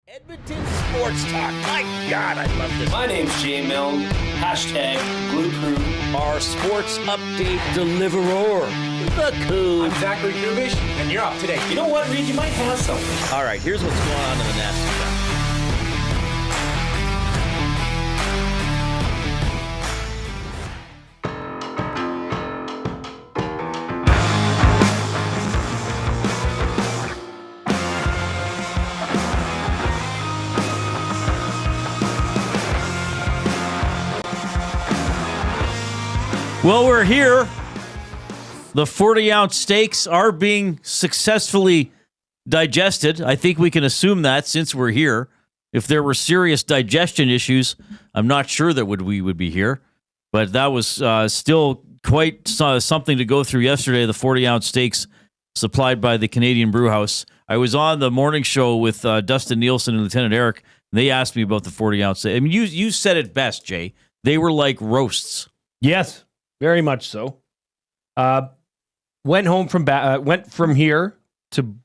Edmonton Sports Talk. My God, I love this. My name's Jay Milne. Hashtag Glue Crew. Our sports update deliverer, the Coon. I'm Zachary Kubish, and you're up today. You know what, Reid? You might have something. All right, here's what's going on in the Nasty Show. Well, we're here. The 40-ounce steaks are being successfully digested. I think we can assume that since we're here. If there were serious digestion issues, I'm not sure that we would be here. But that was still quite something to go through yesterday, the 40-ounce steaks supplied by the Canadian Brewhouse. I was on the morning show with Dustin Nielsen and Lieutenant Eric, and they asked me about the 40-ounce steak. I mean, you said it best, Jay. They were like roasts. Yes. Very much so. Went from here to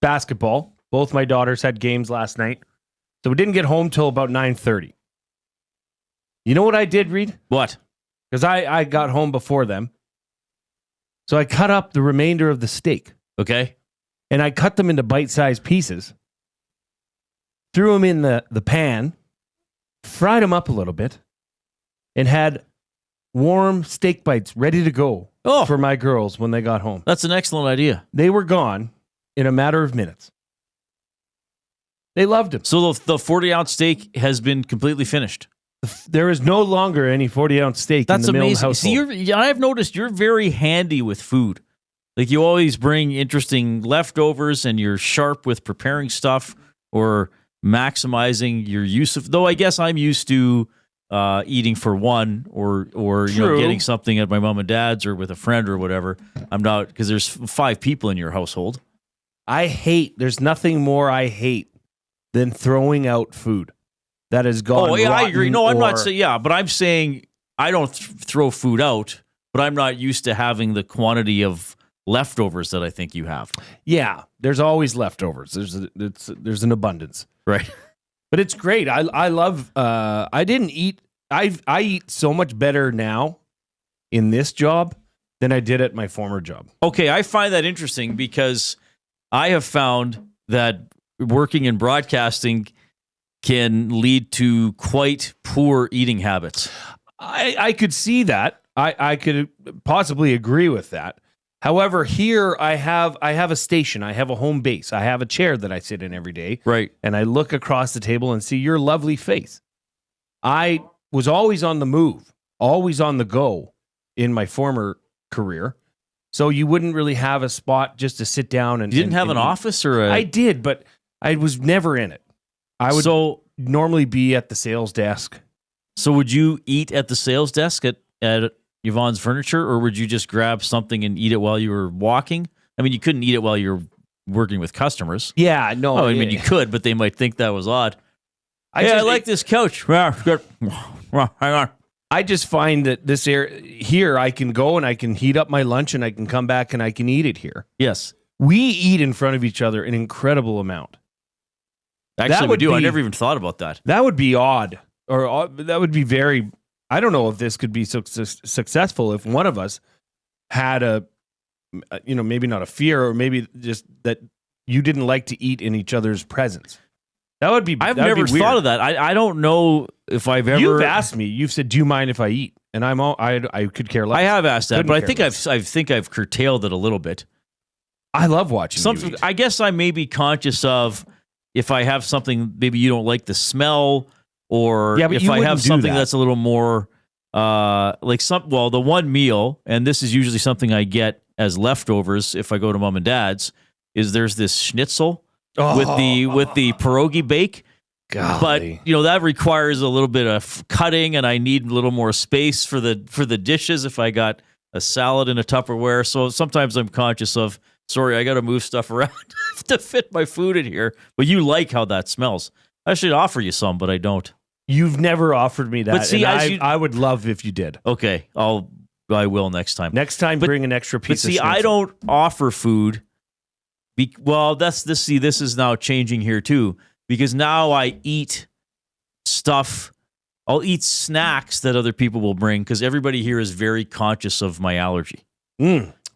basketball. Both my daughters had games last night, so we didn't get home till about 9:30. You know what I did, Reid? What? Because I got home before them, so I cut up the remainder of the steak. Okay. And I cut them into bite-sized pieces, threw them in the pan, fried them up a little bit, and had warm steak bites ready to go for my girls when they got home. That's an excellent idea. They were gone in a matter of minutes. They loved them. So the 40-ounce steak has been completely finished. There is no longer any 40-ounce steak in the Milne household. See, I've noticed you're very handy with food. Like, you always bring interesting leftovers, and you're sharp with preparing stuff or maximizing your use of... Though I guess I'm used to eating for one or getting something at my mom and dad's or with a friend or whatever. I'm not, because there's 5 people in your household. There's nothing more I hate than throwing out food that has gone rotten. I agree. No, I'm not saying, but I'm saying I don't throw food out, but I'm not used to having the quantity of leftovers that I think you have. Yeah, there's always leftovers. There's an abundance. Right. But it's great. I love, I eat so much better now in this job than I did at my former job. Okay, I find that interesting because I have found that working in broadcasting can lead to quite poor eating habits. I could see that. I could possibly agree with that. However, here I have a station. I have a home base. I have a chair that I sit in every day. Right. And I look across the table and see your lovely face. I was always on the move, always on the go in my former career. So you wouldn't really have a spot just to sit down and... You didn't have an office or a... I did, but I was never in it. I would normally be at the sales desk. So would you eat at the sales desk at Yvonne's Furniture, or would you just grab something and eat it while you were walking? I mean, you couldn't eat it while you were working with customers. Yeah, no. I mean, you could, but they might think that was odd. I like this couch. Hang on. I just find that this here, I can go and I can heat up my lunch and I can come back and I can eat it here. Yes. We eat in front of each other an incredible amount. Actually, we do. I never even thought about that. That would be odd. Or that would be very... I don't know if this could be successful if one of us had maybe not a fear, or maybe just that you didn't like to eat in each other's presence. That would be... I've never thought of that. I don't know if I've ever... You've asked me. You've said, do you mind if I eat? And I could care less. I have asked that, but I think I've curtailed it a little bit. I love watching you eat. I guess I may be conscious of if I have something, maybe you don't like the smell, or if I have something that's a little more the one meal, and this is usually something I get as leftovers if I go to mom and dad's, is there's this schnitzel with the pierogi bake. Golly. But that requires a little bit of cutting, and I need a little more space for the dishes if I got a salad in a Tupperware. So sometimes I'm conscious of, sorry, I got to move stuff around to fit my food in here. But you like how that smells. I should offer you some, but I don't. You've never offered me that. But see, I would love if you did. Okay, I will next time. Next time, bring an extra piece. But see, I don't offer food. This is now changing here too. because now I eat stuff. I'll eat snacks that other people will bring because everybody here is very conscious of my allergy.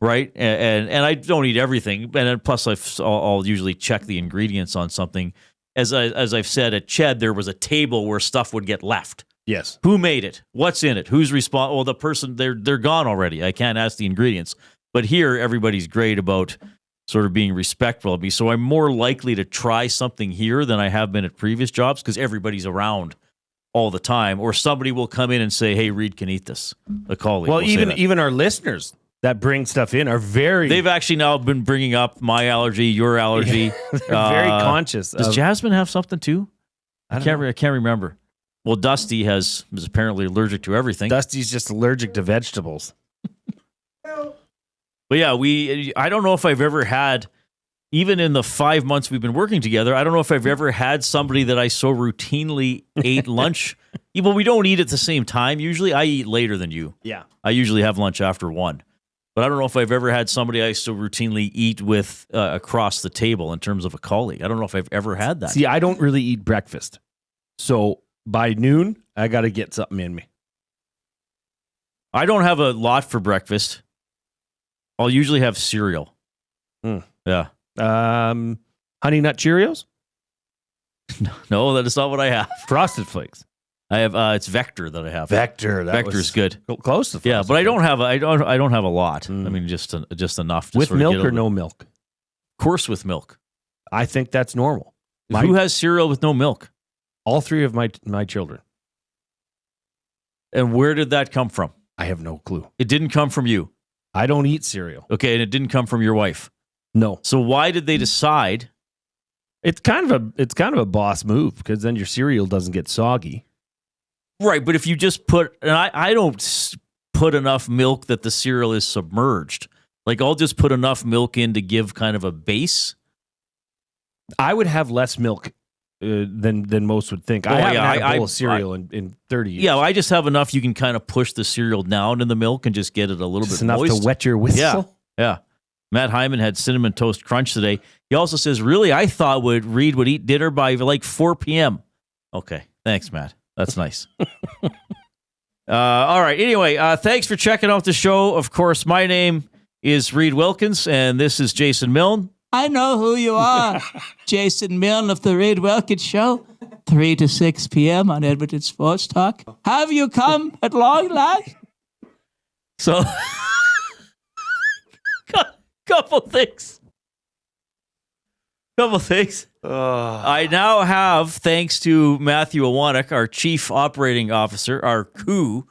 Right? And I don't eat everything. And then plus I'll usually check the ingredients on something. As I've said, at Ched, there was a table where stuff would get left. Yes. Who made it? What's in it? Who's responsible? Well, the person, they're gone already. I can't ask the ingredients. But here, everybody's great about sort of being respectful of me. So I'm more likely to try something here than I have been at previous jobs because everybody's around all the time. Or somebody will come in and say, hey, Reid can eat this. A colleague Well, will say that. even our listeners that bring stuff in are very... They've actually now been bringing up my allergy, your allergy. They're very conscious. Does Jasmine have something too? I can't remember. Well, Dusty is apparently allergic to everything. Dusty's just allergic to vegetables. But yeah, I don't know if I've ever had, even in the 5 months we've been working together, I don't know if I've ever had somebody that I so routinely ate lunch. Well, we don't eat at the same time. Usually I eat later than you. Yeah. I usually have lunch after 1. But I don't know if I've ever had somebody I so routinely eat with across the table in terms of a colleague. I don't know if I've ever had that. See, I don't really eat breakfast. So by noon, I got to get something in me. I don't have a lot for breakfast. I'll usually have cereal. Yeah. Honey Nut Cheerios? No, that is not what I have. Frosted Flakes. I have it's Viktor that I have. Viktor. Vector's good. Close to Yeah, but I don't have a lot. I mean, just enough to with sort of milk or no milk. Of course, with milk. I think that's normal. Who has cereal with no milk? All 3 of my children. And where did that come from? I have no clue. It didn't come from you. I don't eat cereal. Okay, and it didn't come from your wife. No. So why did they decide? It's kind of a boss move because then your cereal doesn't get soggy. Right, but if you just put, and I don't put enough milk that the cereal is submerged. Like I'll just put enough milk in to give kind of a base. I would have less milk than most would think. I haven't had a bowl of cereal in 30 years. Yeah, I just have enough you can kind of push the cereal down in the milk and just get it a little Just bit enough moist. to wet your whistle. Yeah. Matt Hyman had Cinnamon Toast Crunch today. He also says, really, I thought Reid would eat dinner by like 4 p.m. Okay, thanks, Matt. That's nice. All right. Anyway, thanks for checking out the show. Of course, my name is Reid Wilkins, and this is Jason Milne. I know who you are. Jason Milne of the Reid Wilkins Show, 3 to 6 p.m. on Edmonton Sports Talk. Have you come at long last? So, couple things. I now have, thanks to Matthew Awanek, our Chief Operating Officer, our coup,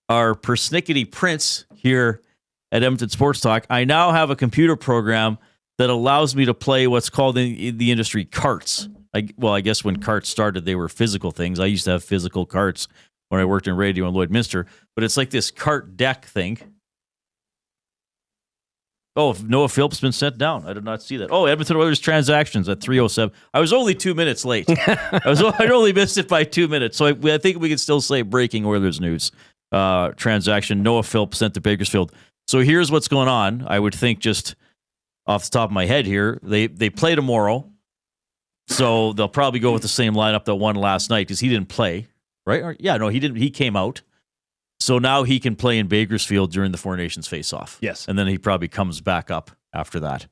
our persnickety prince here at Edmonton Sports Talk, I now have a computer program that allows me to play what's called in the industry carts. I guess when carts started, they were physical things. I used to have physical carts when I worked in radio in Lloydminster, but it's like this cart deck thing. Oh, Noah Phillips been sent down. I did not see that. Oh, Edmonton Oilers transactions at 3:07. I was only 2 minutes late. I only missed it by 2 minutes. So I think we can still say breaking Oilers news. Transaction. Noah Phillips sent to Bakersfield. So here's what's going on. I would think just off the top of my head here, they play tomorrow. So they'll probably go with the same lineup that won last night because he didn't play, right? Yeah, no, he didn't. He came out. So now he can play in Bakersfield during the Four Nations face-off. Yes. And then he probably comes back up after that.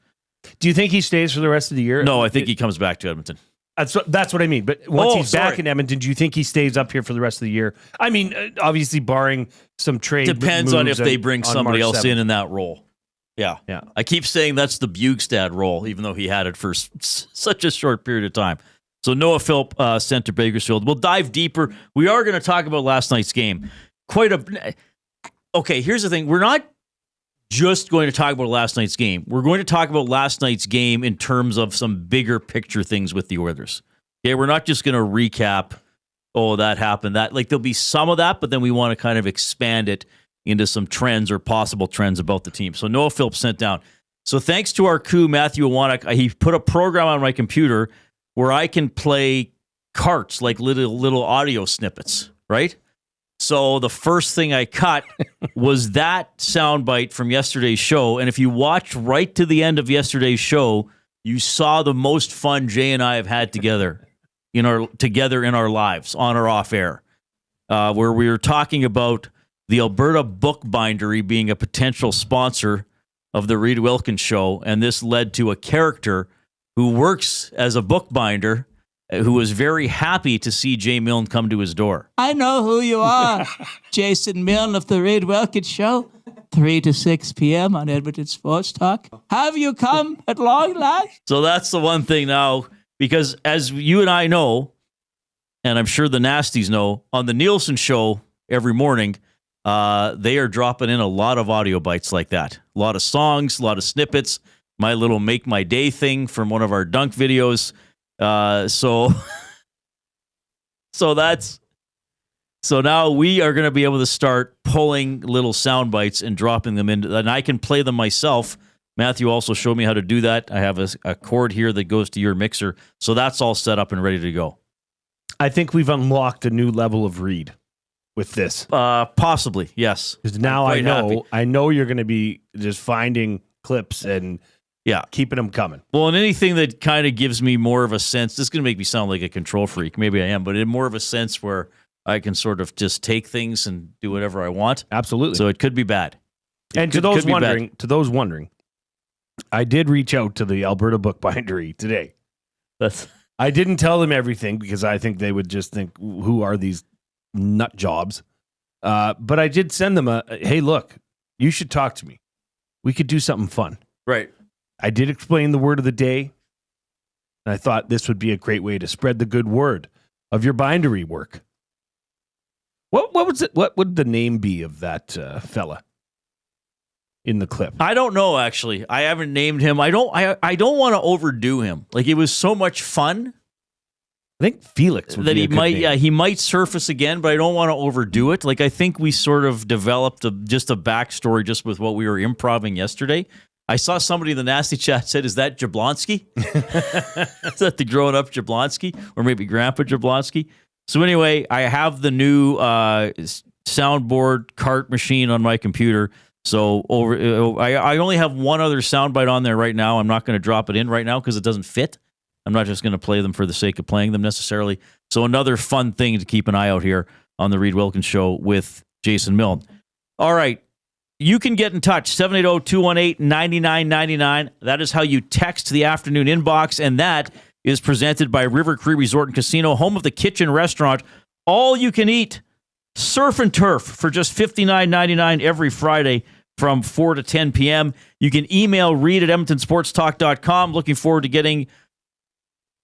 Do you think he stays for the rest of the year? No, I think he comes back to Edmonton. That's what I mean. But once he's back in Edmonton, do you think he stays up here for the rest of the year? I mean, obviously barring some trade. Depends on if they bring somebody else in that role. Yeah. Yeah. I keep saying that's the Bugstad role, even though he had it for such a short period of time. So Noah Philp sent to Bakersfield. We'll dive deeper. We are going to talk about last night's game. Okay, here's the thing. We're not just going to talk about last night's game. We're going to talk about last night's game in terms of some bigger picture things with the Oilers. Okay, we're not just going to recap, oh, that happened. There'll be some of that, but then we want to kind of expand it into some trends or possible trends about the team. So Noah Phillips sent down. So thanks to our coup, Matthew Awanek, he put a program on my computer where I can play carts, like little audio snippets, right? So the first thing I cut was that soundbite from yesterday's show. And if you watched right to the end of yesterday's show, you saw the most fun Jay and I have had together together in our lives, on or off air, where we were talking about the Alberta Bookbindery being a potential sponsor of the Reid Wilkins show, and this led to a character who works as a bookbinder who was very happy to see Jay Milne come to his door. I know who you are. Jason Milne of the Reid Wilkins show. 3 to 6 p.m. on Edmonton Sports Talk. Have you come at long last? So that's the one thing now, because as you and I know, and I'm sure the Nasties know, on the Nielsen show every morning, they are dropping in a lot of audio bites like that. A lot of songs, a lot of snippets, my little Make My Day thing from one of our dunk videos. So now we are going to be able to start pulling little sound bites and dropping them in, and I can play them myself. Matthew also showed me how to do that. I have a cord here that goes to your mixer, so that's all set up and ready to go. I think we've unlocked a new level of Reid with this. Possibly, yes. Because now I know you're going to be just finding clips and keeping them coming. Well, and anything that kind of gives me more of a sense, this is going to make me sound like a control freak. Maybe I am, but in more of a sense where I can sort of just take things and do whatever I want. Absolutely. So it could be bad. To those wondering, I did reach out to the Alberta Bookbindery today. I didn't tell them everything because I think they would just think, who are these nut jobs? But I did send them hey, look, you should talk to me. We could do something fun. Right. I did explain the word of the day, and I thought this would be a great way to spread the good word of your bindery work. What was it? What would the name be of that fella in the clip? I don't know, actually. I haven't named him. I don't want to overdo him. Like, it was so much fun. I think Felix would be a good name. He might surface again, but I don't want to overdo it. Like, I think we sort of developed just a backstory just with what we were improvising yesterday. I saw somebody in the Nasty Chat said, "Is that Jablonski?" Is that the growing up Jablonski, or maybe Grandpa Jablonski? So anyway, I have the new soundboard cart machine on my computer. So I only have one other soundbite on there right now. I'm not going to drop it in right now because it doesn't fit. I'm not just going to play them for the sake of playing them necessarily. So another fun thing to keep an eye out here on the Reid Wilkins Show with Jason Milne. All right. You can get in touch, 780-218-9999. That is how you text the afternoon inbox, and that is presented by River Cree Resort and Casino, home of the Kitchen Restaurant. All you can eat, surf and turf for just $59.99 every Friday from 4 to 10 p.m. You can email Reid at EdmontonSportsTalk.com. Looking forward to getting,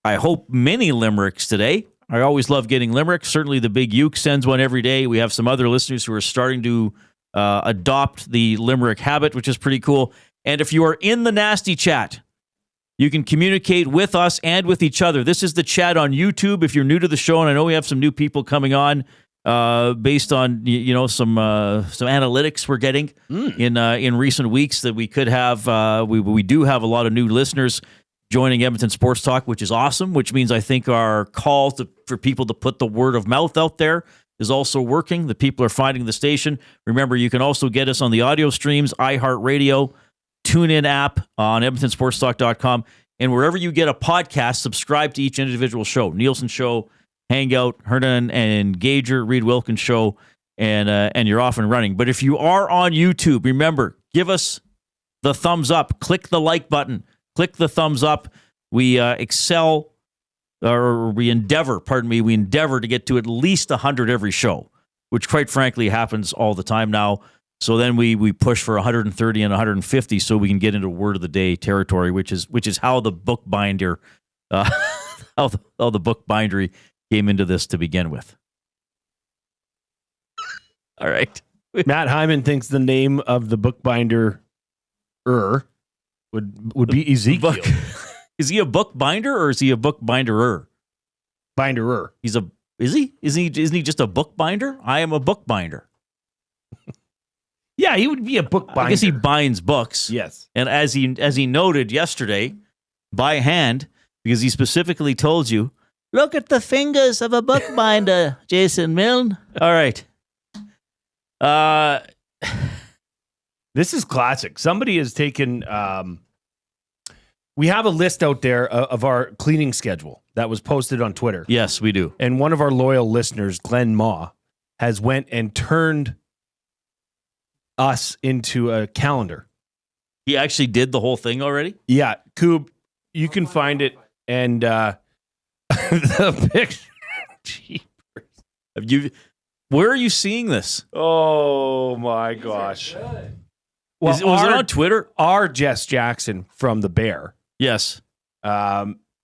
I hope, many limericks today. I always love getting limericks. Certainly the Big Uke sends one every day. We have some other listeners who are starting to adopt the limerick habit, which is pretty cool. And if you are in the Nasty Chat, you can communicate with us and with each other. This is the chat on YouTube. If you're new to the show, and I know we have some new people coming on based on some analytics we're getting in recent weeks that we could have. We do have a lot of new listeners joining Edmonton Sports Talk, which is awesome. Which means I think our call for people to put the word of mouth out there is also working. The people are finding the station. Remember, you can also get us on the audio streams, iHeartRadio, TuneIn app, on EdmontonSportsTalk.com, and wherever you get a podcast, subscribe to each individual show. Nielsen Show, Hangout, Hernan and Gager, Reid Wilkins Show, and you're off and running. But if you are on YouTube, remember, give us the thumbs up. Click the like button. Click the thumbs up. We we endeavor to get to at least 100 every show, which quite frankly happens all the time now. So then we push for 130 and 150 so we can get into word of the day territory, which is how the bookbinder, how the bookbindery came into this to begin with. All right. Matt Hyman thinks the name of the bookbinder would be Ezekiel. Is he a bookbinder or is he a bookbinderer? Binderer. Isn't he just a bookbinder? I am a bookbinder. Yeah, he would be a bookbinder. I guess he binds books. Yes. And as he noted yesterday, by hand, because he specifically told you, look at the fingers of a bookbinder, Jason Milne. All right. This is classic. Somebody has taken... we have a list out there of our cleaning schedule. that was posted on Twitter. Yes, we do. And one of our loyal listeners, Glenn Ma, has went and turned us into a calendar. He actually did the whole thing already? Yeah, Coob, you can find it. And the picture. Jeepers. Where are you seeing this? Oh, my gosh. Was it on Twitter? Our Jess Jackson from The Bear. Yes.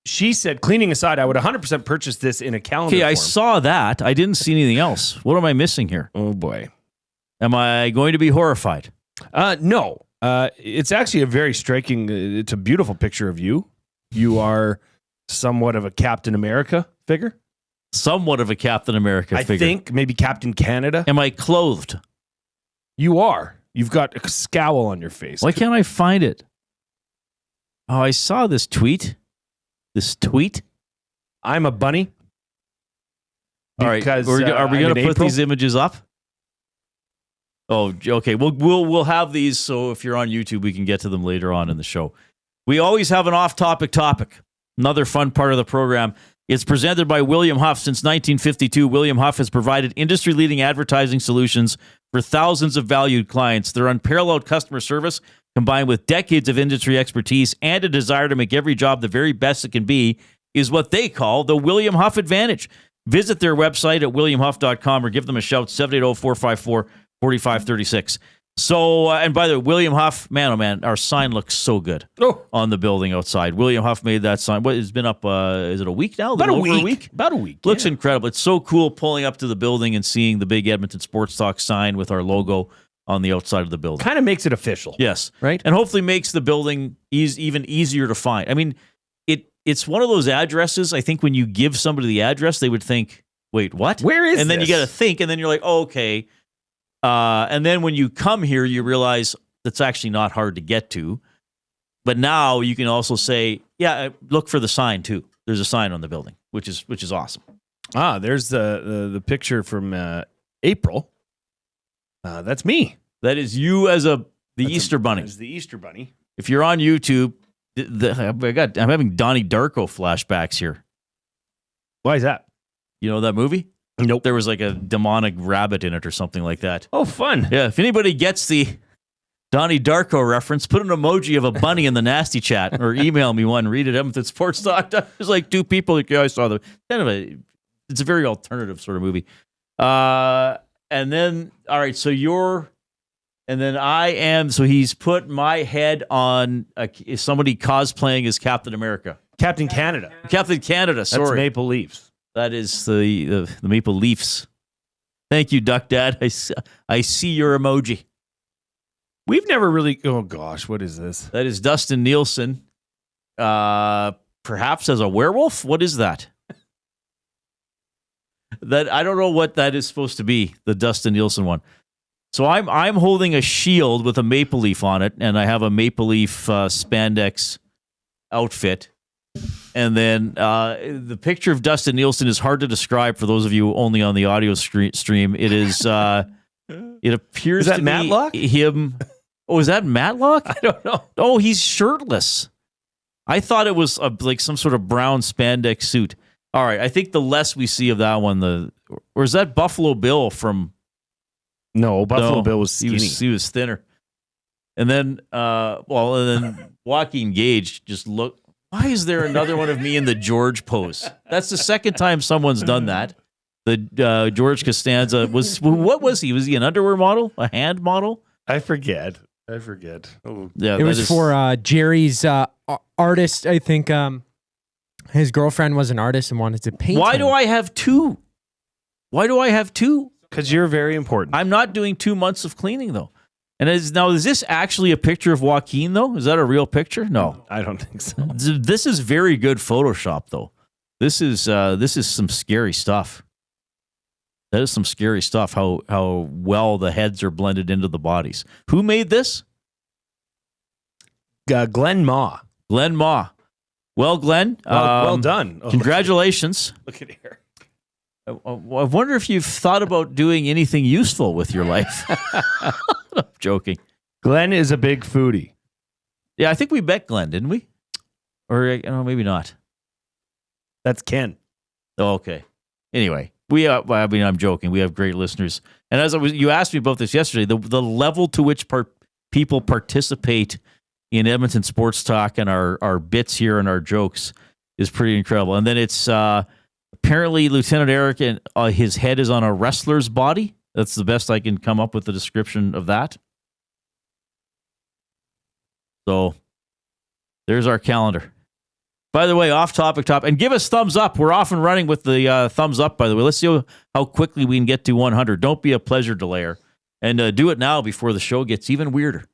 She said, cleaning aside, I would 100% purchase this in a calendar Okay, form. I saw that. I didn't see anything else. What am I missing here? Oh, boy. Am I going to be horrified? No. It's actually a very striking, it's a beautiful picture of you. You are somewhat of a Captain America figure. Somewhat of a Captain America figure. I think maybe Captain Canada. Am I clothed? You are. You've got a scowl on your face. Why can't I find it? Oh, I saw this tweet. I'm a bunny. All right, are we going to put these images up? Oh, okay. We'll have these, so if you're on YouTube, we can get to them later on in the show. We always have an off-topic topic. Another fun part of the program. It's presented by William Huff. Since 1952, William Huff has provided industry-leading advertising solutions for thousands of valued clients. Their unparalleled customer service, combined with decades of industry expertise and a desire to make every job the very best it can be, is what they call the William Huff Advantage. Visit their website at williamhuff.com or give them a shout, 780-454-4536. So, and by the way, William Huff, man, oh man, our sign looks so good on the building outside. William Huff made that sign. What, it's been up, is it a week now? About a week. About a week. Looks incredible. It's so cool pulling up to the building and seeing the big Edmonton Sports Talk sign with our logo on the outside of the building. Kind of makes it official. Yes. Right? And hopefully makes the building even easier to find. I mean, it's one of those addresses, I think when you give somebody the address, they would think, wait, what? Where is And then this? you got to think, and then you're like, oh, okay. And then when you come here, you realize that's actually not hard to get to. But now you can also say, yeah, look for the sign too. There's a sign on the building, which is awesome. There's the picture from April. That's me. That is you as the Easter Bunny. As the Easter Bunny. If you're on YouTube, I'm having Donnie Darko flashbacks here. Why is that? You know that movie? Nope. There was like a demonic rabbit in it or something like that. Oh, fun. Yeah, if anybody gets the Donnie Darko reference, put an emoji of a bunny in the nasty chat or email me one, read it, Edmonton Sports Talk. There's like two people, like, yeah, I saw the it's a very alternative sort of movie. And then, all right, so so he's put my head on somebody cosplaying as Captain America. Captain Canada. Captain Canada, sorry. That's Maple Leafs. That is the Maple Leafs. Thank you, Duck Dad. I see your emoji. We've never really... Oh, gosh. What is this? That is Dustin Nielsen. Perhaps as a werewolf? What is that? I don't know what that is supposed to be, the Dustin Nielsen one. So I'm holding a shield with a maple leaf on it, and I have a maple leaf spandex outfit. And then the picture of Dustin Nielsen is hard to describe for those of you only on the audio stream. It is. It appears is that to Matlock? be him. Oh, is that Matlock? I don't know. Oh, he's shirtless. I thought it was like some sort of brown spandex suit. All right, I think the less we see of that one, or is that Buffalo Bill from? No, Buffalo Bill was skinny. He was thinner. And then, Joaquin Gage just looked. Why is there another one of me in the George pose? That's the second time someone's done that. The George Costanza what was he? Was he an underwear model? A hand model? I forget. Oh. Yeah, it was for Jerry's artist. I think his girlfriend was an artist and wanted to paint. Why do I have two? Because you're very important. I'm not doing 2 months of cleaning though. And is this actually a picture of Joaquin though? Is that a real picture? No, I don't think so. This is very good Photoshop though. This is some scary stuff. That is some scary stuff. How well the heads are blended into the bodies. Who made this? Glenn Ma. Glenn Ma. Well, Glenn, well done. Oh, congratulations. Look at here. I wonder if you've thought about doing anything useful with your life. I'm joking. Glenn is a big foodie. Yeah, I think we bet Glenn, didn't we? Or maybe not. That's Ken. Oh, okay. Anyway, I'm joking. We have great listeners. And you asked me about this yesterday, the level to which people participate in Edmonton Sports Talk and our bits here and our jokes is pretty incredible. And then it's apparently Lieutenant Eric and his head is on a wrestler's body. That's the best I can come up with the description of that. So there's our calendar. By the way, off topic, and give us thumbs up. We're off and running with the thumbs up, by the way. Let's see how quickly we can get to 100. Don't be a pleasure delayer. And do it now before the show gets even weirder.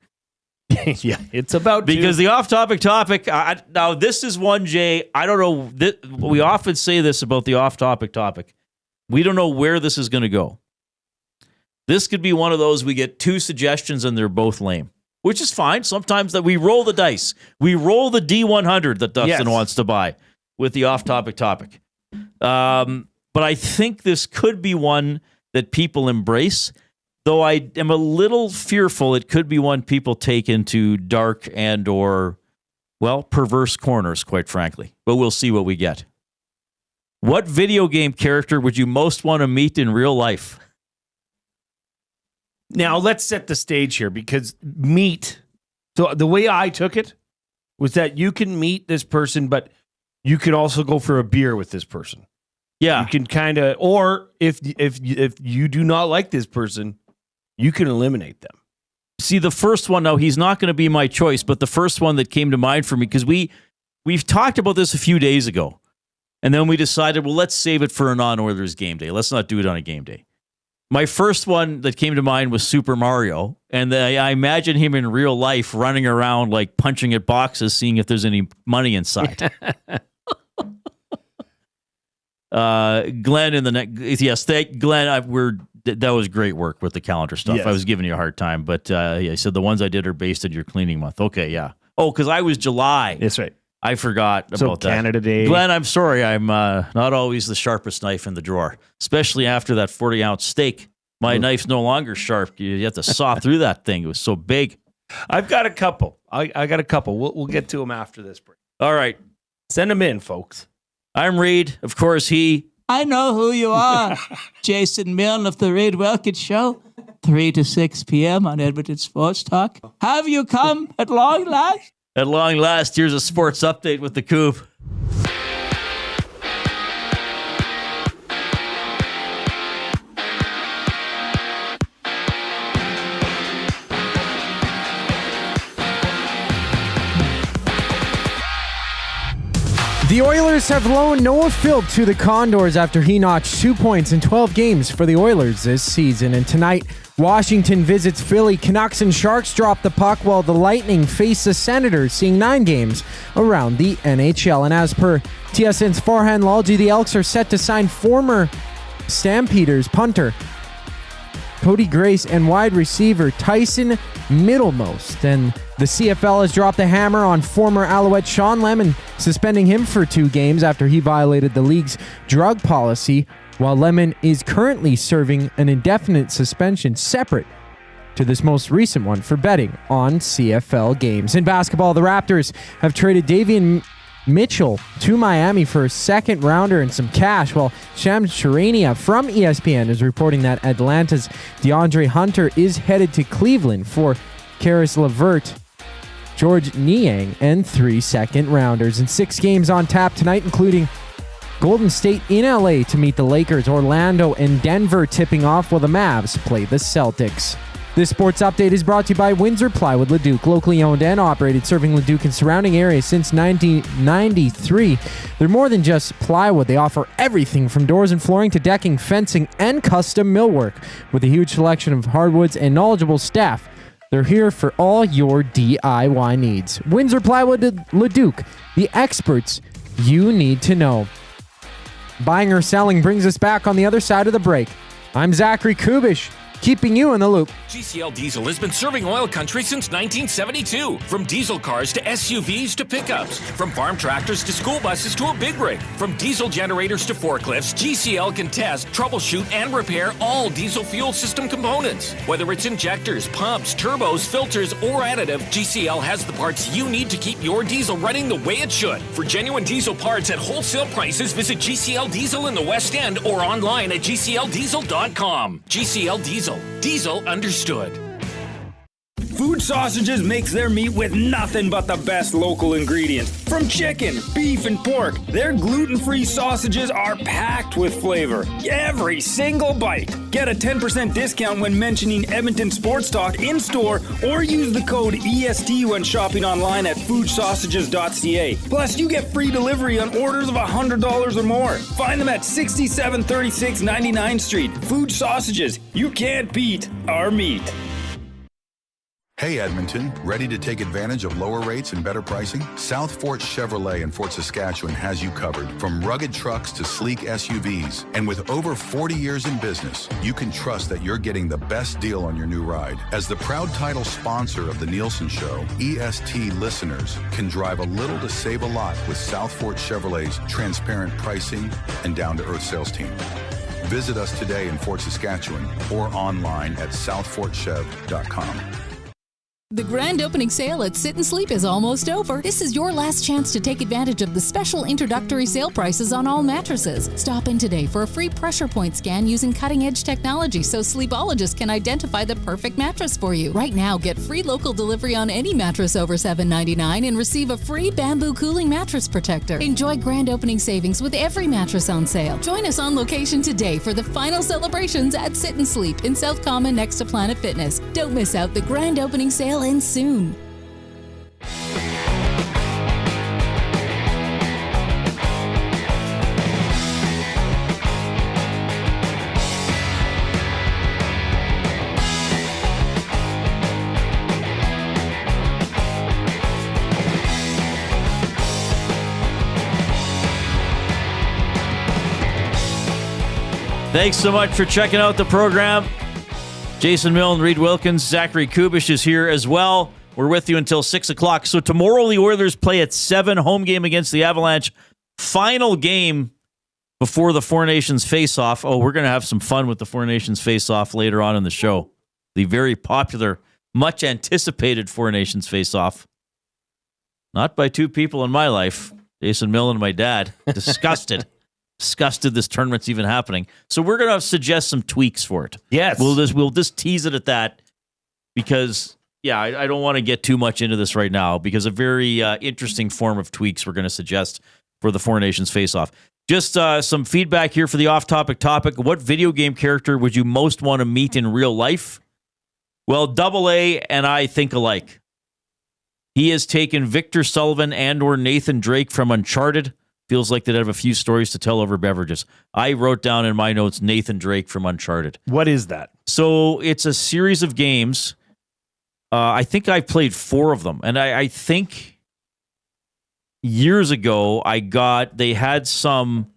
Yeah, it's about because the off topic. Now, this is one, Jay. I don't know. We often say this about the off topic. We don't know where this is going to go. This could be one of those we get 2 suggestions and they're both lame, which is fine. Sometimes that we roll the dice. We roll the D100 that Dustin wants to buy with the off topic. But I think this could be one that people embrace. Though I am a little fearful it could be one people take into dark and or, perverse corners, quite frankly. But we'll see what we get. What video game character would you most want to meet in real life? Now, let's set the stage here because so the way I took it was that you can meet this person, but you can also go for a beer with this person. Yeah. You can kind of, or if you do not like this person, you can eliminate them. See, the first one, now he's not going to be my choice, but the first one that came to mind for me, because we've talked about this a few days ago, and then we decided, let's save it for a non-Oilers game day. Let's not do it on a game day. My first one that came to mind was Super Mario, and I imagine him in real life running around like punching at boxes, seeing if there's any money inside. Glenn in the next, yes, Glenn, that was great work with the calendar stuff. Yes. I was giving you a hard time, but I said the ones I did are based on your cleaning month. Okay, yeah. Oh, because I was July. That's right. I forgot about that. Canada Day. Glenn, I'm sorry. I'm not always the sharpest knife in the drawer, especially after that 40-ounce steak. My knife's no longer sharp. You have to saw through that thing. It was so big. I've got a couple. I got a couple. We'll get to them after this break. All right. Send them in, folks. I'm Reid. Of course, he. I know who you are. Jason Milne of the Reid Wilkins Show, 3 to 6 p.m. on Edmonton Sports Talk. Have you come at long last? At long last, here's a sports update with the Coop. The Oilers have loaned Noah Philp to the Condors after he notched 2 points in 12 games for the Oilers this season. And tonight, Washington visits Philly. Canucks and Sharks drop the puck while the Lightning face the Senators, seeing 9 games around the NHL. And as per TSN's Farhan Lalji, the Elks are set to sign former Stampeders punter Cody Grace and wide receiver Tyson Middlemost. And the CFL has dropped the hammer on former Alouette Sean Lemon, suspending him for 2 games after he violated the league's drug policy, while Lemon is currently serving an indefinite suspension separate to this most recent one for betting on CFL games. In basketball, the Raptors have traded Davian Mitchell to Miami for a second rounder and some cash, while Shams Charania from ESPN is reporting that Atlanta's DeAndre Hunter is headed to Cleveland for Karis LeVert, George Niang, and 3 second rounders. And 6 games on tap tonight, including Golden State in LA to meet the Lakers, Orlando and Denver tipping off while the Mavs play the Celtics. This sports update is brought to you by Windsor Plywood Leduc, locally owned and operated, serving Leduc and surrounding areas since 1993. They're more than just plywood. They offer everything from doors and flooring to decking, fencing, and custom millwork. With a huge selection of hardwoods and knowledgeable staff, they're here for all your DIY needs. Windsor Plywood Leduc, the experts you need to know. Buying or selling brings us back on the other side of the break. I'm Zachary Kubish. keeping you in the loop. GCL Diesel has been serving oil country since 1972. From diesel cars to SUVs to pickups. From farm tractors to school buses to a big rig. From diesel generators to forklifts, GCL can test, troubleshoot, and repair all diesel fuel system components. Whether it's injectors, pumps, turbos, filters, or additive, GCL has the parts you need to keep your diesel running the way it should. For genuine diesel parts at wholesale prices, visit GCL Diesel in the West End or online at GCLDiesel.com. GCL Diesel. Diesel understood. Food Sausages makes their meat with nothing but the best local ingredients. From chicken, beef, and pork, their gluten-free sausages are packed with flavor. Every single bite. Get a 10% discount when mentioning Edmonton Sports Talk in-store or use the code EST when shopping online at foodsausages.ca. Plus, you get free delivery on orders of $100 or more. Find them at 6736 99th Street. Food Sausages. You can't beat our meat. Hey Edmonton, ready to take advantage of lower rates and better pricing? South Fort Chevrolet in Fort Saskatchewan has you covered. From rugged trucks to sleek SUVs. And with over 40 years in business, you can trust that you're getting the best deal on your new ride. As the proud title sponsor of The Nielsen Show, EST listeners can drive a little to save a lot with South Fort Chevrolet's transparent pricing and down-to-earth sales team. Visit us today in Fort Saskatchewan or online at southfortchev.com. The grand opening sale at Sit and Sleep is almost over. This is your last chance to take advantage of the special introductory sale prices on all mattresses. Stop in today for a free pressure point scan using cutting-edge technology so sleepologists can identify the perfect mattress for you. Right now, get free local delivery on any mattress over $7.99 and receive a free bamboo cooling mattress protector. Enjoy grand opening savings with every mattress on sale. Join us on location today for the final celebrations at Sit and Sleep in South Common next to Planet Fitness. Don't miss out the grand opening sale ends soon. Thanks so much for checking out the program. Jason Milne, Reid Wilkins, Zachary Kubish is here as well. We're with you until 6 o'clock. So tomorrow the Oilers play at 7, home game against the Avalanche. Final game before the Four Nations face-off. Oh, we're going to have some fun with the Four Nations face-off later on in the show. The very popular, much anticipated Four Nations face-off. Not by two people in my life, Jason Milne and my dad. Disgusted. Disgusted this tournament's even happening. So we're going to suggest some tweaks for it. Yes. We'll just tease it at that because, yeah, I don't want to get too much into this right now because a very interesting form of tweaks we're going to suggest for the Four Nations face-off. Just some feedback here for the off-topic topic. What video game character would you most want to meet in real life? Well, AA and I think alike. He has taken Viktor Sullivan and or Nathan Drake from Uncharted. Feels like they'd have a few stories to tell over beverages. I wrote down in my notes Nathan Drake from Uncharted. What is that? So it's a series of games. I think I played 4 of them. And I think years ago they had some,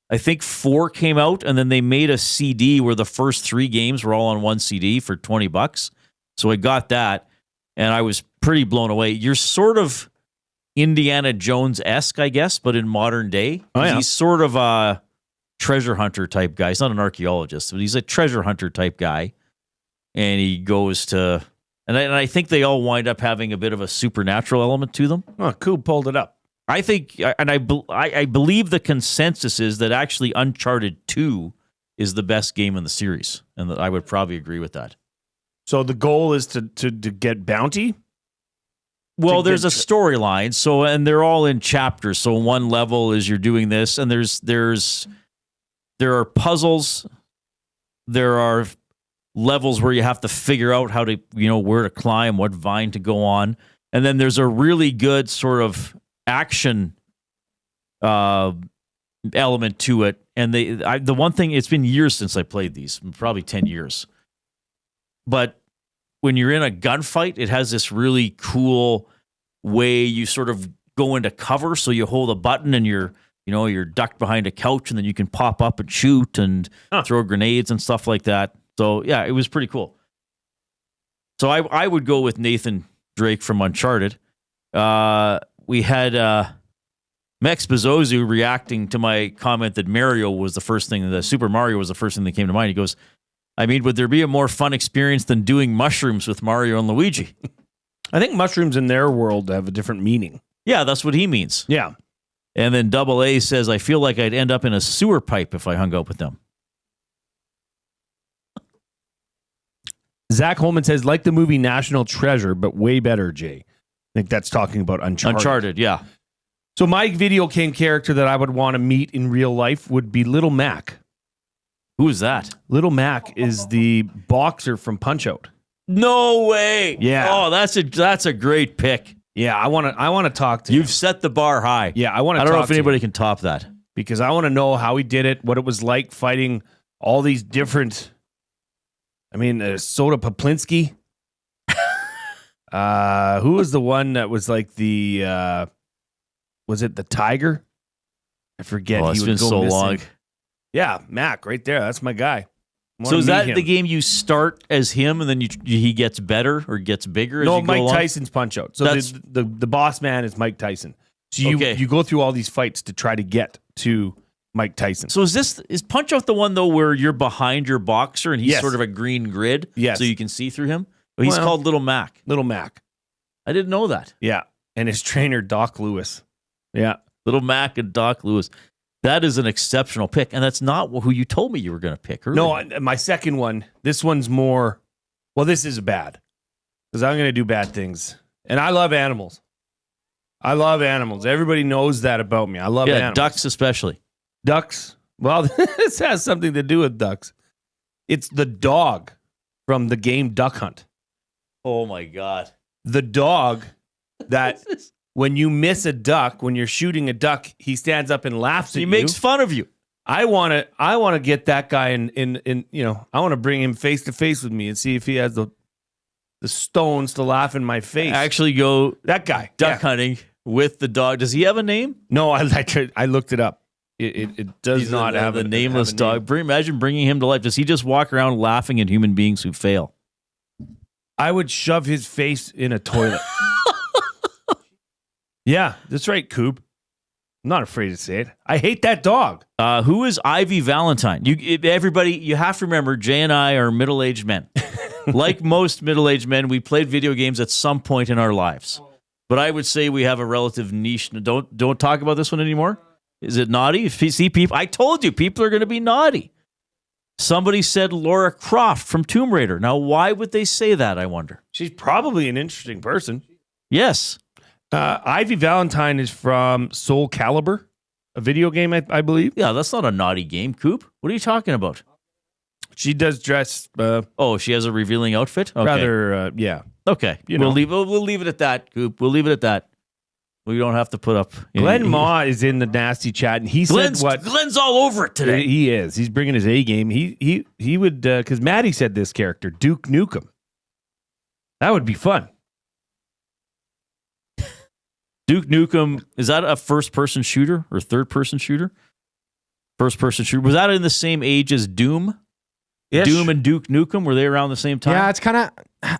I think 4 came out and then they made a CD where the first 3 games were all on one CD for $20. So I got that and I was pretty blown away. You're sort of Indiana Jones-esque, I guess, but in modern day. Oh, yeah. He's sort of a treasure hunter type guy. He's not an archaeologist, but he's a treasure hunter type guy. And he goes to, and I think they all wind up having a bit of a supernatural element to them. Oh, cool. Pulled it up. I think, and I believe the consensus is that actually Uncharted 2 is the best game in the series. And that I would probably agree with that. So the goal is to get bounty? Well, there's a storyline, so and they're all in chapters. So one level is you're doing this, and there are puzzles. There are levels where you have to figure out how to, where to climb, what vine to go on, and then there's a really good sort of action element to it. And the one thing, it's been years since I played these, probably 10 years, but when you're in a gunfight, it has this really cool way you sort of go into cover. So you hold a button and you're ducked behind a couch and then you can pop up and shoot and throw grenades and stuff like that. So, yeah, it was pretty cool. So I would go with Nathan Drake from Uncharted. We had Mex Bezozu reacting to my comment that Super Mario was the first thing that came to mind. He goes, I mean, would there be a more fun experience than doing mushrooms with Mario and Luigi? I think mushrooms in their world have a different meaning. Yeah, that's what he means. Yeah. And then Double A says, I feel like I'd end up in a sewer pipe if I hung out with them. Zach Holman says, like the movie National Treasure, but way better, Jay. I think that's talking about Uncharted. Uncharted, yeah. So my video game character that I would want to meet in real life would be Little Mac. Who is that? Little Mac is the boxer from Punch-Out. No way. Yeah. Oh, that's a great pick. Yeah, I want to talk to him. You've set the bar high. Yeah, I want to. I don't know if anybody can top that, because I want to know how he did it, what it was like fighting all these different. I mean, Soda Poplinski. Who was the one that was like the? Was it the Tiger? I forget. Oh, it's been so long. Yeah, Mac, right there. That's my guy. So is that the game you start as him and then he gets better or gets bigger? No, as you go Mike along? Tyson's Punch-Out. So the boss man is Mike Tyson. So you go through all these fights to try to get to Mike Tyson. So is Punch-Out the one though where you're behind your boxer and he's sort of a green grid? Yes. So you can see through him? But he's called Little Mac. Little Mac. I didn't know that. Yeah. And his trainer, Doc Lewis. Yeah. Little Mac and Doc Lewis. That is an exceptional pick. And that's not who you told me you were going to pick. No, my second one, this one's more, well, this is bad. Because I'm going to do bad things. And I love animals. Everybody knows that about me. I love animals. Ducks especially. Ducks. Well, this has something to do with ducks. It's the dog from the game Duck Hunt. Oh, my God. The dog that when you miss a duck, when you're shooting a duck, he stands up and laughs at you. He makes fun of you. I want to get that guy in I want to bring him face to face with me and see if he has the stones to laugh in my face. Actually go that guy duck hunting with the dog. Does he have a name? No, I looked it up. It does not have a nameless dog. Imagine bringing him to life. Does he just walk around laughing at human beings who fail? I would shove his face in a toilet. Yeah, that's right, Coop. I'm not afraid to say it. I hate that dog. Who is Ivy Valentine? Everybody, you have to remember, Jay and I are middle-aged men. Like most middle-aged men, we played video games at some point in our lives. But I would say we have a relative niche. Don't talk about this one anymore. Is it naughty? If you see people, I told you, people are going to be naughty. Somebody said Laura Croft from Tomb Raider. Now, why would they say that, I wonder? She's probably an interesting person. Yes. Ivy Valentine is from Soul Calibur, a video game, I believe. Yeah, that's not a naughty game, Coop. What are you talking about? She does dress. She has a revealing outfit? Okay. Rather, yeah. Okay. We'll leave it at that, Coop. We'll leave it at that. We don't have to put up. Glenn Ma is in the nasty chat, and he said what? Glenn's all over it today. He is. He's bringing his A game. He would, because Maddie said this character, Duke Nukem. That would be fun. Duke Nukem, is that a first-person shooter or third-person shooter? First-person shooter. Was that in the same age as Doom? Ish. Doom and Duke Nukem, were they around the same time? Yeah, it's kind of,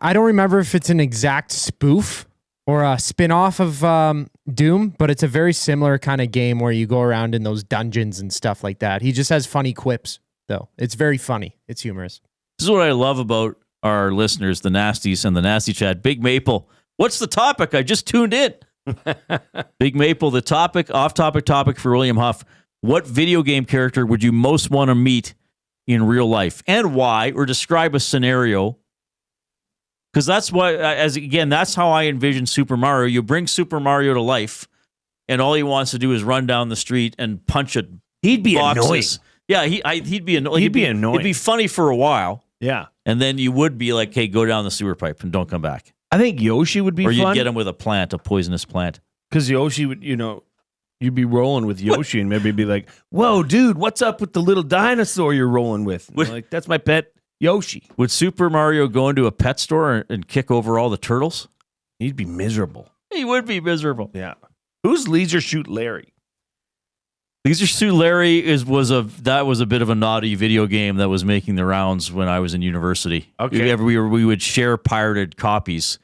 I don't remember if it's an exact spoof or a spin-off of Doom, but it's a very similar kind of game where you go around in those dungeons and stuff like that. He just has funny quips, though. It's very funny. It's humorous. This is what I love about our listeners, the Nasties and the Nasty Chat. Big Maple, what's the topic? I just tuned in. Big Maple, the off-topic topic for William Huff. What video game character would you most want to meet in real life, and why? Or describe a scenario. Because that's that's how I envision Super Mario. You bring Super Mario to life, and all he wants to do is run down the street and punch at He'd be boxes. annoying. Yeah, he'd be annoying. He'd be annoying. It'd be funny for a while. Yeah. And then you would be like, hey, go down the sewer pipe and don't come back. I think Yoshi would be fun. Or fun. you'd get him with a poisonous plant. Because Yoshi would, you'd be rolling with Yoshi and maybe be like, whoa, dude, what's up with the little dinosaur you're rolling with? Like, that's my pet, Yoshi. Would Super Mario go into a pet store and kick over all the turtles? He'd be miserable. He would be miserable. Yeah. Who's Leisure Shoot Larry? Leisure Suit Larry was a bit of a naughty video game that was making the rounds when I was in university. Okay. We would share pirated copies.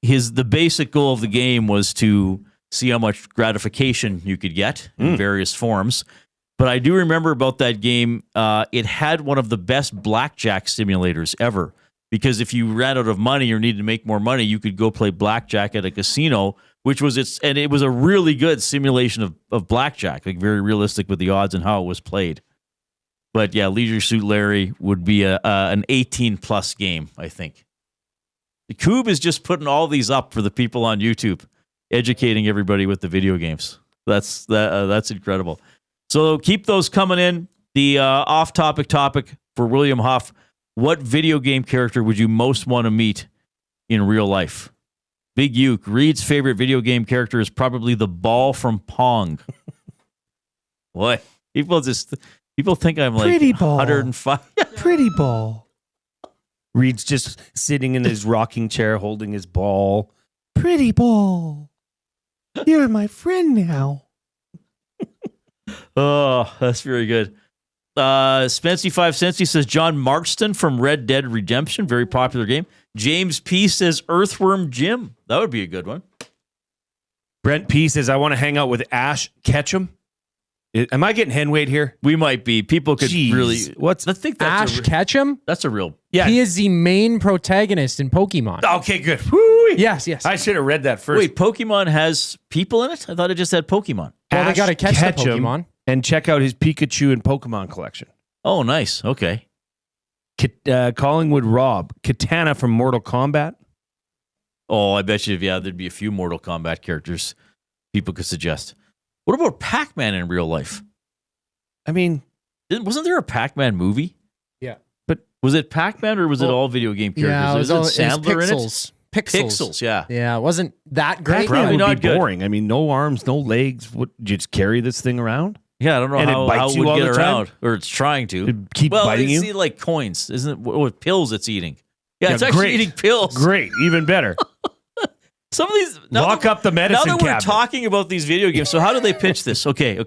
The basic goal of the game was to see how much gratification you could get in various forms. But I do remember about that game, it had one of the best blackjack simulators ever. Because if you ran out of money or needed to make more money, you could go play blackjack at a casino, which was it was a really good simulation of blackjack, like very realistic with the odds and how it was played. But yeah, Leisure Suit Larry would be an 18+ game, I think. The Coob is just putting all these up for the people on YouTube, educating everybody with the video games. That's incredible. So keep those coming in. The off-topic topic for William Huff. What video game character would you most want to meet in real life? Big Uke. Reid's favorite video game character is probably the ball from Pong. What? People think I'm like Pretty ball. 105. Pretty ball. Reid's just sitting in his rocking chair holding his ball. Pretty ball. You're my friend now. Oh, that's very good. Spency 5 cents. He says John Marston from Red Dead Redemption, very popular game. James P says Earthworm Jim. That would be a good one. Brent P says I want to hang out with Ash Ketchum. Am I getting hen weight here? We might be. People could really. I think that's Ash Ketchum? That's a real. Yeah. He is the main protagonist in Pokemon. Okay, good. Woo-wee. Yes. I should have read that first. Wait, Pokemon has people in it? I thought it just had Pokemon. Well, they got to catch the Ketchum, Pokemon. and check out his Pikachu and Pokemon collection. Oh, nice. Okay. Collingwood Rob, Katana from Mortal Kombat. Oh, I bet you, there'd be a few Mortal Kombat characters people could suggest. What about Pac-Man in real life? I mean, wasn't there a Pac-Man movie? Yeah. But was it Pac-Man or was it all video game characters? Yeah, was it Sandler in it? Pixels, yeah. Yeah, it wasn't that great. Probably not would be good. boring. I mean, no arms, no legs. What, you just carry this thing around? Yeah, I don't know And it how bites it you would all get the time? around, or it's trying to. It keep biting you? It's like coins, isn't it? What pills it's eating? Yeah, Yeah, it's actually great. eating pills. Great, even better. Some of these Lock up the medicine Now that we're cabinet. talking about these video games, so how do they pitch this? Okay.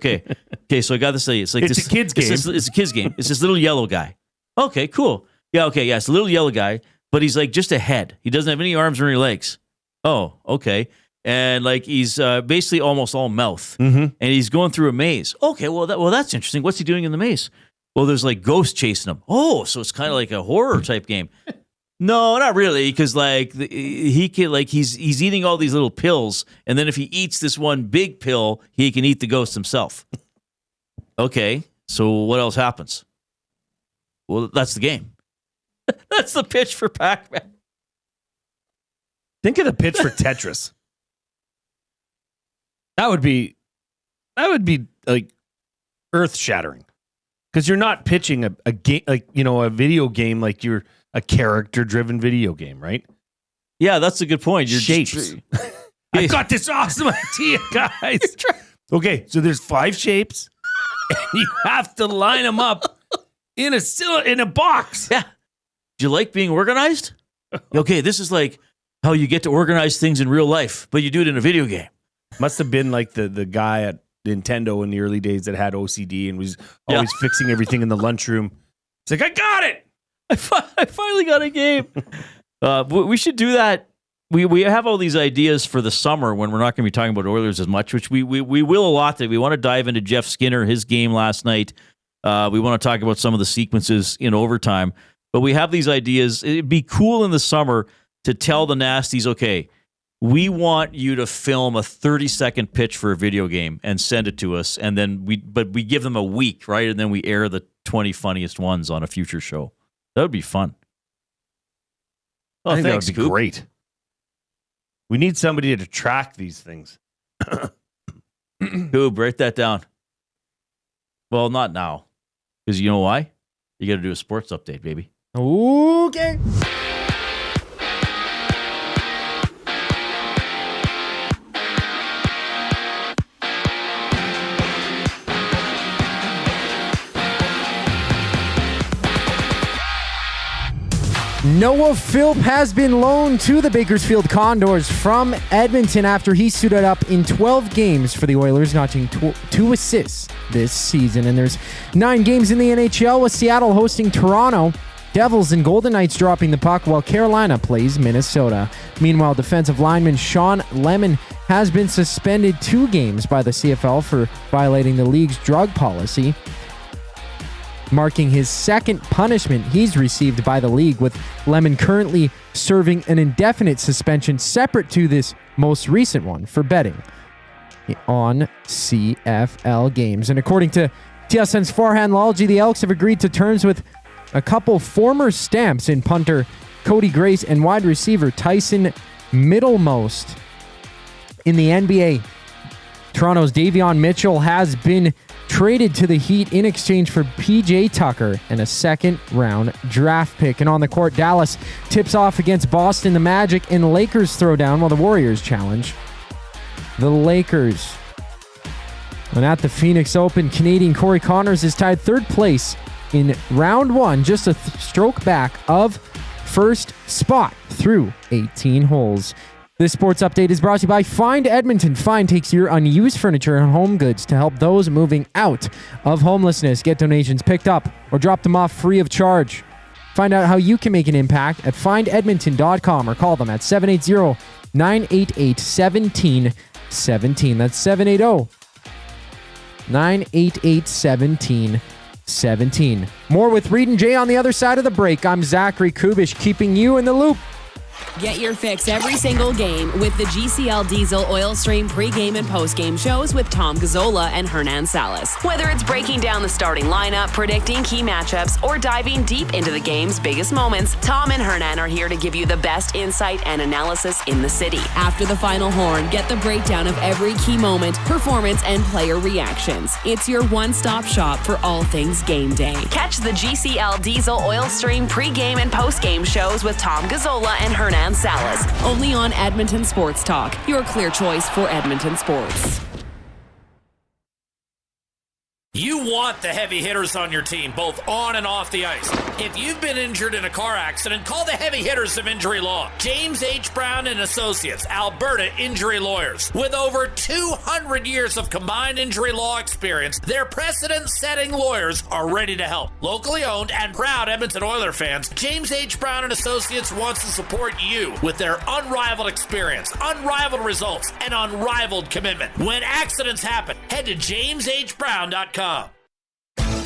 So I got to say, it's like It's this, a kid's game. It's a kid's game. It's this little yellow guy. Okay, cool. Yeah, okay, yeah, it's a little yellow guy, but he's like just a head. He doesn't have any arms or any legs. Oh, okay. And like he's basically almost all mouth, and he's going through a maze. Okay, well that's interesting. What's he doing in the maze? Well, there's like ghosts chasing him. Oh, so it's kind of like a horror type game. No, not really, because like he can he's eating all these little pills, and then if he eats this one big pill, he can eat the ghost himself. Okay, so what else happens? Well, that's the game. That's the pitch for Pac-Man. Think of the pitch for Tetris. That would be like earth-shattering, because you're not pitching a game like a video game like you're a character-driven video game, right? Yeah, that's a good point. You're Shapes. I've got this awesome idea, guys. Okay, so there's 5 shapes, and you have to line them up in a box. Yeah. Do you like being organized? Okay, this is like how you get to organize things in real life, but you do it in a video game. Must have been like the guy at Nintendo in the early days that had OCD and was always fixing everything in the lunchroom. It's like, I got it. I finally got a game. We should do that. We have all these ideas for the summer when we're not going to be talking about Oilers as much, which we will a lot. That we want to dive into Jeff Skinner, his game last night. We want to talk about some of the sequences in overtime. But we have these ideas. It'd be cool in the summer to tell the Nasties, okay, we want you to film a 30-second pitch for a video game and send it to us, and then we give them a week, right? And then we air the 20 funniest ones on a future show. That would be fun. Oh, I think thanks, that would be Coop. great. We need somebody to track these things. Coop, write that down. Well, not now, because you know why? You got to do a sports update, baby. Okay. Noah Philp has been loaned to the Bakersfield Condors from Edmonton after he suited up in 12 games for the Oilers, notching 2 assists this season. And there's 9 games in the NHL with Seattle hosting Toronto, Devils and Golden Knights dropping the puck while Carolina plays Minnesota. Meanwhile, defensive lineman Sean Lemon has been suspended 2 games by the CFL for violating the league's drug policy, marking his second punishment he's received by the league, with Lemon currently serving an indefinite suspension separate to this most recent one for betting on CFL games. And according to TSN's Farhan Lalji, the Elks have agreed to terms with a couple former Stamps in punter Cody Grace and wide receiver Tyson Middlemost. In the NBA, Toronto's Davion Mitchell has been traded to the Heat in exchange for PJ Tucker and a second-round draft pick. And on the court, Dallas tips off against Boston, the Magic, and Lakers throw down while the Warriors challenge the Lakers. And at the Phoenix Open, Canadian Corey Connors is tied 3rd place in round 1, just a stroke back of first spot through 18 holes. This sports update is brought to you by Find Edmonton. Find takes your unused furniture and home goods to help those moving out of homelessness. Get donations picked up or drop them off free of charge. Find out how you can make an impact at findedmonton.com or call them at 780-988-1717. That's 780-988-1717. More with Reid and Jay on the other side of the break. I'm Zachary Kubish, keeping you in the loop. Get your fix every single game with the GCL Diesel Oil Stream pregame and postgame shows with Tom Gazzola and Hernan Salas. Whether it's breaking down the starting lineup, predicting key matchups, or diving deep into the game's biggest moments, Tom and Hernan are here to give you the best insight and analysis in the city. After the final horn, get the breakdown of every key moment, performance, and player reactions. It's your one-stop shop for all things game day. Catch the GCL Diesel Oil Stream pregame and postgame shows with Tom Gazzola and Hernan Salas, only on Edmonton Sports Talk, your clear choice for Edmonton sports. You want the heavy hitters on your team, both on and off the ice. If you've been injured in a car accident, call the heavy hitters of Injury Law. James H. Brown and Associates, Alberta Injury Lawyers. With over 200 years of combined injury law experience, their precedent-setting lawyers are ready to help. Locally owned and proud Edmonton Oiler fans, James H. Brown and Associates wants to support you with their unrivaled experience, unrivaled results, and unrivaled commitment. When accidents happen, head to jameshbrown.com.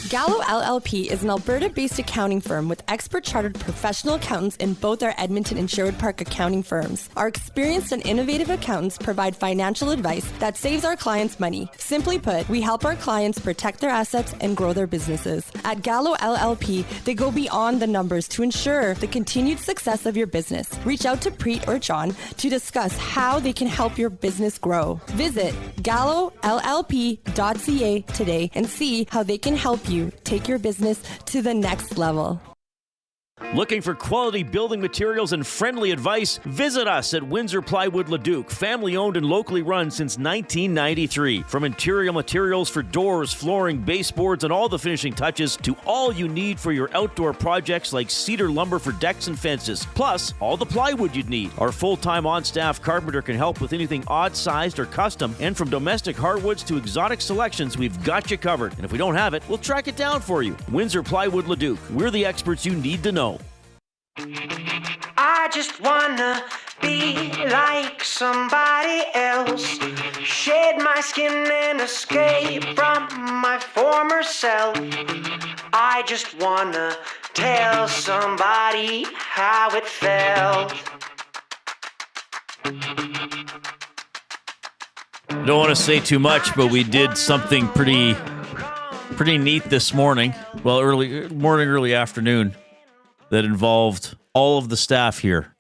Gallo LLP is an Alberta-based accounting firm with expert chartered professional accountants in both our Edmonton and Sherwood Park accounting firms. Our experienced and innovative accountants provide financial advice that saves our clients money. Simply put, we help our clients protect their assets and grow their businesses. At Gallo LLP, they go beyond the numbers to ensure the continued success of your business. Reach out to Preet or John to discuss how they can help your business grow. Visit gallollp.ca today and see how they can help you take your business to the next level. Looking for quality building materials and friendly advice? Visit us at Windsor Plywood Leduc, family owned and locally run since 1993. From interior materials for doors, flooring, baseboards, and all the finishing touches to all you need for your outdoor projects like cedar lumber for decks and fences, plus all the plywood you'd need. Our full-time on-staff carpenter can help with anything odd-sized or custom, and from domestic hardwoods to exotic selections, we've got you covered. And if we don't have it, we'll track it down for you. Windsor Plywood Leduc. We're the experts you need to know. I just wanna be like somebody else, shed my skin and escape from my former self. I just wanna tell somebody how it felt. Don't want to say too much, but we did something pretty neat this morning. Well, early afternoon, that involved all of the staff here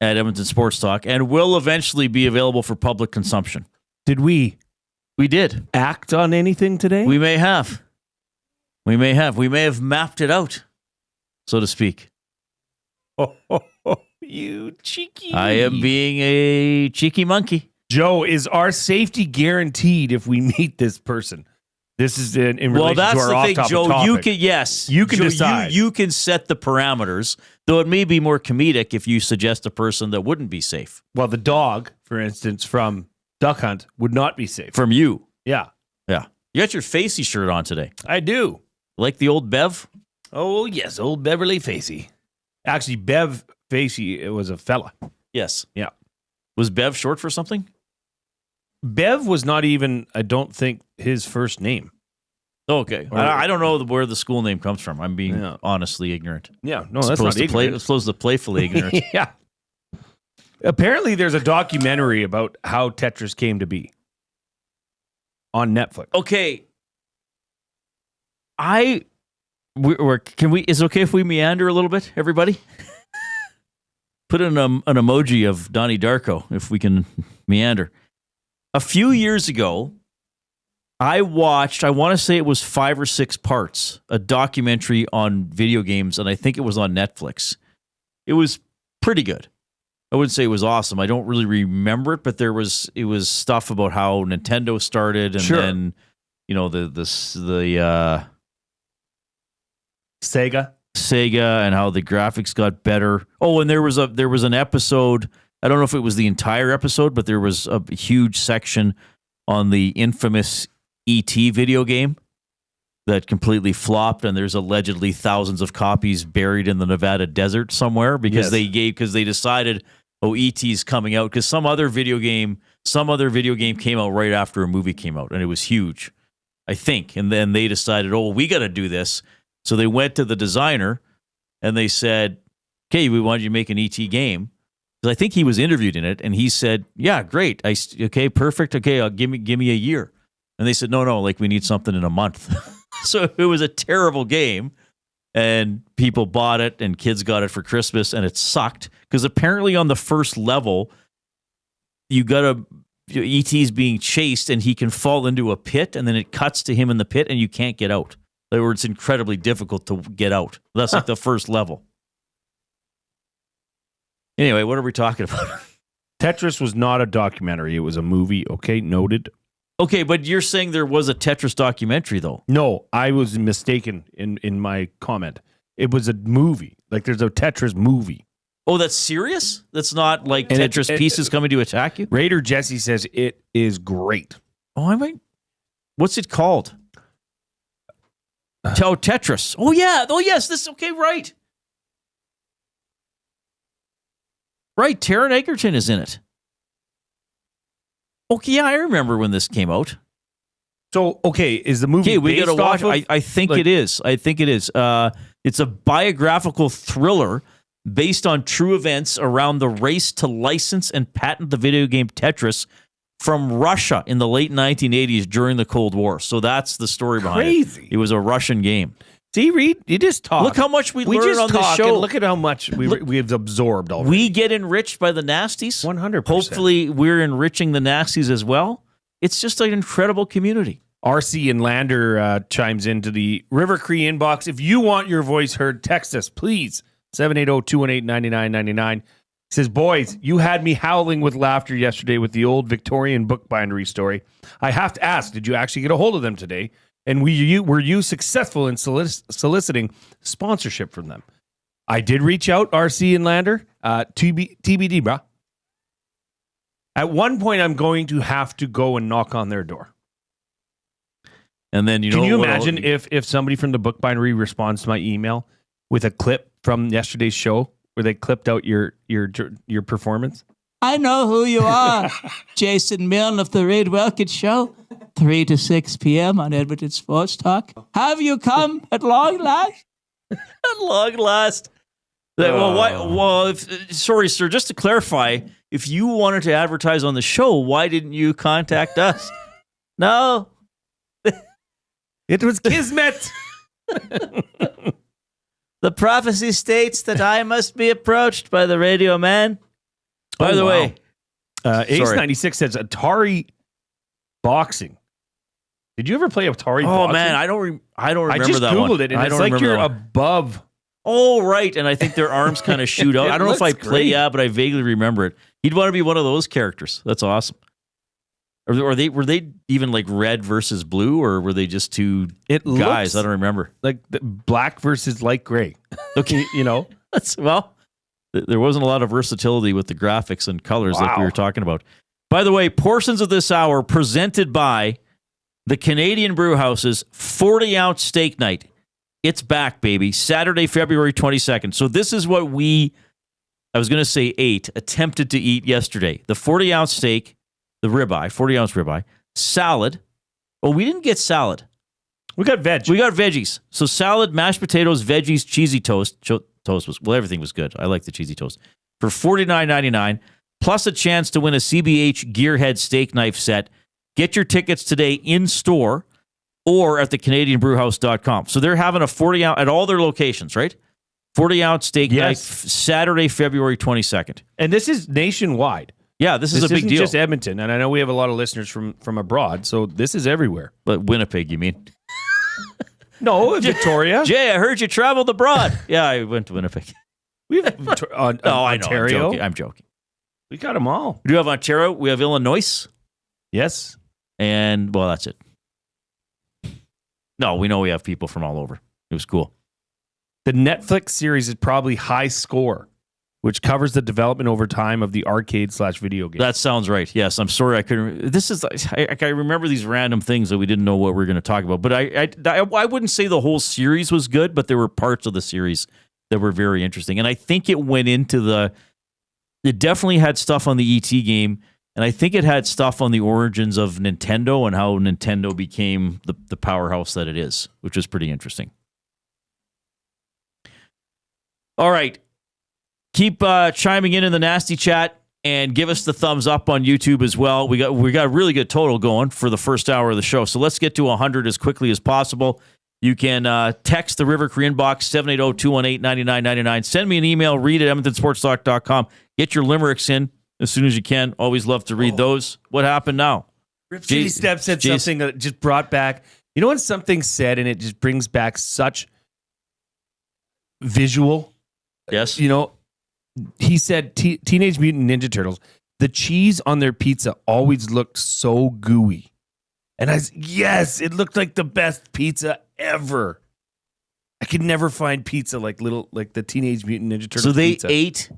at Edmonton Sports Talk and will eventually be available for public consumption. Did we? We did. Act on anything today? We may have. We may have mapped it out, so to speak. You cheeky. I am being a cheeky monkey. Joe, is our safety guaranteed if we meet this person? This is in relation to our off-topic Joe, topic. you can Joe, decide. You can set the parameters. Though it may be more comedic if you suggest a person that wouldn't be safe. Well, the dog, for instance, from Duck Hunt would not be safe. From you. Yeah. Yeah. You got your Facey shirt on today. I do. Like the old Bev? Oh, yes. Old Beverly Facey. Actually, Bev Facey, it was a fella. Yes. Yeah. Was Bev short for something? Bev was not even, I don't think, his first name. Okay. I don't know where the school name comes from. I'm being honestly ignorant. Yeah. No, that's not ignorant. It's supposed to playfully ignorant. Yeah. Apparently, there's a documentary about how Tetris came to be on Netflix. Okay. Is it okay if we meander a little bit, everybody? Put in an emoji of Donnie Darko if we can meander. A few years ago, I watched, I want to say it was 5 or 6 parts, a documentary on video games, and I think it was on Netflix. It was pretty good. I wouldn't say it was awesome. I don't really remember it, but it was stuff about how Nintendo started, and then the Sega, and how the graphics got better. Oh, and there was an episode. I don't know if it was the entire episode, but there was a huge section on the infamous E.T. video game that completely flopped, and there's allegedly thousands of copies buried in the Nevada desert somewhere because they decided, oh, E.T.'s coming out, because some other video game came out right after a movie came out, and it was huge, I think. And then they decided, oh, we got to do this. So they went to the designer and they said, okay, we want you to make an E.T. game. Because I think he was interviewed in it, and he said, yeah, great. Okay, perfect. Okay, give me a year. And they said, no, like we need something in a month. So it was a terrible game, and people bought it, and kids got it for Christmas, and it sucked. Because apparently on the first level, E.T.'s being chased, and he can fall into a pit, and then it cuts to him in the pit, and you can't get out. In other words, it's incredibly difficult to get out. That's like the first level. Anyway, what are we talking about? Tetris was not a documentary. It was a movie. Okay, noted. Okay, but you're saying there was a Tetris documentary, though. No, I was mistaken in my comment. It was a movie. Like, there's a Tetris movie. Oh, that's serious? That's not like Tetris pieces coming to attack you? Raider Jesse says it is great. Oh, I might. What's it called? Tetris. Oh, yeah. Oh, yes. This. Okay, right. Right, Taron Egerton is in it. Okay, yeah, I remember when this came out. So, okay, is the movie we got to watch it. I think it is. I think it is. It's a biographical thriller based on true events around the race to license and patent the video game Tetris from Russia in the late 1980s during the Cold War. So that's the story behind it. It was a Russian game. See, Reid, you just talk. Look how much we learn on this show. Look at how much we've absorbed already. We get enriched by the nasties. 100%. Hopefully, we're enriching the nasties as well. It's just an incredible community. RC and Lander chimes into the River Cree inbox. If you want your voice heard, text us, please. 780-218-9999. He says, boys, you had me howling with laughter yesterday with the old Victorian bookbindery story. I have to ask, did you actually get a hold of them today? And were you successful in soliciting sponsorship from them? I did reach out, RC and Lander. TBD, bro. At one point, I'm going to have to go and knock on their door. And then can you imagine if somebody from the bookbindery responds to my email with a clip from yesterday's show where they clipped out your performance? I know who you are, Jason Milne of the Reid Wilkins Show. 3 to 6 p.m. on Edmonton Sports Talk. Have you come at long last? At long last. Sorry, sir, just to clarify, if you wanted to advertise on the show, why didn't you contact us? No. It was kismet. The prophecy states that I must be approached by the radio man. By the way, Ace96 says Atari boxing. Did you ever play Atari boxing? Oh man, I don't remember that one. I just Googled it, and it's like you're above. Oh right, and I think their arms kind of shoot out. I don't know if I play, but I vaguely remember it. He'd want to be one of those characters. That's awesome. Or were they even like red versus blue, or were they just two guys? I don't remember. Like black versus light gray. Okay, There wasn't a lot of versatility with the graphics and colors like we were talking about. By the way, portions of this hour presented by the Canadian Brewhouse's 40-ounce steak night. It's back, baby. Saturday, February 22nd. So this is what attempted to eat yesterday. The 40-ounce steak, the ribeye, 40-ounce ribeye, salad. Oh, we didn't get salad. We got veg. We got veggies. So salad, mashed potatoes, veggies, cheesy toast. Everything was good. I like the cheesy toast. For $49.99, plus a chance to win a CBH Gearhead steak knife set. Get your tickets today in store or at thecanadianbrewhouse.com. So they're having a 40-ounce at all their locations, right? 40-ounce steak knife Saturday, February 22nd. And this is nationwide. Yeah, this is a big isn't deal. Just Edmonton, and I know we have a lot of listeners from abroad, so this is everywhere. But Winnipeg, you mean? No, Victoria. Jay, I heard you traveled abroad. Yeah, I went to Winnipeg. We have Ontario. I'm joking. We got them all. We do have Ontario. We have Illinois. Yes. And, well, that's it. No, we know we have people from all over. It was cool. The Netflix series is probably High Score, which covers the development over time of the arcade/video game. That sounds right. Yes, I'm sorry I couldn't. I remember these random things that we didn't know what we were going to talk about. But I wouldn't say the whole series was good, but there were parts of the series that were very interesting. And I think it went into it definitely had stuff on the ET game, and I think it had stuff on the origins of Nintendo and how Nintendo became the powerhouse that it is, which was pretty interesting. All right. Keep chiming in the nasty chat and give us the thumbs up on YouTube as well. We got a really good total going for the first hour of the show. So let's get to 100 as quickly as possible. You can text the River Cree inbox 780-218-9999. Send me an email, read at edmontonsportstalk.com. Get your limericks in as soon as you can. Always love to read those. What happened now? Rip City Step said something that just brought back. You know when something's said and it just brings back such visual? Yes. You know, he said Teenage Mutant Ninja Turtles, the cheese on their pizza always looked so gooey. And yes, it looked like the best pizza ever. I could never find pizza like the Teenage Mutant Ninja Turtles. So they pizza. ate.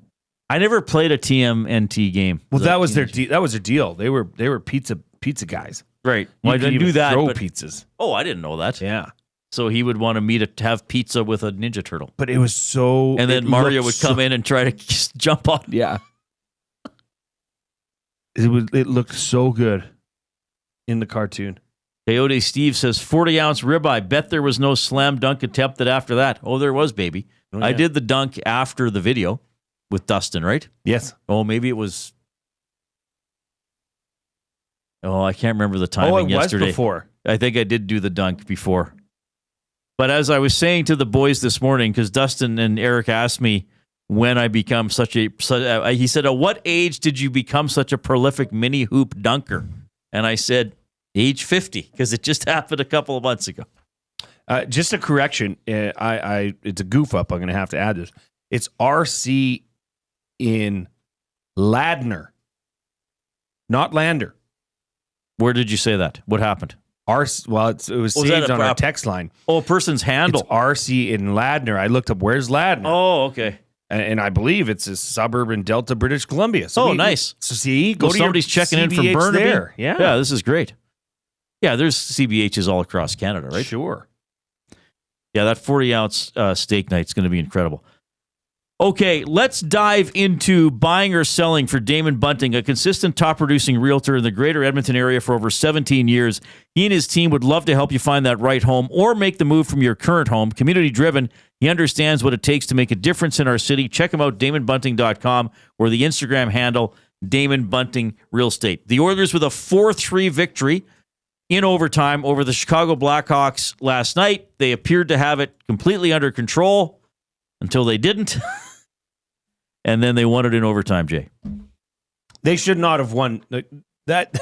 I never played a TMNT game. Well, that was their deal. They were pizza guys. Right. Well, I didn't do that. Throw pizzas. Oh, I didn't know that. Yeah. So he would want me to have pizza with a Ninja Turtle. But it was so... And then Mario would come in and try to just jump on. Yeah. It looked so good in the cartoon. Coyote Steve says, 40-ounce ribeye. Bet there was no slam dunk attempted after that. Oh, there was, baby. Oh, yeah. I did the dunk after the video with Dustin, right? Yes. Oh, maybe it was... Oh, I can't remember the timing yesterday. It was before. I think I did do the dunk before. But as I was saying to the boys this morning, because Dustin and Eric asked me when I become he said, at what age did you become such a prolific mini hoop dunker? And I said, age 50, because it just happened a couple of months ago. Just a correction. It's a goof up. I'm going to have to add this. It's RC in Ladner, not Lander. Where did you say that? What happened? It was saved on our text line. Oh, a person's handle. It's RC in Ladner. I looked up, where's Ladner? Oh, okay. And I believe it's a suburb in Delta, British Columbia. So nice. So see, somebody's checking in from Burnaby. There. Yeah, this is great. Yeah, there's CBHs all across Canada, right? Sure. Yeah, that 40-ounce steak night's going to be incredible. Okay, let's dive into buying or selling for Damon Bunting, a consistent top-producing realtor in the greater Edmonton area for over 17 years. He and his team would love to help you find that right home or make the move from your current home. Community-driven, he understands what it takes to make a difference in our city. Check him out, DamonBunting.com, or the Instagram handle, Damon Bunting Real Estate. The Oilers with a 4-3 victory in overtime over the Chicago Blackhawks last night. They appeared to have it completely under control until they didn't. And then they won it in overtime, Jay. They should not have won that.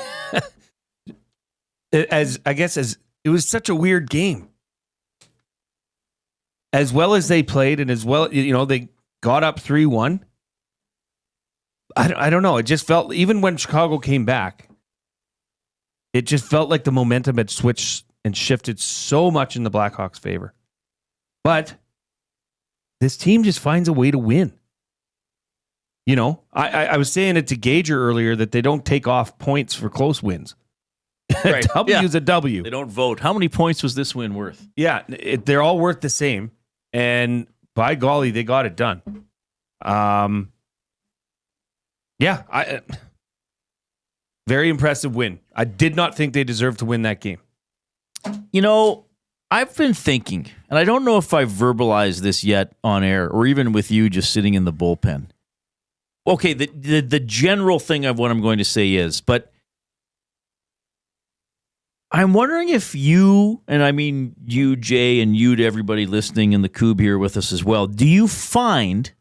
As it was such a weird game. As well as they played, and as well, they got up 3-1. I don't know. It just felt, even when Chicago came back, it just felt like the momentum had switched and shifted so much in the Blackhawks' favor. But this team just finds a way to win. You know, I was saying it to Gager earlier that they don't take off points for close wins. Right. W is a W. They don't vote. How many points was this win worth? Yeah, they're all worth the same. And by golly, they got it done. Very impressive win. I did not think they deserved to win that game. You know, I've been thinking, and I don't know if I've verbalized this yet on air or even with you just sitting in the bullpen. Okay, the general thing of what I'm going to say is, but I'm wondering if you, and I mean you, Jay, and you to everybody listening in the Cube here with us as well, do you find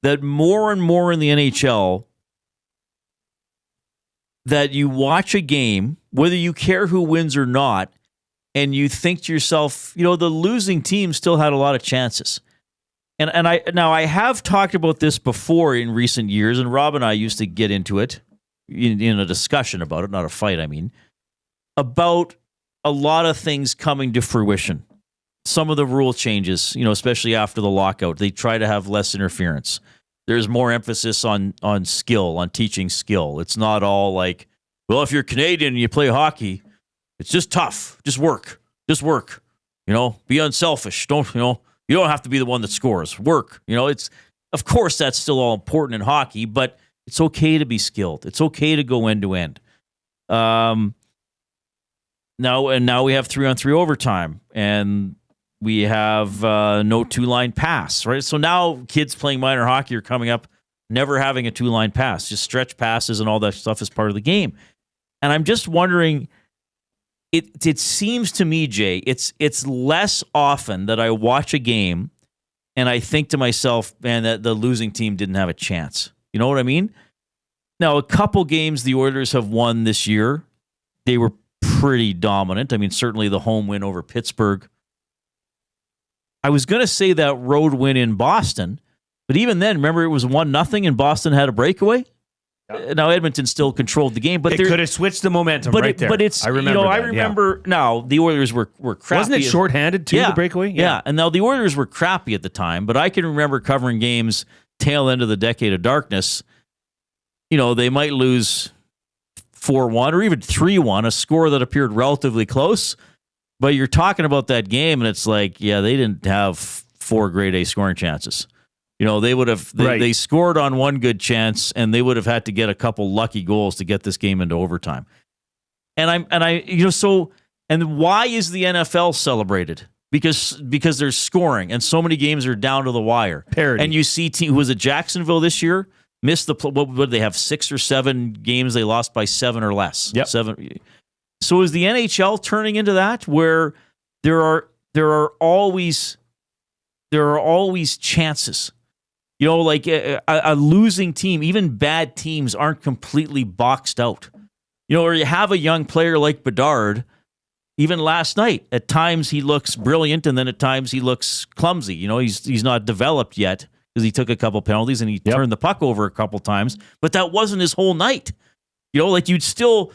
that more and more in the NHL that you watch a game, whether you care who wins or not, and you think to yourself, you know, the losing team still had a lot of chances. And I have talked about this before in recent years, and Rob and I used to get into it in a discussion about it, not a fight, I mean, about a lot of things coming to fruition. Some of the rule changes, you know, especially after the lockout, they try to have less interference. There's more emphasis on skill, on teaching skill. It's not all like, well, if you're Canadian and you play hockey, it's just tough. Just work. You know, be unselfish. You don't have to be the one that scores. Work. You know, it's, of course, that's still all important in hockey, but it's okay to be skilled. It's okay to go end to end. Now we have 3-on-3 overtime, and we have no two-line pass, right? So now kids playing minor hockey are coming up never having a two-line pass, just stretch passes and all that stuff is part of the game. And I'm just wondering, it seems to me, Jay, it's less often that I watch a game and I think to myself, man, that the losing team didn't have a chance. You know what I mean? Now, a couple games the Oilers have won this year, they were pretty dominant. I mean, certainly the home win over Pittsburgh. I was going to say that road win in Boston, but even then, remember it was 1-0 and Boston had a breakaway? Yep. Now Edmonton still controlled the game, but it could have switched the momentum right there. But it's, I remember now the Oilers were crappy. Wasn't it shorthanded too, the breakaway? Yeah, and now the Oilers were crappy at the time, but I can remember covering games tail end of the decade of darkness. You know, they might lose 4-1 or even 3-1, a score that appeared relatively close. But you're talking about that game, and it's like, yeah, they didn't have 4 grade A scoring chances. You know, they would have they scored on one good chance, and they would have had to get a couple lucky goals to get this game into overtime. And why is the NFL celebrated? Because there's scoring, and so many games are down to the wire. Parity. And you see, who was it, Jacksonville this year? Missed what did they have, 6 or 7 games they lost by 7 or less? Yep. 7. So is the NHL turning into that, where there are always chances? You know, like a losing team, even bad teams aren't completely boxed out. You know, or you have a young player like Pickard. Even last night, at times he looks brilliant, and then at times he looks clumsy. You know, he's not developed yet because he took a couple penalties and he turned the puck over a couple times. But that wasn't his whole night. You know, like you'd still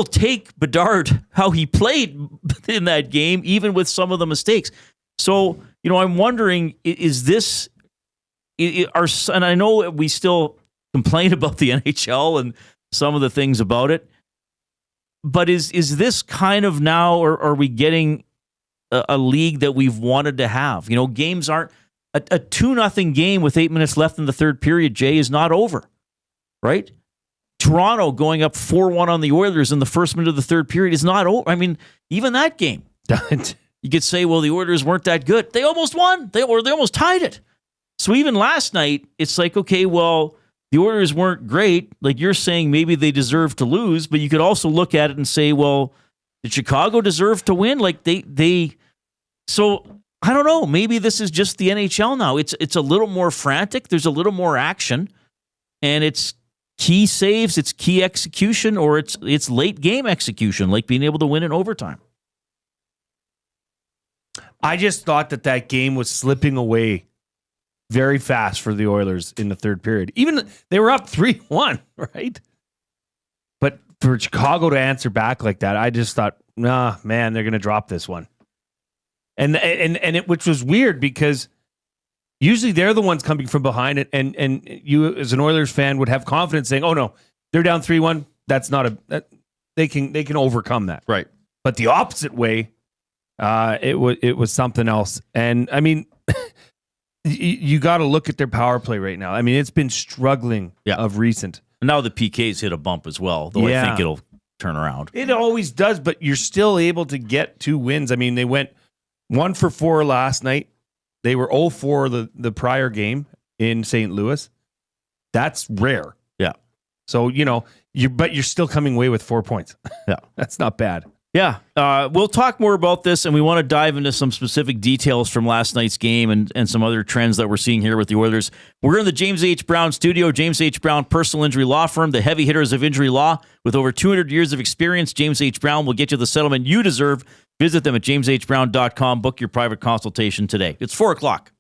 take Bedard how he played in that game, even with some of the mistakes. So, you know, I'm wondering, is this and I know we still complain about the NHL and some of the things about it, but is this kind of now, or are we getting a league that we've wanted to have? You know, games aren't a 2-0 game with 8 minutes left in the third period, Jay, is not over, right? Toronto going up 4-1 on the Oilers in the first minute of the third period is not over. I mean, even that game, you could say, well, the Oilers weren't that good. They almost won. They almost tied it. So even last night, it's like, okay, well, the Oilers weren't great. Like you're saying, maybe they deserve to lose, but you could also look at it and say, well, did Chicago deserve to win? Like so I don't know. Maybe this is just the NHL now. It's a little more frantic. There's a little more action, and it's key saves, it's key execution, or it's late game execution, like being able to win in overtime. I just thought that game was slipping away very fast for the Oilers in the third period. Even they were up 3-1, right? But for Chicago to answer back like that, I just thought, nah, man, they're going to drop this one. And which was weird because usually they're the ones coming from behind it, and you as an Oilers fan would have confidence saying, "Oh no, they're down 3-1. That's not they can overcome that." Right. But the opposite way, it was something else. And I mean, you got to look at their power play right now. I mean, it's been struggling of recent. And now the PK's hit a bump as well, though I think it'll turn around. It always does, but you're still able to get 2 wins. I mean, they went 1 for 4 last night. They were 0-4 the prior game in St. Louis. That's rare. Yeah. So, you're still coming away with 4 points. Yeah. That's not bad. Yeah. We'll talk more about this, and we want to dive into some specific details from last night's game and some other trends that we're seeing here with the Oilers. We're in the James H. Brown studio. James H. Brown Personal Injury Law Firm, the heavy hitters of injury law. With over 200 years of experience, James H. Brown will get you the settlement you deserve. Visit them at jameshbrown.com. Book your private consultation today. It's 4 o'clock.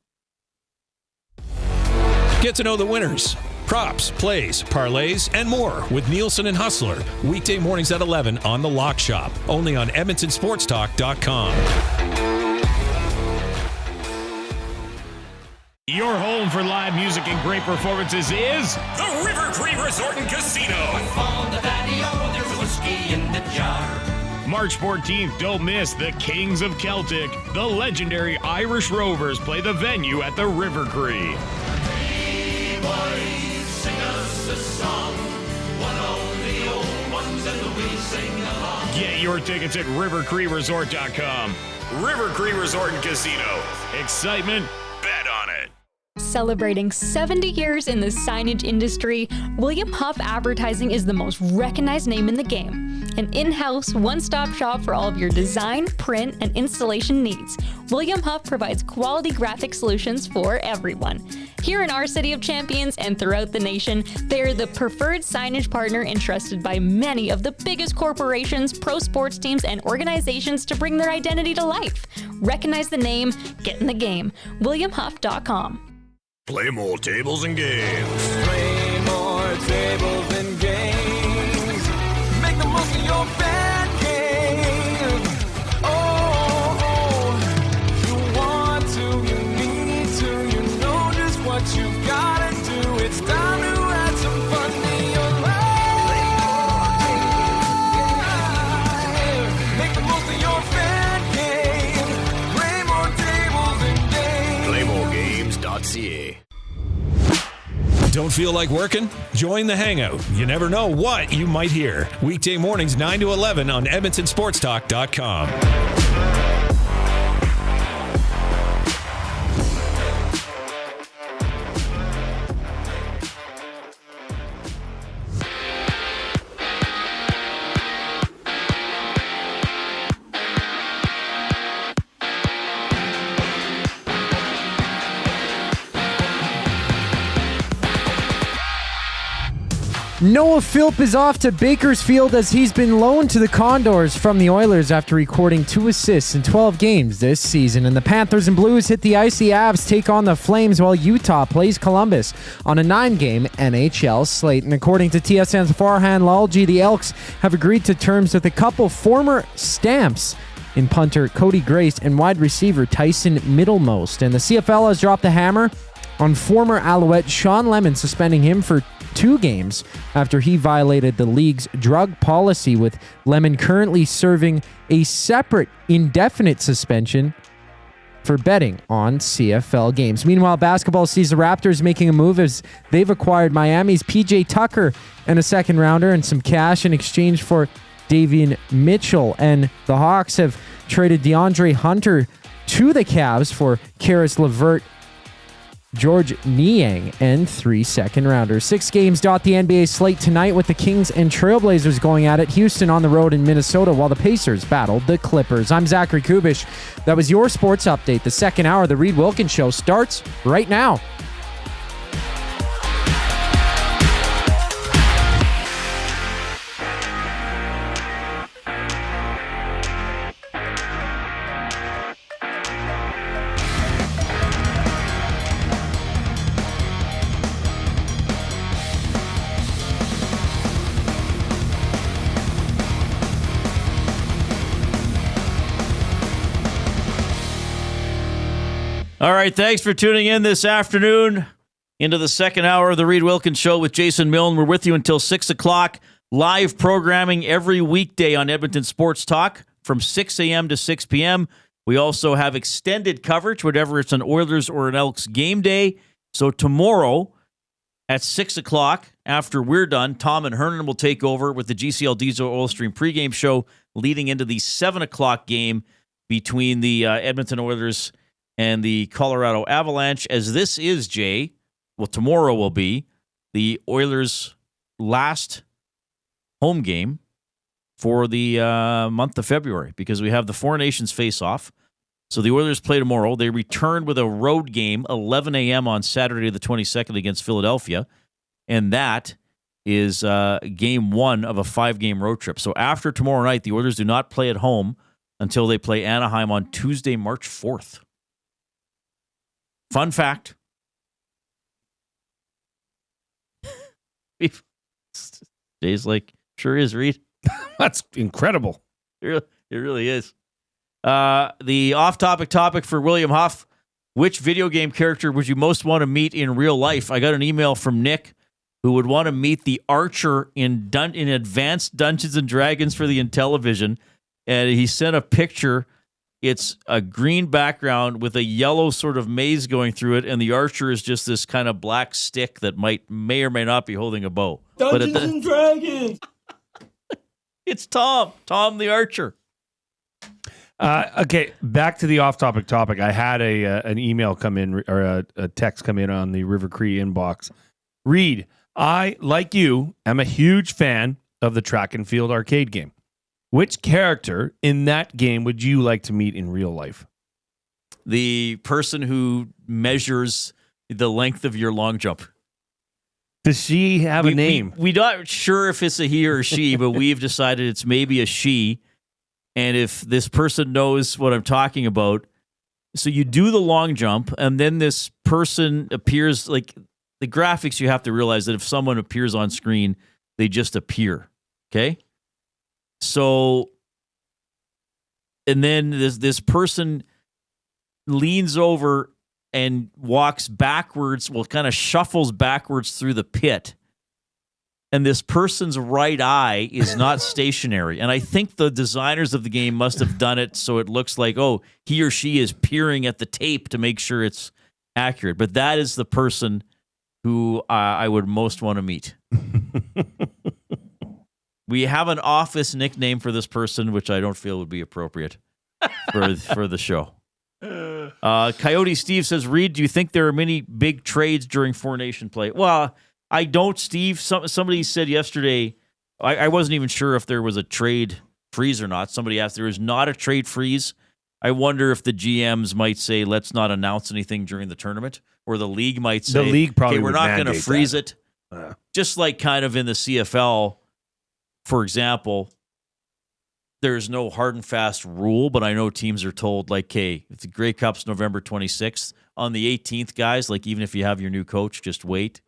Get to know the winners, props, plays, parlays, and more with Nielsen and Hustler. Weekday mornings at 11 on The Lock Shop. Only on EdmontonSportsTalk.com. Your home for live music and great performances is the River Cree Resort and Casino. On the patio, there's whiskey in the jar. March 14th, don't miss the Kings of Celtic. The legendary Irish Rovers play the venue at the River Cree. Hey boys, sing us a song. One of the old ones and we sing along. Get your tickets at rivercreeresort.com. River Cree Resort and Casino. Excitement, bet on it. Celebrating 70 years in the signage industry, William Huff Advertising is the most recognized name in the game. An in-house, one-stop shop for all of your design, print, and installation needs. William Huff provides quality graphic solutions for everyone. Here in our City of Champions and throughout the nation, they're the preferred signage partner entrusted by many of the biggest corporations, pro sports teams, and organizations to bring their identity to life. Recognize the name, get in the game. WilliamHuff.com. Playmore Tables and Games. Playmore Tables and Games. Make the most of your bad game. Oh, you want to, you need to, you know just what you've got to do. It's time to add some fun to your life. Make the most of your bad game. Playmore Tables and Games. PlaymoreGames.ca. Don't feel like working? Join the Hangout. You never know what you might hear. Weekday mornings 9 to 11 on EdmontonSportsTalk.com. Noah Philp is off to Bakersfield as he's been loaned to the Condors from the Oilers after recording 2 assists in 12 games this season. And the Panthers and Blues hit the ice. The Avs take on the Flames while Utah plays Columbus on a 9-game NHL slate. And according to TSN's Farhan Lalji, the Elks have agreed to terms with a couple former Stamps in punter Cody Grace and wide receiver Tyson Middlemost. And the CFL has dropped the hammer on former Alouette Sean Lemon, suspending him for 2 games after he violated the league's drug policy, with Lemon currently serving a separate indefinite suspension for betting on CFL games. Meanwhile, basketball sees the Raptors making a move as they've acquired Miami's PJ Tucker and a second rounder and some cash in exchange for Davion Mitchell. And the Hawks have traded DeAndre Hunter to the Cavs for Karis LeVert, George Niang, and 3 second-rounders. 6 games dot the NBA slate tonight, with the Kings and Trailblazers going at it. Houston on the road in Minnesota, while the Pacers battled the Clippers. I'm Zachary Kubish. That was your sports update. The second hour of the Reid Wilkins Show starts right now. All right, thanks for tuning in this afternoon into the second hour of the Reid Wilkins Show with Jason Milne. We're with you until 6 o'clock. Live programming every weekday on Edmonton Sports Talk from 6 a.m. to 6 p.m. We also have extended coverage, whenever it's an Oilers or an Elks game day. So tomorrow at 6 o'clock, after we're done, Tom and Hernan will take over with the GCL Diesel Oil Stream pregame show leading into the 7 o'clock game between the Edmonton Oilers and the Colorado Avalanche, as this is, Jay, well, tomorrow will be the Oilers' last home game for the month of February, because we have the Four Nations face-off. So the Oilers play tomorrow. They return with a road game, 11 a.m. on Saturday the 22nd against Philadelphia, and that is game one of a 5-game road trip. So after tomorrow night, the Oilers do not play at home until they play Anaheim on Tuesday, March 4th. Fun fact. Jay's like, sure is, Reid. That's incredible. It really is. The off-topic topic for William Huff: which video game character would you most want to meet in real life? I got an email from Nick who would want to meet the Archer in Advanced Dungeons and Dragons for the Intellivision, and he sent a picture. It's a green background with a yellow sort of maze going through it, and the Archer is just this kind of black stick that may or may not be holding a bow. Dungeons and Dragons. It's Tom the Archer. Okay, back to the off-topic topic. I had an email come in, or a text come in on the River Cree inbox. Reid, I, like you, am a huge fan of the track and field arcade game. Which character in that game would you like to meet in real life? The person who measures the length of your long jump. Does she have a name? We're not sure if it's a he or a she, but we've decided it's maybe a she. And if this person knows what I'm talking about, so you do the long jump, and then this person appears, like the graphics, you have to realize that if someone appears on screen, they just appear. Okay? So, and then this person leans over and walks backwards, kind of shuffles backwards through the pit. And this person's right eye is not stationary. And I think the designers of the game must have done it so it looks like, oh, he or she is peering at the tape to make sure it's accurate. But that is the person who I would most want to meet. We have an office nickname for this person, which I don't feel would be appropriate for the show. Coyote Steve says, Reid, do you think there are many big trades during Four Nation play? Well, I don't, Steve. Somebody said yesterday, I wasn't even sure if there was a trade freeze or not. Somebody asked, there is not a trade freeze. I wonder if the GMs might say, let's not announce anything during the tournament, or the league might say, the league probably we're not going to freeze that. it. Just like kind of in the CFL, for example, there's no hard and fast rule, but I know teams are told, like, hey, if the Grey Cup's November 26th, on the 18th, guys, like, even if you have your new coach, just wait.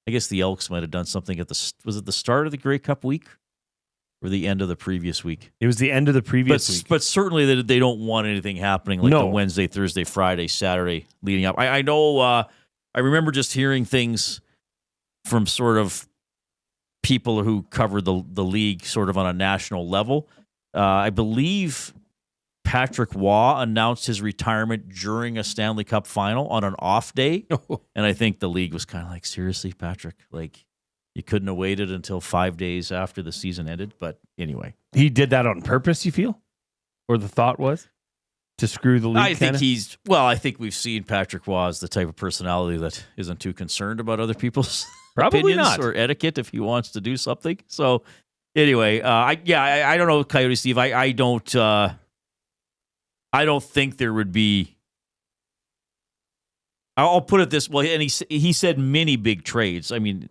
I guess the Elks might have done something was it the start of the Grey Cup week or the end of the previous week? It was the end of the previous week. But certainly they don't want anything happening like the Wednesday, Thursday, Friday, Saturday leading up. I know, I remember just hearing things from sort of people who cover the league sort of on a national level. I believe Patrick Waugh announced his retirement during a Stanley Cup final on an off day. And I think the league was kind of like, seriously, Patrick? Like, you couldn't have waited until 5 days after the season ended? But anyway. He did that on purpose, you feel? Or the thought was? To screw the league? I think we've seen Patrick Waugh as the type of personality that isn't too concerned about other people's Probably opinions not. or etiquette if he wants to do something. So anyway, I don't know, Coyote Steve. I don't think there would be. I'll put it this way, and he said many big trades. I mean,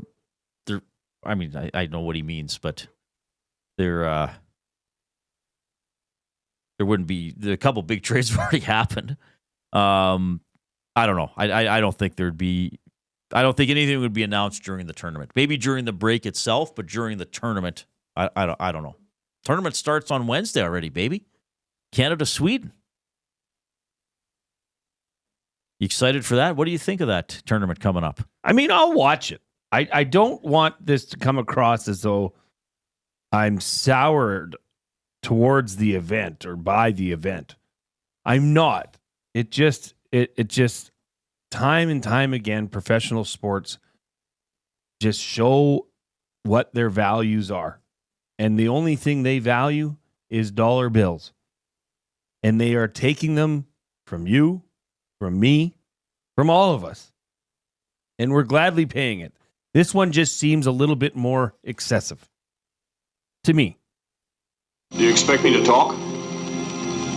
I know what he means, but there wouldn't be. A couple big trades have already happened. I don't know. I don't think there'd be. I don't think anything would be announced during the tournament. Maybe during the break itself, but during the tournament, I don't know. Tournament starts on Wednesday already, baby. Canada, Sweden. You excited for that? What do you think of that tournament coming up? I mean, I'll watch it. I don't want this to come across as though I'm soured towards the event or by the event. I'm not. It just time and time again, professional sports just show what their values are. And the only thing they value is dollar bills. And they are taking them from you, from me, from all of us. And we're gladly paying it. This one just seems a little bit more excessive to me. Do you expect me to talk?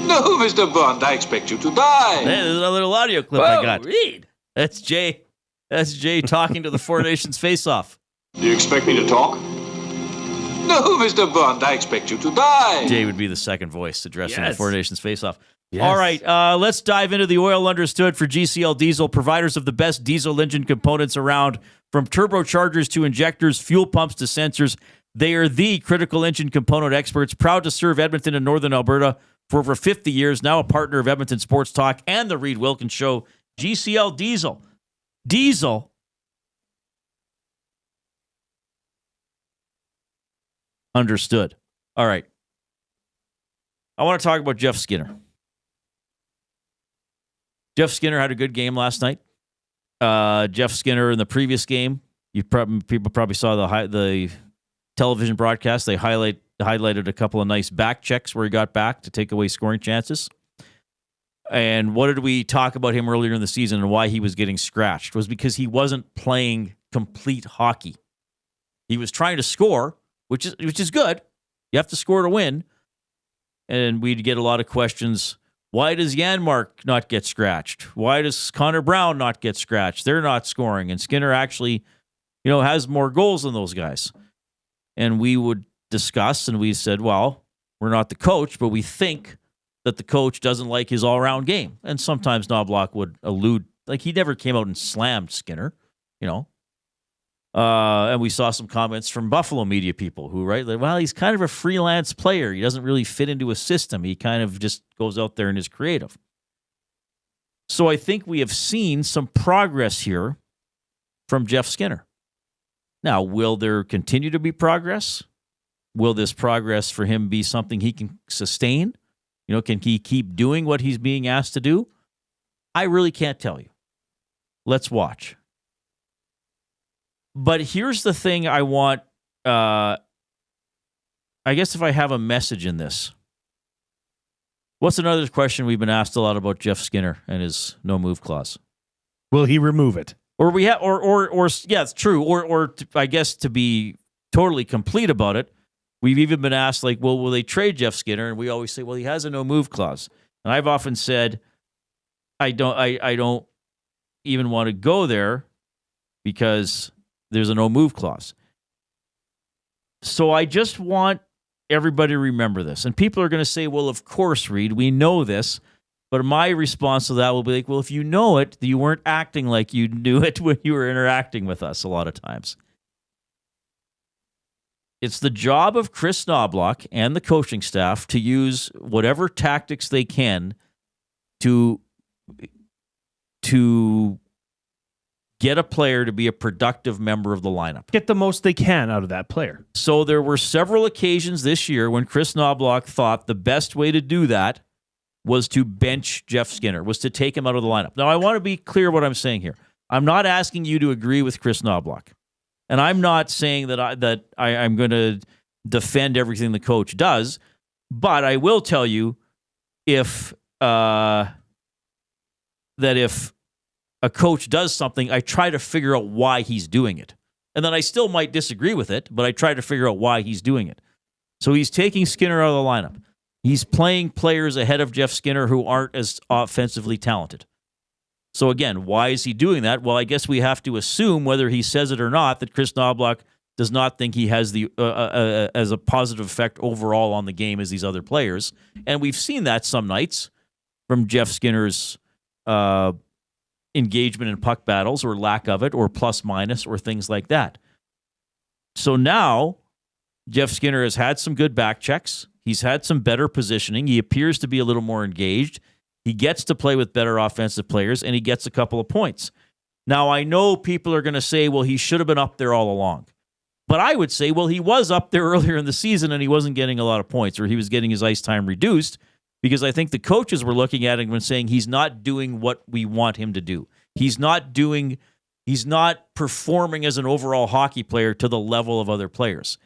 No, Mr. Bond, I expect you to die. Hey, there's another little audio clip I got. Reid. That's Jay. That's Jay talking to the Four Nations face-off. Do you expect me to talk? No, Mr. Bond, I expect you to die. Jay would be the second voice addressing the Four Nations face-off. Yes. All right, let's dive into the oil understood for GCL Diesel, providers of the best diesel engine components around, from turbochargers to injectors, fuel pumps to sensors. They are the critical engine component experts, proud to serve Edmonton and Northern Alberta for over 50 years, now a partner of Edmonton Sports Talk and the Reid Wilkins Show. GCL Diesel. Diesel. Understood. All right. I want to talk about Jeff Skinner. Jeff Skinner had a good game last night. Jeff Skinner in the previous game, people probably saw the television broadcast. They highlighted a couple of nice back checks where he got back to take away scoring chances. And what did we talk about him earlier in the season and why he was getting scratched? It was because he wasn't playing complete hockey. He was trying to score, which is good. You have to score to win. And we'd get a lot of questions. Why does Janmark not get scratched? Why does Connor Brown not get scratched? They're not scoring. And Skinner actually, has more goals than those guys. And we would discuss, and we said, well, we're not the coach, but we think that the coach doesn't like his all-around game. And sometimes Knobloch would allude, like he never came out and slammed Skinner, And we saw some comments from Buffalo media people who, well, he's kind of a freelance player. He doesn't really fit into a system. He kind of just goes out there and is creative. So I think we have seen some progress here from Jeff Skinner. Now, will there continue to be progress? Will this progress for him be something he can sustain? Can he keep doing what he's being asked to do? I really can't tell you. Let's watch. But here's the thing I want, I guess if I have a message in this. What's another question we've been asked a lot about Jeff Skinner and his no-move clause? Will he remove it? Or yeah, it's true. Or I guess to be totally complete about it, we've even been asked, will they trade Jeff Skinner? And we always say, well, he has a no-move clause. And I've often said, I don't even want to go there because there's a no-move clause. So I just want everybody to remember this. And people are going to say, well, of course, Reid, we know this. But my response to that will be well, if you know it, you weren't acting like you knew it when you were interacting with us a lot of times. It's the job of Chris Knobloch and the coaching staff to use whatever tactics they can to get a player to be a productive member of the lineup. Get the most they can out of that player. So there were several occasions this year when Chris Knobloch thought the best way to do that was to bench Jeff Skinner, was to take him out of the lineup. Now, I want to be clear what I'm saying here. I'm not asking you to agree with Chris Knobloch. And I'm not saying that I'm going to defend everything the coach does, but I will tell you if a coach does something, I try to figure out why he's doing it. And then I still might disagree with it, but I try to figure out why he's doing it. So he's taking Skinner out of the lineup. He's playing players ahead of Jeff Skinner who aren't as offensively talented. So again, why is he doing that? Well, I guess we have to assume, whether he says it or not, that Chris Knobloch does not think he has as a positive effect overall on the game as these other players. And we've seen that some nights from Jeff Skinner's engagement in puck battles or lack of it or plus minus or things like that. So now Jeff Skinner has had some good back checks. He's had some better positioning. He appears to be a little more engaged. He gets to play with better offensive players, and he gets a couple of points. Now, I know people are going to say, well, he should have been up there all along. But I would say, well, he was up there earlier in the season, and he wasn't getting a lot of points, or he was getting his ice time reduced, because I think the coaches were looking at him and saying he's not doing what we want him to do. He's not performing as an overall hockey player to the level of other players.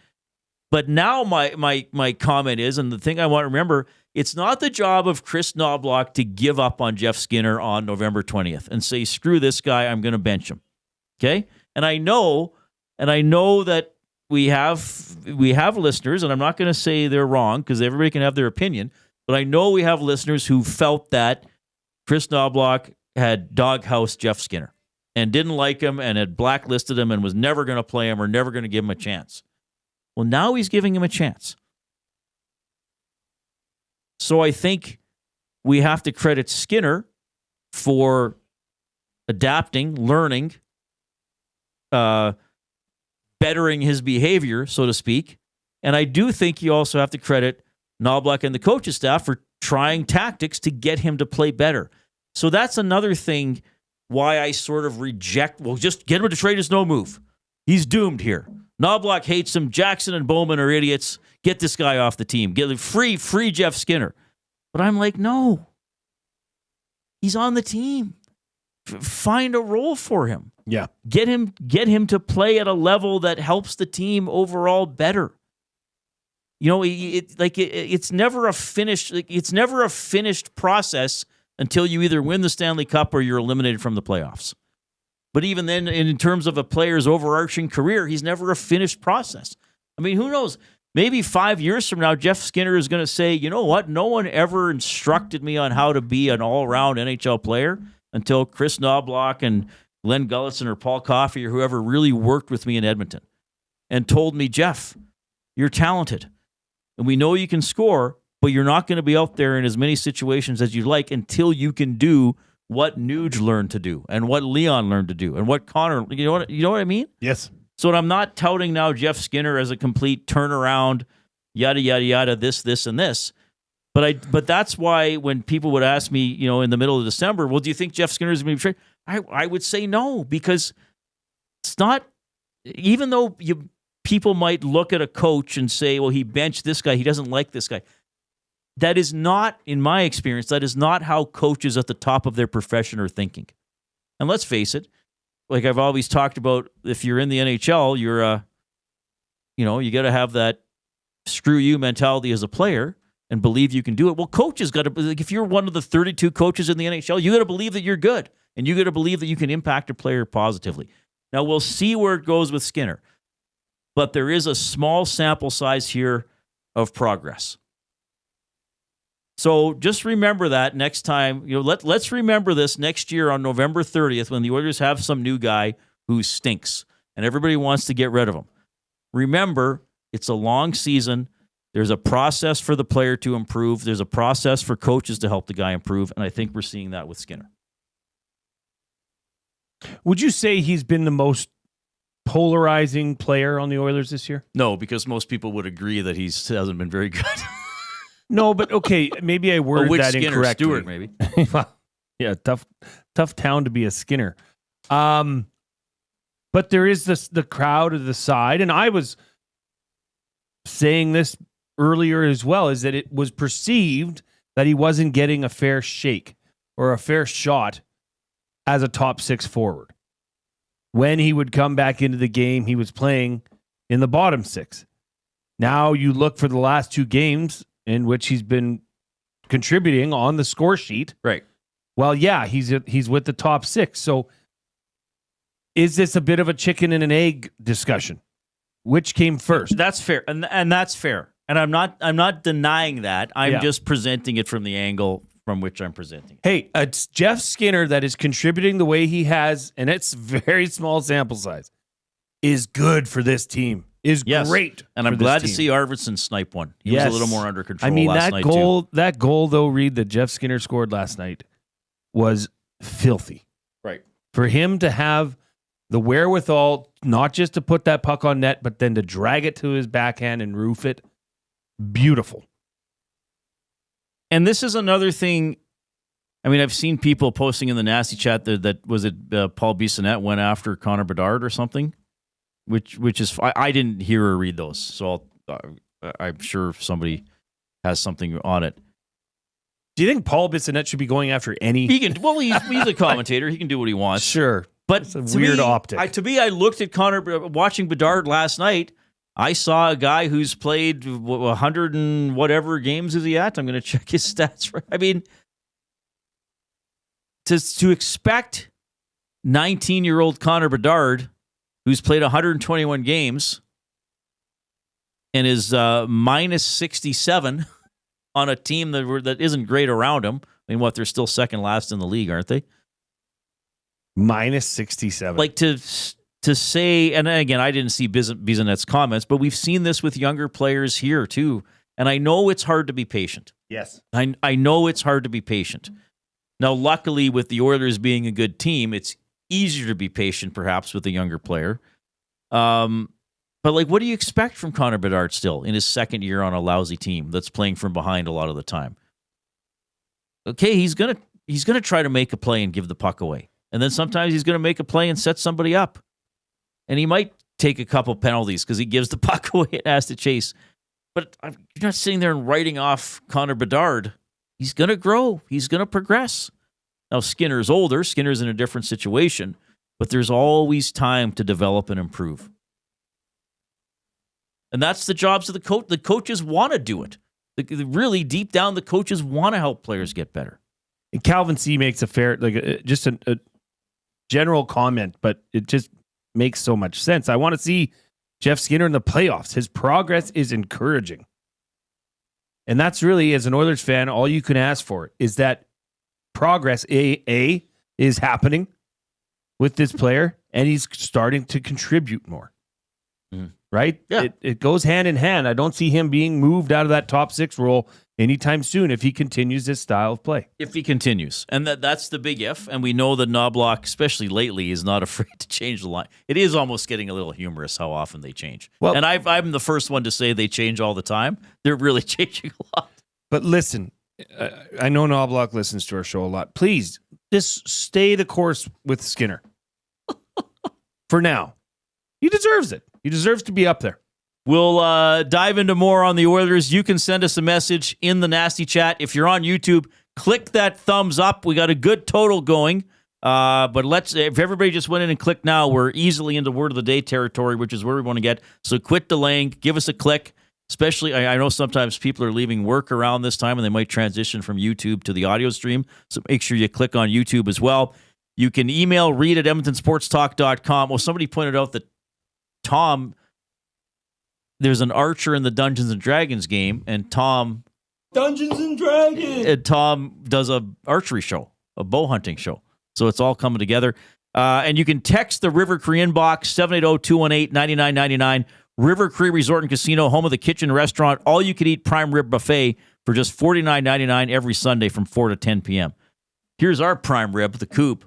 But now my comment is, and the thing I want to remember, it's not the job of Chris Knobloch to give up on Jeff Skinner on November 20th and say, screw this guy, I'm going to bench him. Okay? And I know that we have listeners, and I'm not going to say they're wrong because everybody can have their opinion, but I know we have listeners who felt that Chris Knobloch had doghoused Jeff Skinner and didn't like him and had blacklisted him and was never going to play him or never going to give him a chance. Well, now he's giving him a chance. So I think we have to credit Skinner for adapting, learning, bettering his behavior, so to speak. And I do think you also have to credit Knobloch and the coaching staff for trying tactics to get him to play better. So that's another thing why I sort of reject, well, just get him to trade is no move. He's doomed here. Knobloch hates him. Jackson and Bowman are idiots. Get this guy off the team. Get him free Jeff Skinner. But I'm like, no. He's on the team. Find a role for him. Yeah. Get him to play at a level that helps the team overall better. You know, it's never a finished process until you either win the Stanley Cup or you're eliminated from the playoffs. But even then, in terms of a player's overarching career, he's never a finished process. I mean, who knows? Maybe 5 years from now, Jeff Skinner is going to say, you know what? No one ever instructed me on how to be an all-around NHL player until Chris Knobloch and Glenn Gullitson or Paul Coffey or whoever really worked with me in Edmonton and told me, Jeff, you're talented. And we know you can score, but you're not going to be out there in as many situations as you'd like until you can do what Nuge learned to do and what Leon learned to do and what Connor, you know what I mean? Yes. So I'm not touting now Jeff Skinner as a complete turnaround, yada, yada, yada, this, and this. But that's why when people would ask me, you know, in the middle of December, well, do you think Jeff Skinner is going to be traded? I would say no, because it's not, even though people might look at a coach and say, well, he benched this guy, he doesn't like this guy. That is not, in my experience, that is not how coaches at the top of their profession are thinking. And let's face it, like I've always talked about, if you're in the NHL, you're, you got to have that screw you mentality as a player and believe you can do it. Well, coaches got to, like, if you're one of the 32 coaches in the NHL, you got to believe that you're good and you got to believe that you can impact a player positively. Now, we'll see where it goes with Skinner, but there is a small sample size here of progress. So just remember that next time. Let's remember this next year on November 30th when the Oilers have some new guy who stinks and everybody wants to get rid of him. Remember, it's a long season. There's a process for the player to improve. There's a process for coaches to help the guy improve, and I think we're seeing that with Skinner. Would you say he's been the most polarizing player on the Oilers this year? No, because most people would agree that he hasn't been very good. No, but okay, maybe I worded that Skinner, incorrectly. Stewart, maybe. Yeah, tough town to be a Skinner. But there is the crowd of the side, and I was saying this earlier as well, is that it was perceived that he wasn't getting a fair shake or a fair shot as a top six forward. When he would come back into the game, he was playing in the bottom six. Now you look for the last two games in which he's been contributing on the score sheet. Right. Well, yeah, he's with the top six. So is this a bit of a chicken and an egg discussion? Which came first? That's fair. And that's fair. And I'm not denying that. I'm just presenting it from the angle from which I'm presenting. Hey, it's Jeff Skinner that is contributing the way he has, and it's very small sample size, is good for this team. Is great. And I'm glad to see Arvidsson snipe one. He was a little more under control last night, that goal, though, Reid, that Jeff Skinner scored last night was filthy. Right. For him to have the wherewithal, not just to put that puck on net, but then to drag it to his backhand and roof it, beautiful. And this is another thing I mean, I've seen people posting in the nasty chat that was it Paul Bissonnette went after Connor Bedard or something, which is I didn't hear or read those, so I'm sure somebody has something on it. Do you think Paul Bissonnette should be going after any? He can. Well, he's a commentator. He can do what he wants. Sure, but it's a weird optic. To me, I looked at watching Bedard last night. I saw a guy who's played 100 and whatever games is he at? I'm going to check his stats. I mean, to expect 19-year-old Connor Bedard, who's played 121 games and is minus 67 on a team that isn't great around him. I mean, they're still second last in the league, aren't they? Minus 67. Like to say, and again, I didn't see Bissonnette's comments, but we've seen this with younger players here too. And I know it's hard to be patient. Yes. I know it's hard to be patient. Now, luckily, with the Oilers being a good team, it's easier to be patient, perhaps, with a younger player. But what do you expect from Connor Bedard still in his second year on a lousy team that's playing from behind a lot of the time? Okay, he's gonna try to make a play and give the puck away, and then sometimes he's gonna make a play and set somebody up, and he might take a couple penalties because he gives the puck away and has to chase. But you're not sitting there and writing off Connor Bedard. He's gonna grow. He's gonna progress. Now Skinner's older. Skinner's in a different situation, but there's always time to develop and improve. And that's the jobs of the coach. The coaches want to do it. Really, deep down, the coaches want to help players get better. And Calvin C makes a fair, just a general comment, but it just makes so much sense. I want to see Jeff Skinner in the playoffs. His progress is encouraging. And that's really, as an Oilers fan, all you can ask for is that progress, A, is happening with this player, and he's starting to contribute more. Right? Yeah. It goes hand in hand. I don't see him being moved out of that top six role anytime soon if he continues this style of play. If he continues. And that's the big if. And we know that Knobloch, especially lately, is not afraid to change the line. It is almost getting a little humorous how often they change. Well, and I'm the first one to say they change all the time. They're really changing a lot. But listen, I know Knobloch listens to our show a lot. Please, just stay the course with Skinner. For now. He deserves it. He deserves to be up there. We'll dive into more on the Oilers. You can send us a message in the nasty chat. If you're on YouTube, click that thumbs up. We got a good total going. But if everybody just went in and clicked now, we're easily into word of the day territory, which is where we want to get. So quit delaying. Give us a click. Especially, I know sometimes people are leaving work around this time and they might transition from YouTube to the audio stream. So make sure you click on YouTube as well. You can email Reid at edmontonsportstalk.com. Well, somebody pointed out that Tom, there's an archer in the Dungeons and Dragons game, and Tom does a archery show, a bow hunting show. So it's all coming together. And you can text the River Cree inbox, 780-218-9999. River Cree Resort and Casino, home of the kitchen restaurant, all you can eat prime rib buffet for just $49.99 every Sunday from 4 to 10 p.m. Here's our prime rib, the Coop.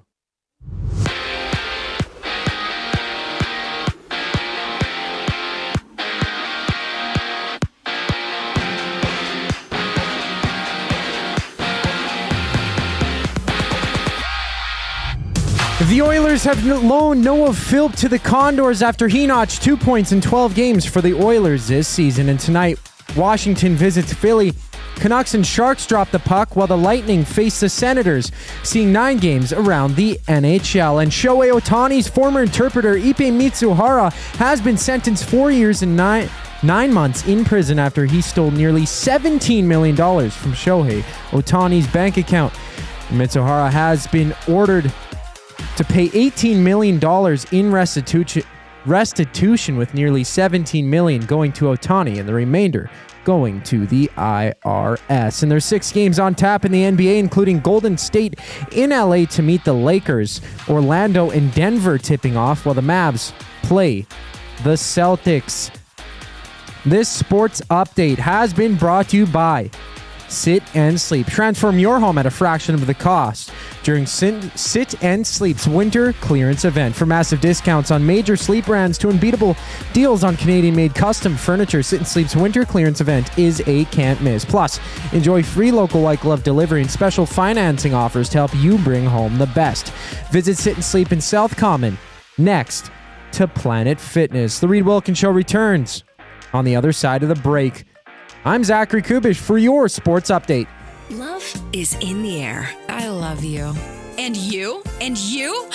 The Oilers have loaned Noah Philp to the Condors after he notched 2 points in 12 games for the Oilers this season. And tonight, Washington visits Philly. Canucks and Sharks drop the puck while the Lightning face the Senators, seeing 9 games around the NHL. And Shohei Ohtani's former interpreter, Ipe Mitsuhara, has been sentenced 4 years and 9 months in prison after he stole nearly $17 million from Shohei Ohtani's bank account. Mitsuhara has been ordered to pay $18 million in restitution, with nearly $17 million going to Ohtani and the remainder going to the IRS. And there's 6 games on tap in the NBA, including Golden State in LA to meet the Lakers, Orlando and Denver tipping off, while the Mavs play the Celtics. This sports update has been brought to you by Sit and Sleep. Transform your home at a fraction of the cost during Sit and Sleep's winter clearance event. For massive discounts on major sleep brands to unbeatable deals on Canadian-made custom furniture, Sit and Sleep's winter clearance event is a can't miss. Plus, enjoy free local white glove delivery and special financing offers to help you bring home the best. Visit Sit and Sleep in South Common, next to Planet Fitness. The Reid Wilkins Show returns on the other side of the break. I'm Zachary Kubish for your sports update. Love is in the air. I love you. And you? And you?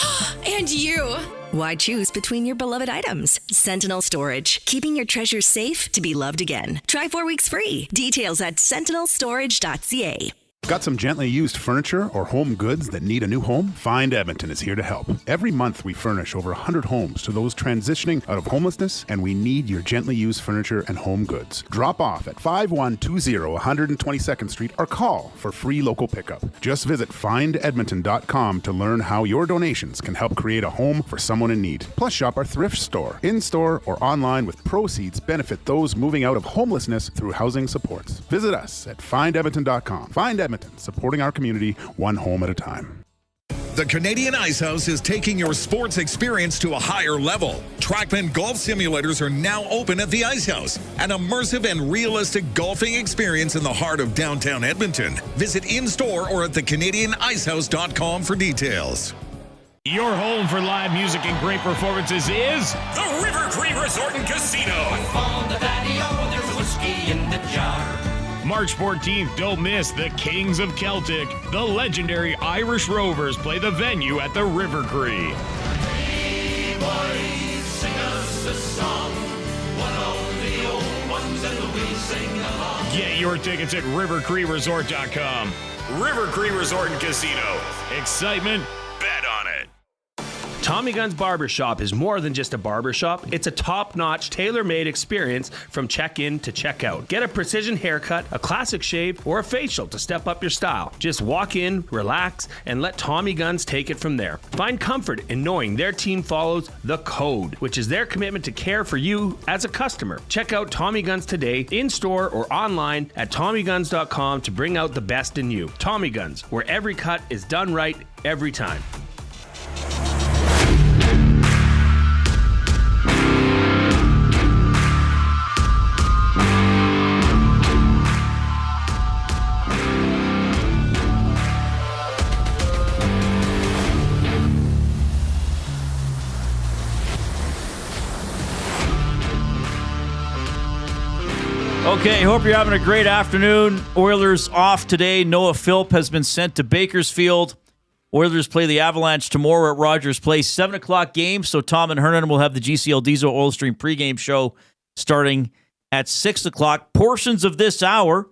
And you! Why choose between your beloved items? Sentinel Storage, keeping your treasures safe to be loved again. Try 4 weeks free. Details at sentinelstorage.ca. Got some gently used furniture or home goods that need a new home? Find Edmonton is here to help. Every month we furnish over 100 homes to those transitioning out of homelessness, and we need your gently used furniture and home goods. Drop off at 5120 122nd Street or call for free local pickup. Just visit findedmonton.com to learn how your donations can help create a home for someone in need. Plus shop our thrift store, in-store or online, with proceeds benefit those moving out of homelessness through housing supports. Visit us at findedmonton.com. Find Edmonton, supporting our community one home at a time. The Canadian Ice House is taking your sports experience to a higher level. Trackman golf simulators are now open at the Ice House, an immersive and realistic golfing experience in the heart of downtown Edmonton. Visit in-store or at thecanadianicehouse.com for details. Your home for live music and great performances is the River Cree Resort and Casino. On the patio, there's whiskey in the jar. March 14th, don't miss the Kings of Celtic. The legendary Irish Rovers play the venue at the River Cree. Hey boys, sing us a song. One of the old ones and we sing along. Get your tickets at rivercreeresort.com. River Cree Resort and Casino. Excitement, bet on it. Tommy Gunn's Barbershop is more than just a barbershop. It's a top-notch, tailor-made experience from check-in to check-out. Get a precision haircut, a classic shave, or a facial to step up your style. Just walk in, relax, and let Tommy Gunn's take it from there. Find comfort in knowing their team follows the code, which is their commitment to care for you as a customer. Check out Tommy Gunn's today, in-store or online at TommyGuns.com to bring out the best in you. Tommy Guns, where every cut is done right every time. Okay, hope you're having a great afternoon. Oilers off today. Noah Philp has been sent to Bakersfield. Oilers play the Avalanche tomorrow at Rogers Place. 7 o'clock game, so Tom and Hernan will have the GCL Diesel Oil Stream pregame show starting at 6 o'clock. Portions of this hour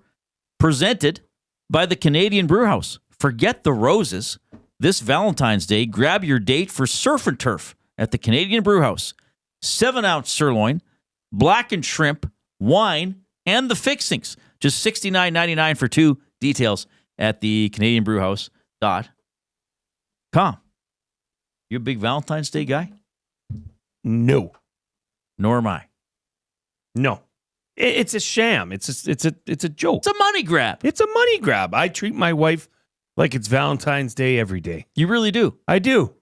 presented by the Canadian Brewhouse. Forget the roses. This Valentine's Day, grab your date for surf and turf at the Canadian Brewhouse. 7-ounce sirloin, blackened shrimp, wine, and the fixings. Just $69.99 for 2. Details at the CanadianBrewhouse.com. You a big Valentine's Day guy? No. Nor am I. No. It's a sham. It's a joke. It's a money grab. It's a money grab. I treat my wife like it's Valentine's Day every day. You really do? I do.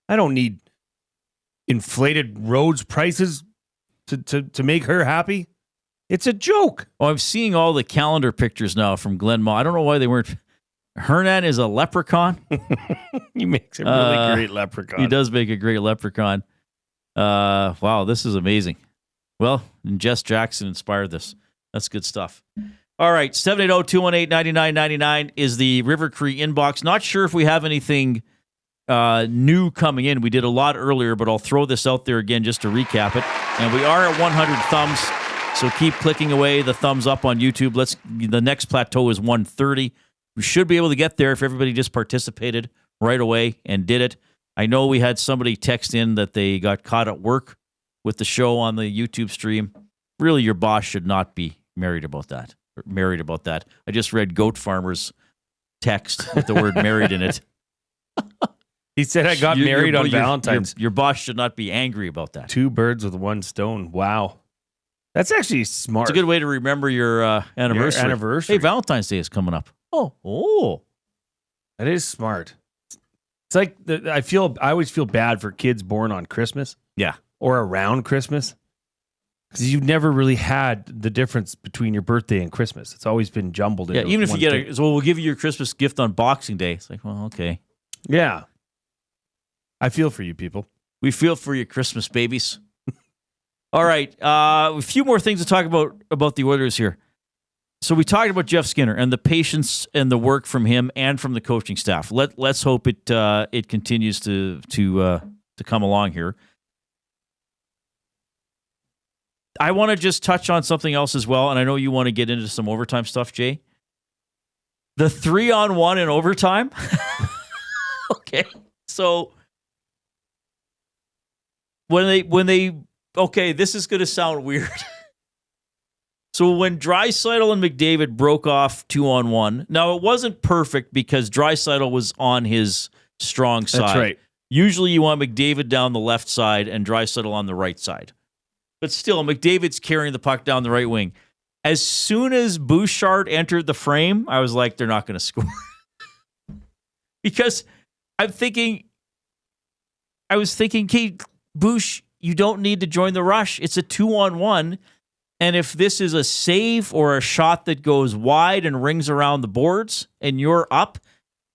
I don't need inflated rose prices to make her happy. It's a joke. Oh, I'm seeing all the calendar pictures now from Glen Mall. I don't know why they weren't. Hernan is a leprechaun. He makes a really great leprechaun. He does make a great leprechaun. Wow, this is amazing. Well, and Jess Jackson inspired this. That's good stuff. All right, 780-218-9999 is the River Cree inbox. Not sure if we have anything new coming in. We did a lot earlier, but I'll throw this out there again just to recap it. And we are at 100 thumbs. So keep clicking away the thumbs up on YouTube. The next plateau is 130. We should be able to get there if everybody just participated right away and did it. I know we had somebody text in that they got caught at work with the show on the YouTube stream. Really, your boss should not be married about that. I just read Goat Farmer's text with the word married in it. He said I got married on Valentine's. Your boss should not be angry about that. 2 birds with 1 stone. Wow. That's actually smart. It's a good way to remember your anniversary. Your anniversary. Hey, Valentine's Day is coming up. Oh. That is smart. It's like I always feel bad for kids born on Christmas. Yeah. Or around Christmas. Because you've never really had the difference between your birthday and Christmas. It's always been jumbled. Yeah, into even if you one get we'll give you your Christmas gift on Boxing Day. It's like, well, okay. Yeah. I feel for you people. We feel for you, Christmas babies. All right. A few more things to talk about the Oilers here. So we talked about Jeff Skinner and the patience and the work from him and from the coaching staff. Let's hope it continues to come along here. I want to just touch on something else as well, and I know you want to get into some overtime stuff, Jay. The 3-on-1 in overtime. Okay, so when they this is going to sound weird. So when Draisaitl and McDavid broke off 2-on-1, now it wasn't perfect because Draisaitl was on his strong side. That's right. Usually you want McDavid down the left side and Draisaitl on the right side. But still, McDavid's carrying the puck down the right wing. As soon as Bouchard entered the frame, I was like, they're not going to score. Because I was thinking, okay, Bouch, you don't need to join the rush. It's a 2-on-1. And if this is a save or a shot that goes wide and rings around the boards and you're up,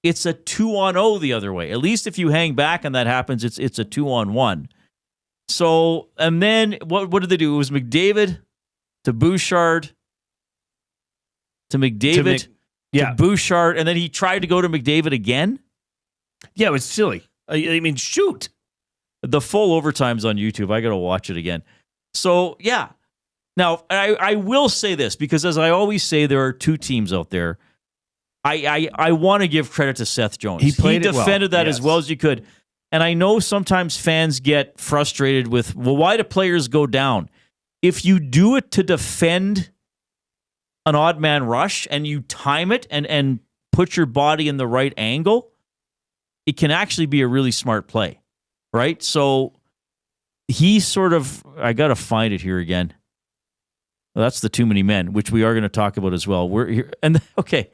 it's a 2-on-0 the other way. At least if you hang back and that happens, it's a 2-on-1. So, and then what did they do? It was McDavid to Bouchard to McDavid to Bouchard, and then he tried to go to McDavid again. Yeah, it was silly. I mean, shoot. The full overtime's on YouTube. I got to watch it again. So, yeah. Now, I will say this, because as I always say, there are two teams out there. I want to give credit to Seth Jones. He defended that as well as you could. And I know sometimes fans get frustrated with, well, why do players go down? If you do it to defend an odd man rush and you time it and put your body in the right angle, it can actually be a really smart play, right? So he sort of, I got to find it here again. Well, that's the too many men, which we are going to talk about as well. We're here, and okay,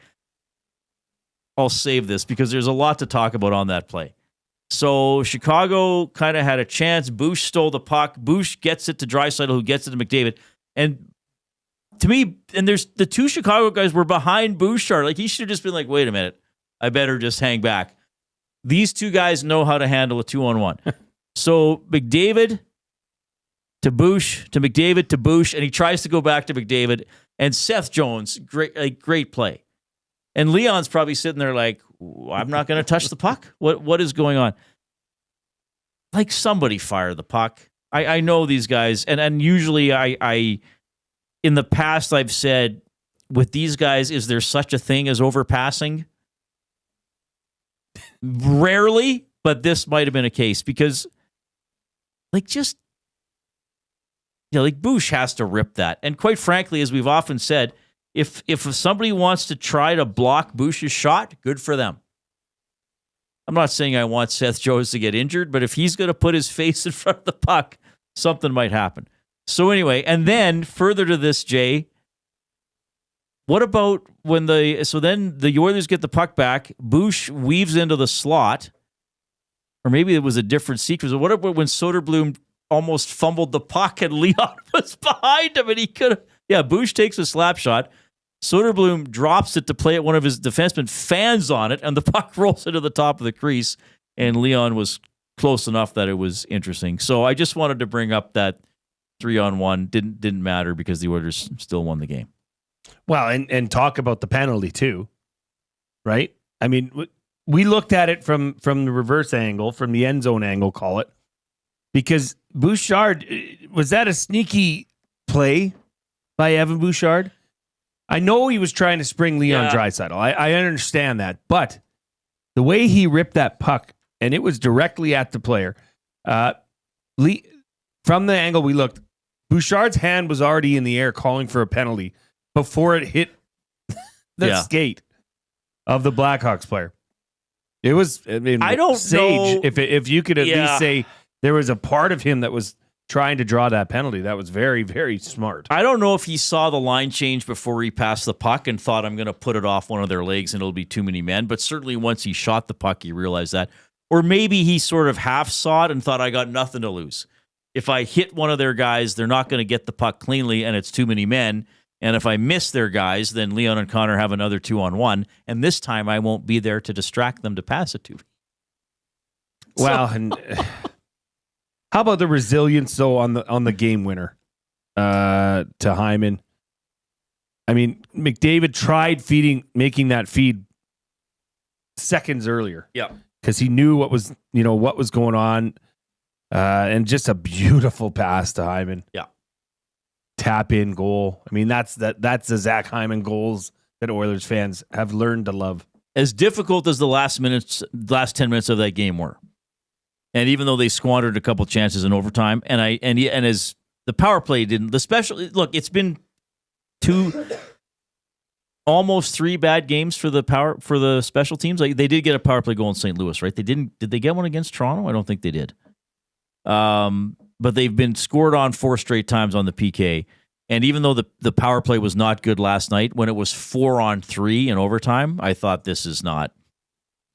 I'll save this because there's a lot to talk about on that play. So Chicago kind of had a chance. Bouch stole the puck. Bouch gets it to Draisaitl, who gets it to McDavid. And to me, and there's the two Chicago guys were behind Bouchard. Like, he should have just been like, wait a minute, I better just hang back. These two guys know how to handle a 2-on-1. So McDavid to Bouch, to McDavid to Bouch, and he tries to go back to McDavid. And Seth Jones, great play. And Leon's probably sitting there like, I'm not going to touch the puck. What is going on? Like, somebody fire the puck. I know these guys, and usually I in the past I've said with these guys, is there such a thing as overpassing? Rarely, but this might have been a case because, like, just like Bouch has to rip that, and quite frankly, as we've often said. If somebody wants to try to block Bouch's shot, good for them. I'm not saying I want Seth Jones to get injured, but if he's going to put his face in front of the puck, something might happen. So anyway, and then further to this, Jay, what about when then the Oilers get the puck back, Bouch weaves into the slot, or maybe it was a different sequence. What about when Soderblom almost fumbled the puck and Leon was behind him and he could have... Yeah, Bouch takes a slap shot. Soderblom drops it to play at one of his defensemen, fans on it, and the puck rolls into the top of the crease, and Leon was close enough that it was interesting. So I just wanted to bring up that 3-on-1 didn't matter because the Oilers still won the game. Well, and talk about the penalty too, right? I mean, we looked at it from the reverse angle, from the end zone angle, call it, because Bouchard, was that a sneaky play by Evan Bouchard? I know he was trying to spring Leon Draisaitl. I understand that. But the way he ripped that puck, and it was directly at the player, from the angle we looked, Bouchard's hand was already in the air calling for a penalty before it hit the skate of the Blackhawks player. It was, I mean, I don't know if you could at least say there was a part of him that was trying to draw that penalty. That was very, very smart. I don't know if he saw the line change before he passed the puck and thought, I'm going to put it off one of their legs and it'll be too many men. But certainly once he shot the puck, he realized that. Or maybe he sort of half saw it and thought, I got nothing to lose. If I hit one of their guys, they're not going to get the puck cleanly, and it's too many men. And if I miss their guys, then Leon and Connor have another 2-on-1. And this time I won't be there to distract them to pass it to me. Well, and how about the resilience though on the game winner to Hyman? I mean, McDavid tried making that feed seconds earlier. Yeah, because he knew what was going on, and just a beautiful pass to Hyman. Yeah, tap in goal. I mean, that's the Zach Hyman goals that Oilers fans have learned to love. As difficult as the last 10 minutes of that game were. And even though they squandered a couple chances in overtime, and as the power play didn't, it's been almost 3 bad games for the special teams. Like, they did get a power play goal in St. Louis, right? Did they get one against Toronto? I don't think they did. But they've been scored on 4 straight times on the PK. And even though the power play was not good last night, when it was 4-on-3 in overtime, I thought this is not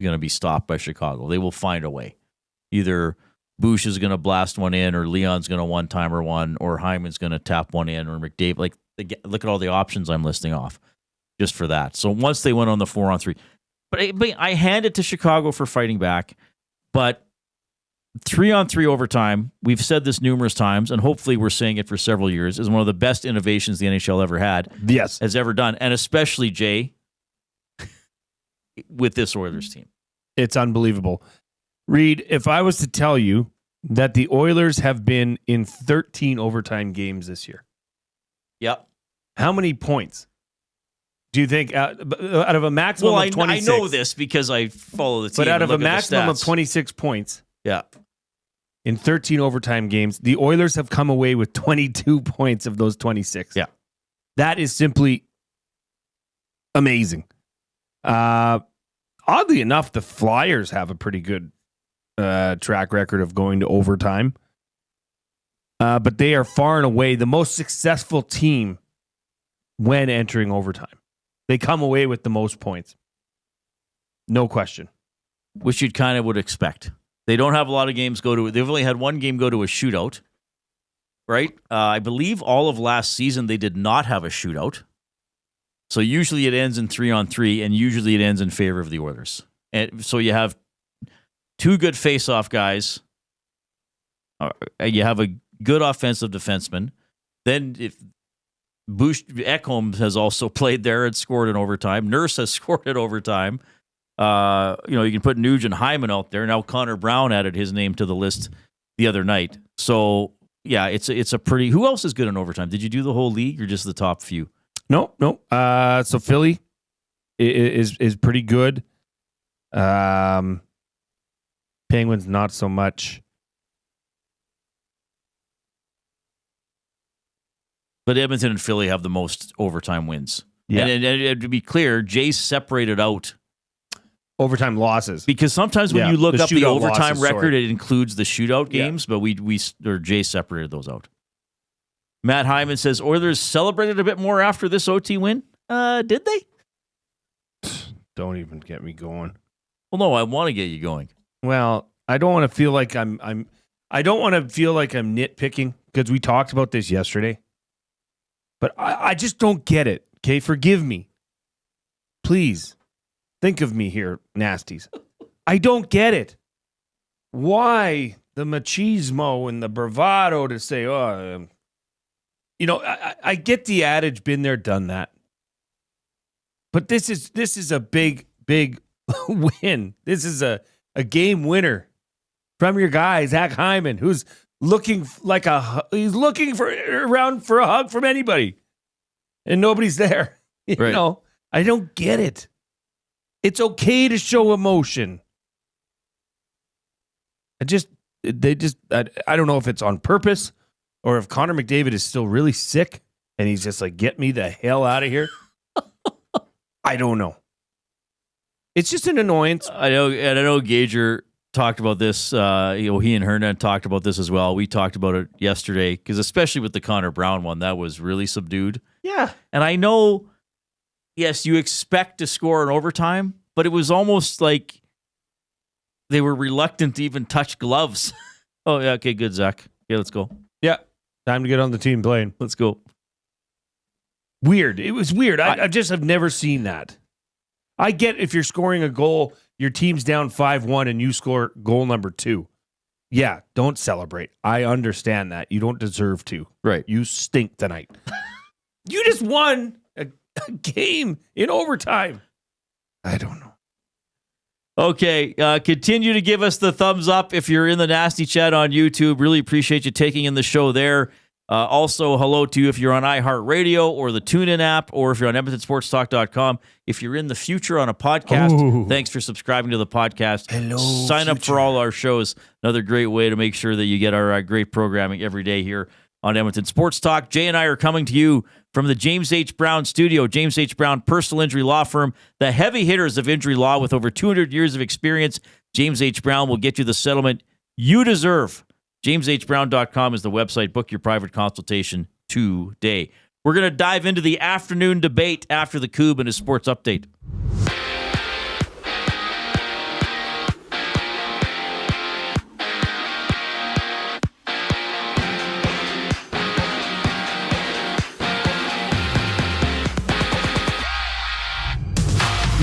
going to be stopped by Chicago. They will find a way. Either Bush is going to blast one in, or Leon's going to one-timer one, or Hyman's going to tap one in, or McDavid. Like, look at all the options I'm listing off just for that. So once they went on the 4-on-3. But I hand it to Chicago for fighting back. But 3-on-3 overtime, we've said this numerous times, and hopefully we're saying it for several years, is one of the best innovations the NHL ever had. Yes. Has ever done. And especially, Jay, with this Oilers team. It's unbelievable. Reid, if I was to tell you that the Oilers have been in 13 overtime games this year. Yep. How many points do you think out of a maximum of 26? I know this because I follow the team. But out of a maximum of 26 points. Yeah. In 13 overtime games, the Oilers have come away with 22 points of those 26. Yeah. That is simply amazing. Oddly enough, the Flyers have a pretty good track record of going to overtime. But they are far and away the most successful team when entering overtime. They come away with the most points. No question. Which you kind of would expect. They don't have a lot of games they've only had one game go to a shootout, right? I believe all of last season they did not have a shootout. So usually it ends in 3-on-3, and usually it ends in favor of the Oilers. And so you have 2 good face-off guys. You have a good offensive defenseman. Then if Ekholm has also played there and scored in overtime. Nurse has scored in overtime. You can put Nugent Hyman out there. Now Connor Brown added his name to the list the other night. So yeah, it's a pretty. Who else is good in overtime? Did you do the whole league or just the top few? No. So Philly is pretty good. Penguins not so much. But Edmonton and Philly have the most overtime wins. Yeah. And to be clear, Jay separated out overtime losses. Because sometimes when you look up the overtime losses, record, it includes the shootout games, but Jay separated those out. Matt Hyman says, Oilers celebrated a bit more after this OT win. Did they? Don't even get me going. Well, no, I want to get you going. Well, I don't want to feel like I'm nitpicking because we talked about this yesterday. But I just don't get it. Okay, forgive me. Please. Think of me here, nasties. I don't get it. Why the machismo and the bravado to say, I get the adage, been there, done that. But this is a big win. This is a game winner from your guy, Zach Hyman, who's looking around for a hug from anybody, and nobody's there. Right. I don't get it. It's okay to show emotion. I don't know if it's on purpose or if Connor McDavid is still really sick and he's just like, get me the hell out of here. I don't know. It's just an annoyance. I know Gager talked about this. He and Hernan talked about this as well. We talked about it yesterday because especially with the Connor Brown one, that was really subdued. Yeah. And I know, yes, you expect to score in overtime, but it was almost like they were reluctant to even touch gloves. Oh, yeah. Okay, good, Zach. Okay, let's go. Yeah. Time to get on the team playing. Let's go. Weird. It was weird. I just have never seen that. I get if you're scoring a goal, your team's down 5-1 and you score goal number 2. Yeah, don't celebrate. I understand that. You don't deserve to. Right. You stink tonight. You just won a game in overtime. I don't know. Okay, continue to give us the thumbs up if you're in the Nasty Chat on YouTube. Really appreciate you taking in the show there. Also, hello to you if you're on iHeartRadio or the TuneIn app, or if you're on EdmontonSportsTalk.com. If you're in the future on a podcast, thanks for subscribing to the podcast. Hello, Sign up for all our shows. Another great way to make sure that you get our great programming every day here on Edmonton Sports Talk. Jay and I are coming to you from the James H. Brown studio. James H. Brown Personal Injury Law Firm, the heavy hitters of injury law with over 200 years of experience. James H. Brown will get you the settlement you deserve. JamesHBrown.com is the website. Book your private consultation today. We're going to dive into the afternoon debate after the Coob and his sports update.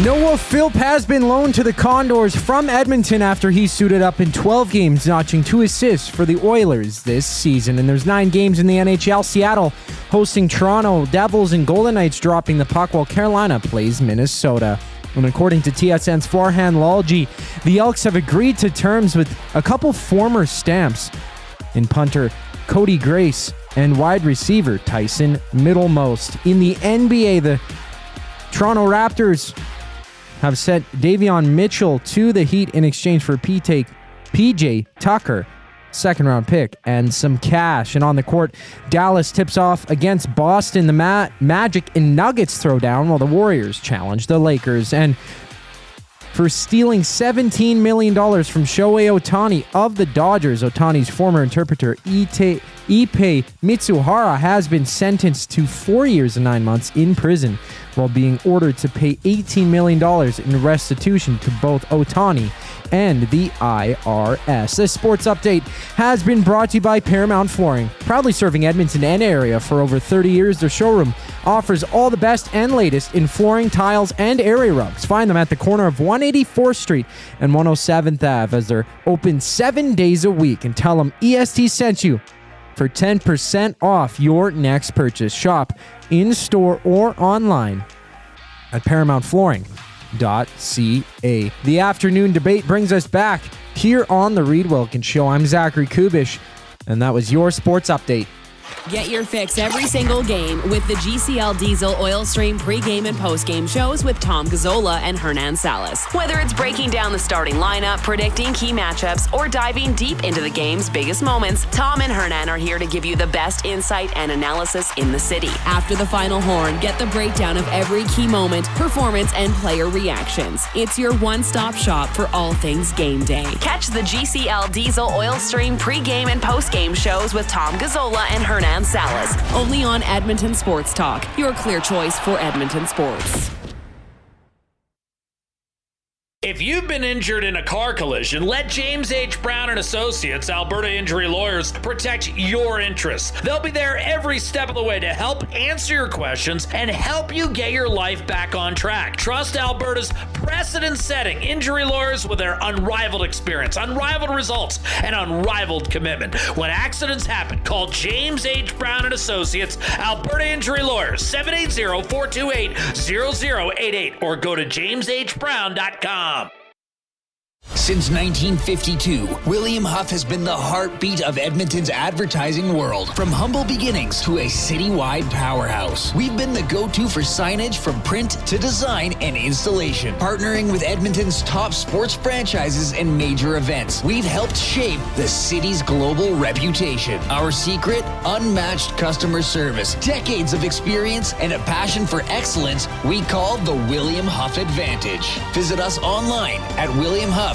Noah Philp has been loaned to the Condors from Edmonton after he suited up in 12 games, notching 2 assists for the Oilers this season. And there's 9 games in the NHL. Seattle hosting Toronto, Devils and Golden Knights dropping the puck, while Carolina plays Minnesota. And according to TSN's Farhan Lalji, the Elks have agreed to terms with a couple former Stamps in punter Cody Grace and wide receiver Tyson Middlemost. In the NBA, the Toronto Raptors have sent Davion Mitchell to the Heat in exchange for PJ Tucker, second-round pick, and some cash. And on the court, Dallas tips off against Boston. The Magic and Nuggets throw down while the Warriors challenge the Lakers. And for stealing $17 million from Shohei Ohtani of the Dodgers, Ohtani's former interpreter, Ippei Mitsuhara, has been sentenced to 4 years and 9 months in prison while being ordered to pay $18 million in restitution to both Ohtani and the IRS. This sports update has been brought to you by Paramount Flooring. Proudly serving Edmonton and area for over 30 years, their showroom offers all the best and latest in flooring, tiles, and area rugs. Find them at the corner of 184th Street and 107th Ave as they're open 7 days a week. And tell them EST sent you for 10% off your next purchase. Shop in-store or online at ParamountFlooring.ca. The afternoon debate brings us back here on the Reid Wilkins Show. I'm Zachary Kubish, and that was your sports update. Get your fix every single game with the GCL Diesel Oil Stream pregame and postgame shows with Tom Gazzola and Hernan Salas. Whether it's breaking down the starting lineup, predicting key matchups, or diving deep into the game's biggest moments, Tom and Hernan are here to give you the best insight and analysis in the city. After the final horn, get the breakdown of every key moment, performance, and player reactions. It's your one-stop shop for all things game day. Catch the GCL Diesel Oil Stream pregame and postgame shows with Tom Gazzola and Hernan Salas, only on Edmonton Sports Talk, your clear choice for Edmonton sports. If you've been injured in a car collision, let James H. Brown and Associates, Alberta Injury Lawyers, protect your interests. They'll be there every step of the way to help answer your questions and help you get your life back on track. Trust Alberta's precedent-setting injury lawyers with their unrivaled experience, unrivaled results, and unrivaled commitment. When accidents happen, call James H. Brown and Associates, Alberta Injury Lawyers, 780-428-0088, or go to jameshbrown.com. Since 1952, William Huff has been the heartbeat of Edmonton's advertising world. From humble beginnings to a citywide powerhouse, we've been the go-to for signage from print to design and installation. Partnering with Edmonton's top sports franchises and major events, we've helped shape the city's global reputation. Our secret? Unmatched customer service, decades of experience, and a passion for excellence we call the William Huff Advantage. Visit us online at williamhuff.com.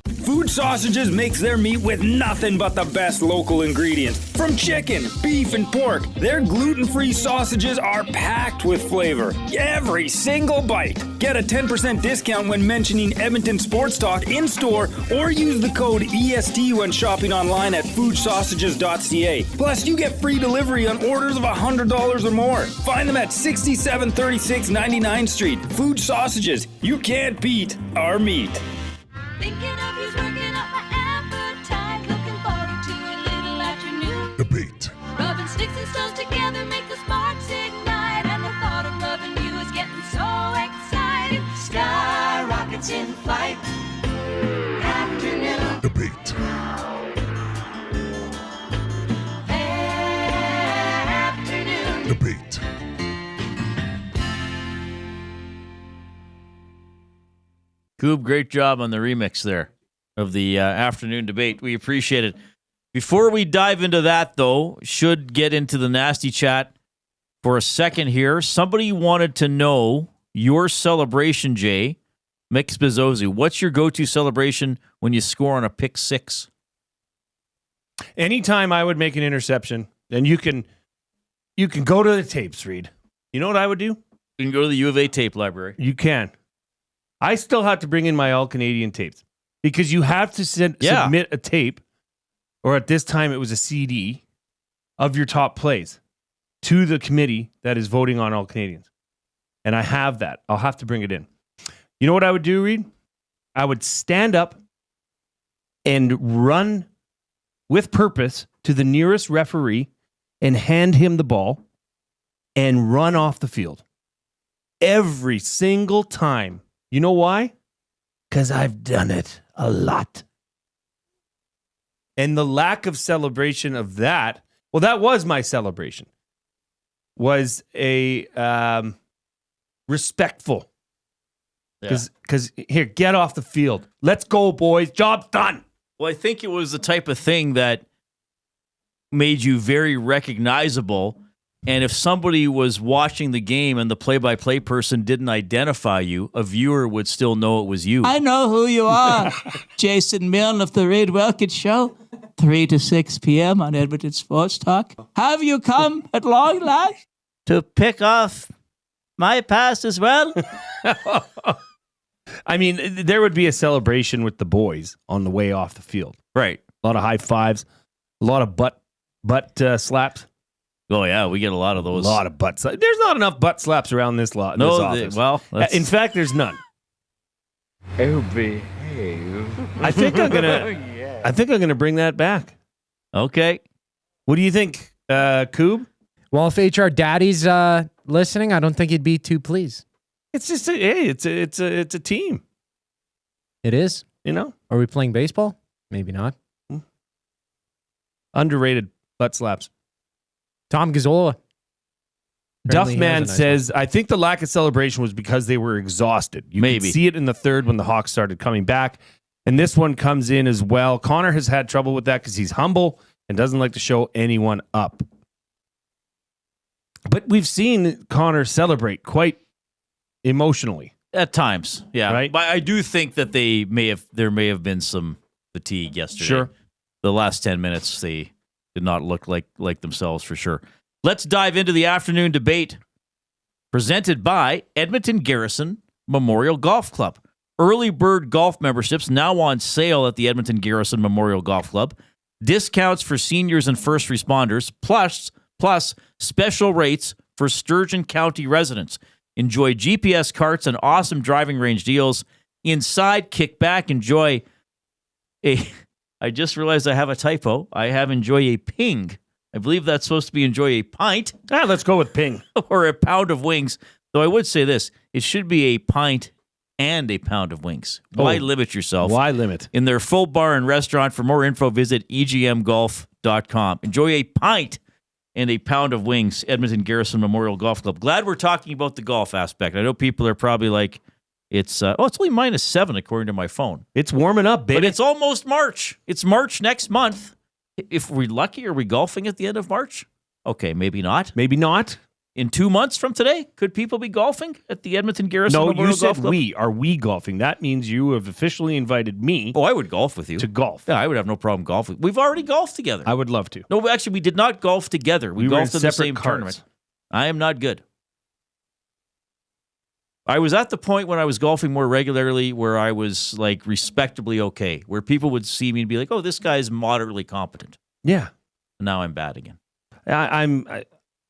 Food Sausages makes their meat with nothing but the best local ingredients. From chicken, beef, and pork, their gluten-free sausages are packed with flavor. Every single bite. Get a 10% discount when mentioning Edmonton Sports Talk in-store or use the code EST when shopping online at foodsausages.ca. Plus, you get free delivery on orders of $100 or more. Find them at 6736 99th Street. Food Sausages. You can't beat our meat. Thinking of you's working up my appetite. Looking forward to a little afternoon debate. Rubbing sticks and stones together make the sparks ignite. And the thought of loving you is getting so exciting. Sky rockets in flight. Afternoon debate. Afternoon debate. Goob, great job on the remix there of the afternoon debate. We appreciate it. Before we dive into that, though, should get into the nasty chat for a second here. Somebody wanted to know your celebration, Jay. Mick Spizzosi, what's your go-to celebration when you score on a pick six? Anytime I would make an interception, then you can go to the tapes, Reid. You know what I would do? You can go to the U of A tape library. You can. I still have to bring in my all-Canadian tapes because you have to submit a tape, or at this time it was a CD, of your top plays to the committee that is voting on All-Canadians. And I have that. I'll have to bring it in. You know what I would do, Reid? I would stand up and run with purpose to the nearest referee and hand him the ball and run off the field. Every single time. You know why? Because I've done it a lot. And the lack of celebration of that, well, that was my celebration, was a respectful. Because here, get off the field. Let's go, boys. Job's done. Well, I think it was the type of thing that made you very recognizable. And if somebody was watching the game and the play-by-play person didn't identify you, a viewer would still know it was you. I know who you are. Jason Milne of the Reid Wilkins Show, 3 to 6 p.m. on Edmonton Sports Talk. Have you come at long last? To pick off my pass as well? I mean, there would be a celebration with the boys on the way off the field. Right. A lot of high fives, a lot of butt slaps. Oh, yeah, we get a lot of those. A lot of butt slaps. There's not enough butt slaps around this lot. No, this office. In fact, there's none. Oh, behave. I think I'm gonna bring that back. Okay. What do you think, Coob? Well, if HR Daddy's listening, I don't think he'd be too pleased. It's just it's a team. It is. You know? Are we playing baseball? Maybe not. Underrated butt slaps. Tom Gazzola. Duffman says, I think the lack of celebration was because they were exhausted. You could see it in the third when the Hawks started coming back. And this one comes in as well. Connor has had trouble with that because he's humble and doesn't like to show anyone up. But we've seen Connor celebrate quite emotionally. At times, yeah. Right? But I do think that there may have been some fatigue yesterday. Sure. The last 10 minutes, they did not look like themselves for sure. Let's dive into the afternoon debate presented by Edmonton Garrison Memorial Golf Club. Early bird golf memberships now on sale at the Edmonton Garrison Memorial Golf Club. Discounts for seniors and first responders, plus special rates for Sturgeon County residents. Enjoy GPS carts and awesome driving range deals. Inside, kick back, enjoy I just realized I have a typo. I have enjoy a ping. I believe that's supposed to be enjoy a pint. Let's go with ping. Or a pound of wings. Though I would say this, it should be a pint and a pound of wings. Why limit yourself? Why limit? In their full bar and restaurant. For more info, visit egmgolf.com. Enjoy a pint and a pound of wings, Edmonton Garrison Memorial Golf Club. Glad we're talking about the golf aspect. I know people are probably like, it's only -7 according to my phone. It's warming up, baby. But it's almost March. It's March next month. If we're lucky, are we golfing at the end of March? Okay, maybe not. Maybe not. In 2 months from today, could people be golfing at the Edmonton Garrison No, Memorial you said Golf Club? we. Are we golfing? That means you have officially invited me. Oh, I would golf with you. To golf. Yeah, I would have no problem golfing. We've already golfed together. I would love to. No, actually, we did not golf together. We were golfed in in the separate same carts. tournament. I am not good. I was at the point when I was golfing more regularly where I was like respectably okay, where people would see me and be like, "Oh, this guy's moderately competent." Yeah. And now I'm bad again. I'm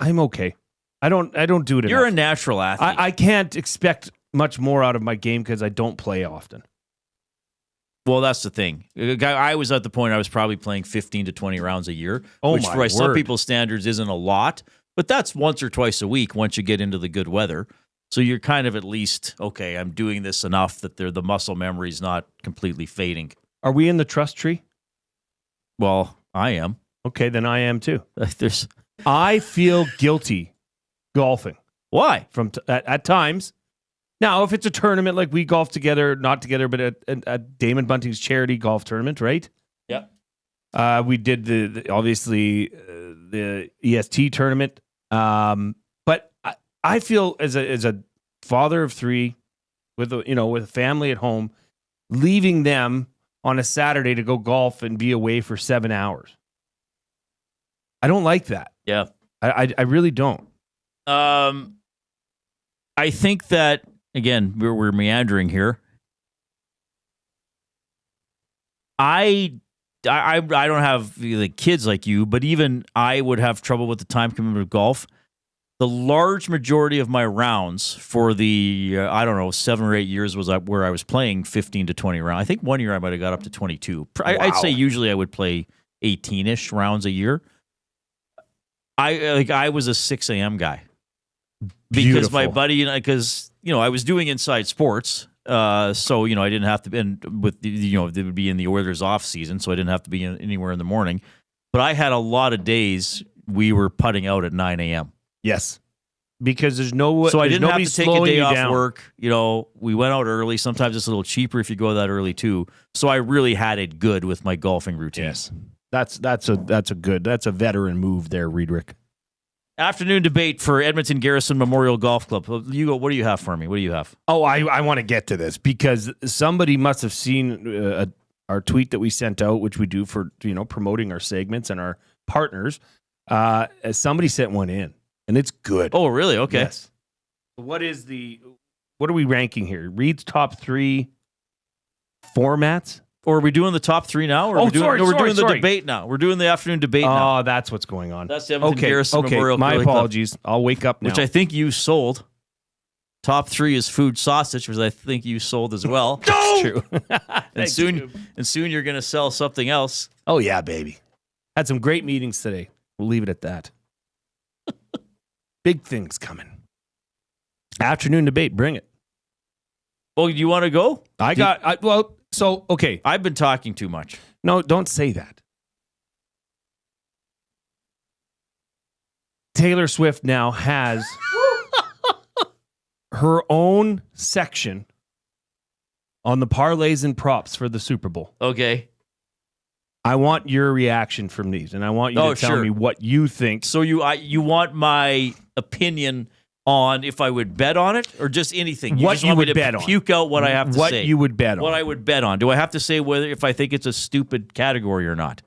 okay. I don't do it You're enough. a natural athlete. I can't expect much more out of my game because I don't play often. Well, that's the thing. I was at the point I was probably playing 15 to 20 rounds a year, Oh, which my by some word. people's standards isn't a lot, but that's once or twice a week once you get into the good weather. So you're kind of at least, okay, I'm doing this enough that the muscle memory's not completely fading. Are we in the trust tree? Well, I am. Okay, then I am too. There's, I feel guilty golfing. Why? At times. Now, if it's a tournament like we golf together, not together, but at Damon Bunting's charity golf tournament, right? Yeah. We did the EST tournament. But I feel as a father of three with a family at home, leaving them on a Saturday to go golf and be away for 7 hours. I don't like that. Yeah. I really don't. I think that, again, we're meandering here. I don't have the kids like you, but even I would have trouble with the time commitment of golf. The large majority of my rounds for the, 7 or 8 years was where I was playing 15 to 20 rounds. I think 1 year I might have got up to 22. I'd say usually I would play 18-ish rounds a year. I was a 6 a.m. guy. Because Beautiful. my buddy, because I was doing inside sports, so I didn't have to. And with they would be in the Oilers off season, so I didn't have to be anywhere in the morning. But I had a lot of days we were putting out at 9 a.m. Yes, because there's no. So I didn't have nobody to take a slowing day you off down. work. We went out early. Sometimes it's a little cheaper if you go that early too. So I really had it good with my golfing routine. Yes, that's a veteran move there, Riedrich. Afternoon debate for Edmonton Garrison Memorial Golf Club. You go. What do you have for me? What do you have? Oh, I want to get to this because somebody must have seen our tweet that we sent out, which we do for promoting our segments and our partners. Somebody sent one in, and it's good. Oh, really? Okay. Yes. What are we ranking here? Reid's top 3 formats. Or are we doing the top 3 now? Or are we doing, we're doing the debate now. We're doing the afternoon debate now. Oh, that's what's going on. That's the Edmonton Garrison Memorial My Curling Club, apologies. I'll wake up now. which I think you sold. Top 3 is food sausage, which I think you sold as well. That's true. and soon you're going to sell something else. Oh yeah, baby. Had some great meetings today. We'll leave it at that. Big things coming. Afternoon debate, bring it. Well, you want to go? Okay. I've been talking too much. No, don't say that. Taylor Swift now has her own section on the parlays and props for the Super Bowl. Okay. I want your reaction from these, and I want you to tell me what you think. So you want my opinion on if I would bet on it or just anything? What you would bet on. Puke out what I have to say. What you would bet on. What I would bet on. Do I have to say whether if I think it's a stupid category or not?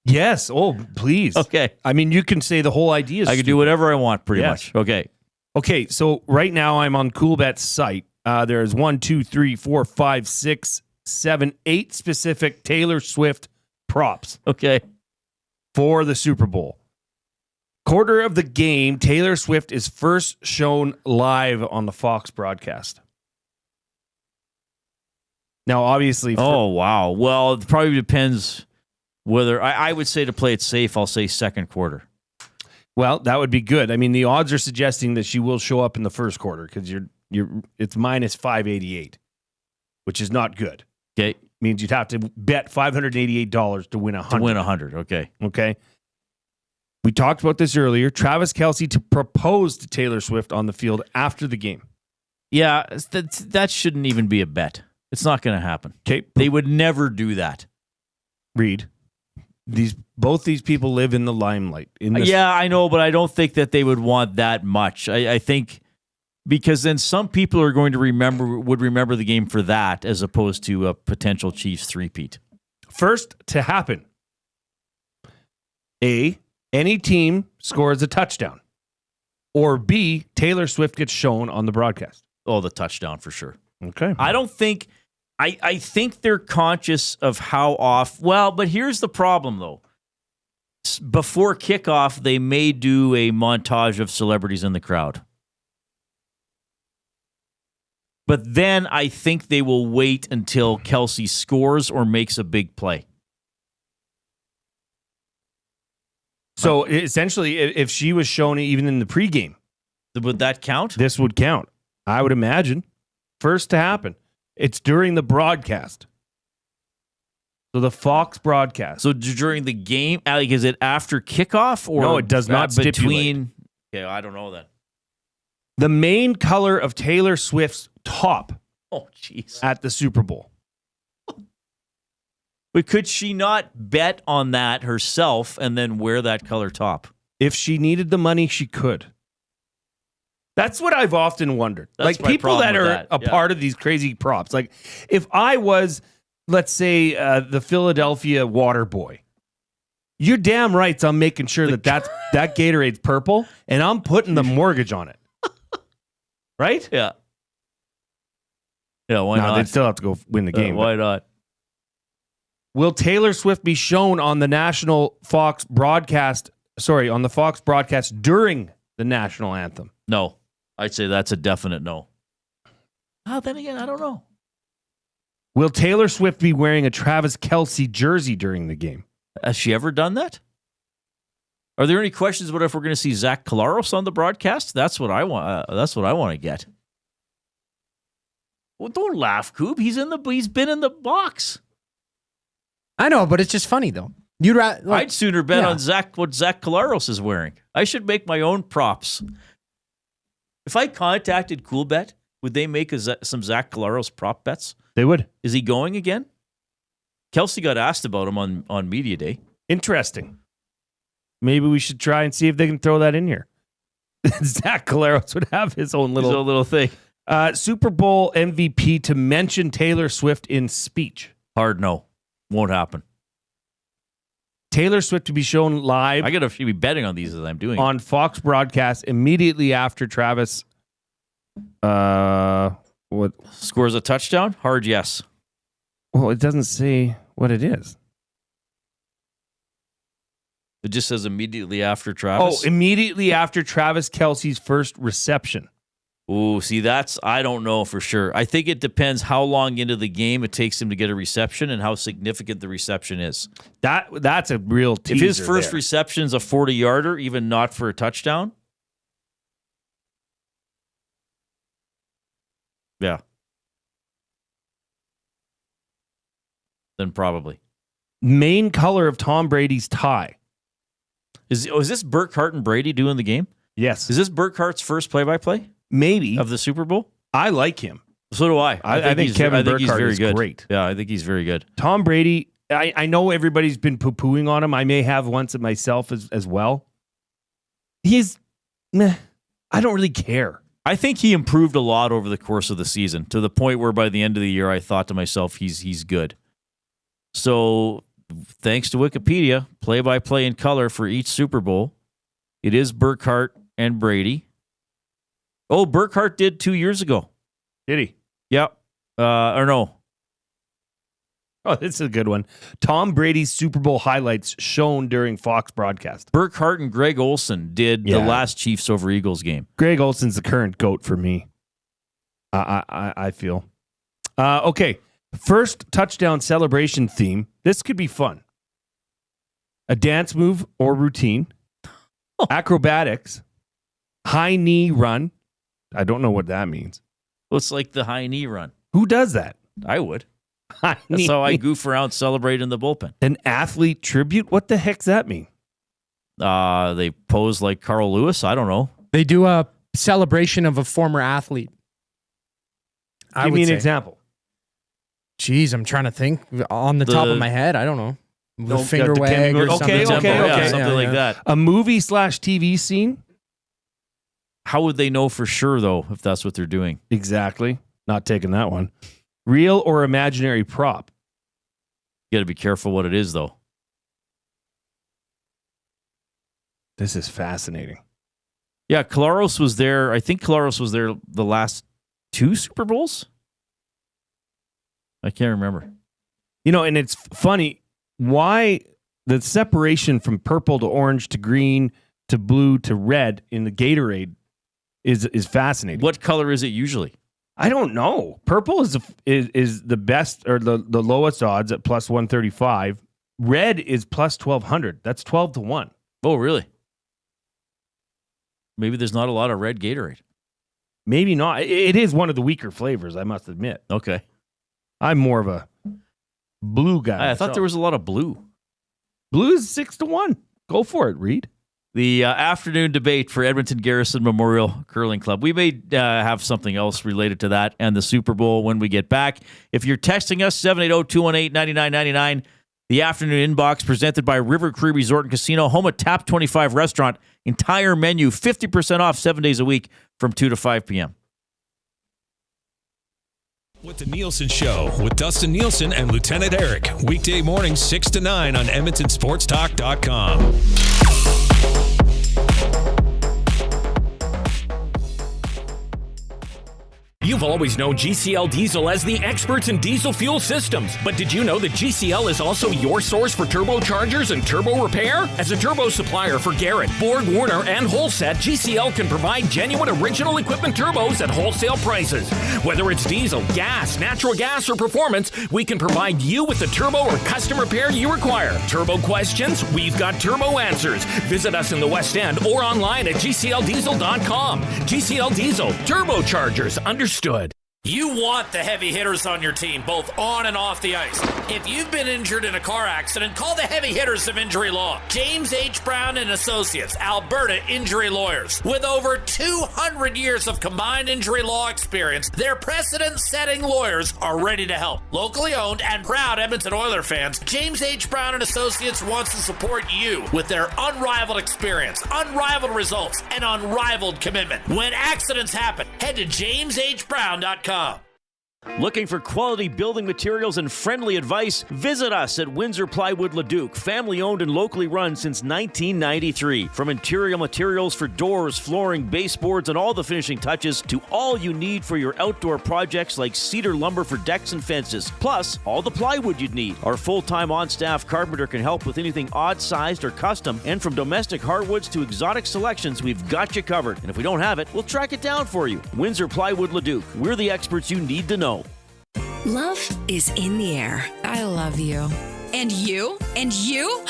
Yes. Oh, please. Okay. I mean, you can say the whole idea is I can do whatever I want pretty Yes. much. Okay. Okay, so right now I'm on CoolBet's site. There's 1, 2, 3, 4, 5, 6, 7, 8 specific Taylor Swift props. Okay. For the Super Bowl. Quarter of the game, Taylor Swift is first shown live on the Fox broadcast. Now, obviously... Oh, wow. Well, it probably depends whether... I would say to play it safe, I'll say second quarter. Well, that would be good. I mean, the odds are suggesting that she will show up in the first quarter because it's minus 588, which is not good. Okay. Means you'd have to bet $588 to win 100. To win 100, okay. Okay. We talked about this earlier. Travis Kelce to propose to Taylor Swift on the field after the game. Yeah, that shouldn't even be a bet. It's not going to happen. Okay. They would never do that. Reid, both these people live in the limelight. Yeah, I know, but I don't think that they would want that much. I think because then some people are going to remember the game for that as opposed to a potential Chiefs three-peat. First to happen. A, any team scores a touchdown. Or B, Taylor Swift gets shown on the broadcast. Oh, the touchdown for sure. Okay. I don't think... I think they're conscious of how off... Well, but here's the problem, though. Before kickoff, they may do a montage of celebrities in the crowd. But then I think they will wait until Kelsey scores or makes a big play. So essentially, if she was shown even in the pregame... Would that count? This would count. I would imagine. First to happen. It's during the broadcast. So the Fox broadcast. So during the game, Alec, is it after kickoff or no? It does not stipulate. Okay, I don't know then. The main color of Taylor Swift's top. Oh, jeez. At the Super Bowl. But could she not bet on that herself and then wear that color top? If she needed the money, she could. That's what I've often wondered. That's like people that are a part of these crazy props. Like if I was, let's say, the Philadelphia water boy, you're damn right I'm making sure that Gatorade's purple and I'm putting the mortgage on it. Right? Yeah. Yeah, why not? They'd still have to go win the game. Why not? Will Taylor Swift be shown on the Fox broadcast during the national anthem? No. I'd say that's a definite no. Oh, then again, I don't know. Will Taylor Swift be wearing a Travis Kelce jersey during the game? Has she ever done that? Are there any questions about if we're going to see Zach Collaros on the broadcast? That's what I want. That's what I want to get. Well, don't laugh, Coob. He's been in the box. I know, but it's just funny though. I'd sooner bet on what Zach Collaros is wearing. I should make my own props. If I contacted CoolBet, would they make some Zach Collaros prop bets? They would. Is he going again? Kelsey got asked about him on Media Day. Interesting. Maybe we should try and see if they can throw that in here. Zach Collaros would have his own little thing. Super Bowl MVP to mention Taylor Swift in speech. Hard no. Won't happen. Taylor Swift to be shown live. I got to be betting on these as I'm doing on Fox broadcast immediately after Travis what scores a touchdown. Hard yes. Well, it doesn't say what it is. It just says immediately after Travis. Oh, immediately after Travis Kelce's first reception. Ooh, see, I don't know for sure. I think it depends how long into the game it takes him to get a reception and how significant the reception is. That's a real teaser. If his first reception's a 40-yarder, even not for a touchdown, yeah, then probably. Main color of Tom Brady's tie. Is this Burkhart and Brady doing the game? Yes. Is this Burkhart's first play-by-play? Maybe. Of the Super Bowl? I like him. So do I. I think Kevin Burkhardt is good. great. Yeah, I think he's very good. Tom Brady, I know everybody's been poo-pooing on him. I may have once myself as well. He's, I don't really care. I think he improved a lot over the course of the season to the point where by the end of the year, I thought to myself, he's good. So thanks to Wikipedia, play-by-play in color for each Super Bowl, it is Burkhart and Brady. Oh, Burkhart did 2 years ago. Did he? Yep. Or no. Oh, this is a good one. Tom Brady's Super Bowl highlights shown during Fox broadcast. Burkhart and Greg Olsen did the last Chiefs over Eagles game. Greg Olsen's the current GOAT for me. I feel. Okay. First touchdown celebration theme. This could be fun. A dance move or routine. Acrobatics. High knee run. I don't know what that means. Well, it's like the high knee run. Who does that? I would. That's how I goof around, celebrate in the bullpen. An athlete tribute? What the heck's that mean? They pose like Carl Lewis. I don't know. They do a celebration of a former athlete. Give me an example. Jeez, I'm trying to think on the top of my head. I don't know. The finger wag or something. Something like that. A movie/TV scene. How would they know for sure, though, if that's what they're doing? Exactly. Not taking that one. Real or imaginary prop? You got to be careful what it is, though. This is fascinating. Yeah, Kolaros was there. I think Kolaros was there the last 2 Super Bowls. I can't remember. You know, and it's funny why the separation from purple to orange to green to blue to red in the Gatorade is fascinating. What color is it usually? I don't know. Purple is the best or the lowest odds at plus 135. Red is plus 1200. That's 12-1. Oh, really? Maybe there's not a lot of red Gatorade. Maybe not. It is one of the weaker flavors, I must admit. Okay. I'm more of a blue guy. I thought there was a lot of blue. Blue is 6-1. Go for it, Reid. The afternoon debate for Edmonton Garrison Memorial Curling Club. We may have something else related to that and the Super Bowl when we get back. If you're texting us, 780-218-9999, the afternoon inbox presented by River Cree Resort and Casino, home of Tap 25 Restaurant. Entire menu, 50% off 7 days a week from 2 to 5 p.m. With the Nielsen Show with Dustin Nielsen and Lieutenant Eric. Weekday mornings 6 to 9 on EdmontonSportsTalk.com. You've always known GCL Diesel as the experts in diesel fuel systems. But did you know that GCL is also your source for turbochargers and turbo repair? As a turbo supplier for Garrett, Borg Warner, and Holset, GCL can provide genuine original equipment turbos at wholesale prices. Whether it's diesel, gas, natural gas, or performance, we can provide you with the turbo or custom repair you require. Turbo questions? We've got turbo answers. Visit us in the West End or online at GCLDiesel.com. GCL Diesel, turbochargers, understood. You want the heavy hitters on your team, both on and off the ice. If you've been injured in a car accident, call the heavy hitters of injury law. James H. Brown and Associates, Alberta Injury Lawyers. With over 200 years of combined injury law experience, their precedent-setting lawyers are ready to help. Locally owned and proud Edmonton Oilers fans, James H. Brown and Associates wants to support you with their unrivaled experience, unrivaled results, and unrivaled commitment. When accidents happen, head to jameshbrown.com. Looking for quality building materials and friendly advice? Visit us at Windsor Plywood Leduc, family owned and locally run since 1993. From interior materials for doors, flooring, baseboards, and all the finishing touches to all you need for your outdoor projects like cedar lumber for decks and fences, plus all the plywood you'd need. Our full-time on-staff carpenter can help with anything odd-sized or custom, and from domestic hardwoods to exotic selections, we've got you covered. And if we don't have it, we'll track it down for you. Windsor Plywood Leduc. We're the experts you need to know. Love is in the air. I love you. And you? And you?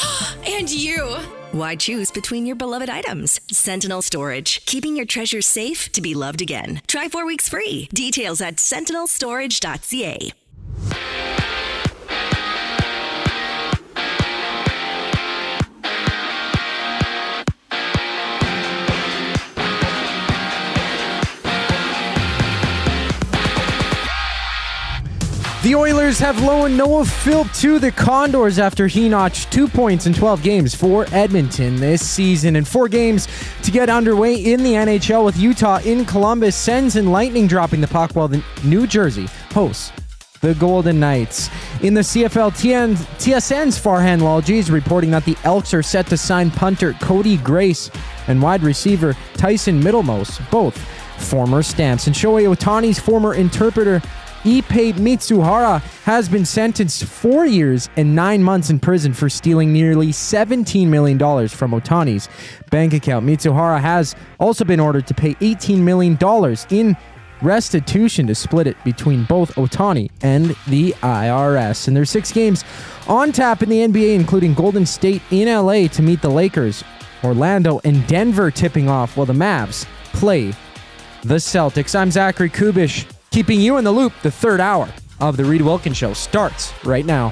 And you! Why choose between your beloved items? Sentinel Storage, keeping your treasures safe to be loved again. Try 4 weeks free. Details at sentinelstorage.ca. The Oilers have loaned Noah Philp to the Condors after he notched 2 points in 12 games for Edmonton this season. And 4 games to get underway in the NHL with Utah in Columbus. Sens and Lightning dropping the puck while the New Jersey hosts the Golden Knights. In the CFL, TSN's Farhan Lalji is reporting that the Elks are set to sign punter Cody Grace and wide receiver Tyson Middlemost, both former Stamps. And Shohei Ohtani's former interpreter Ippei Mitsuhara has been sentenced 4 years and 9 months in prison for stealing nearly $17 million from Ohtani's bank account. Mitsuhara has also been ordered to pay $18 million in restitution to split it between both Ohtani and the IRS. And there's 6 games on tap in the NBA, including Golden State in LA to meet the Lakers, Orlando and Denver tipping off while the Mavs play the Celtics. I'm Zachary Kubish, keeping you in the loop. The third hour of the Reid Wilkins Show starts right now.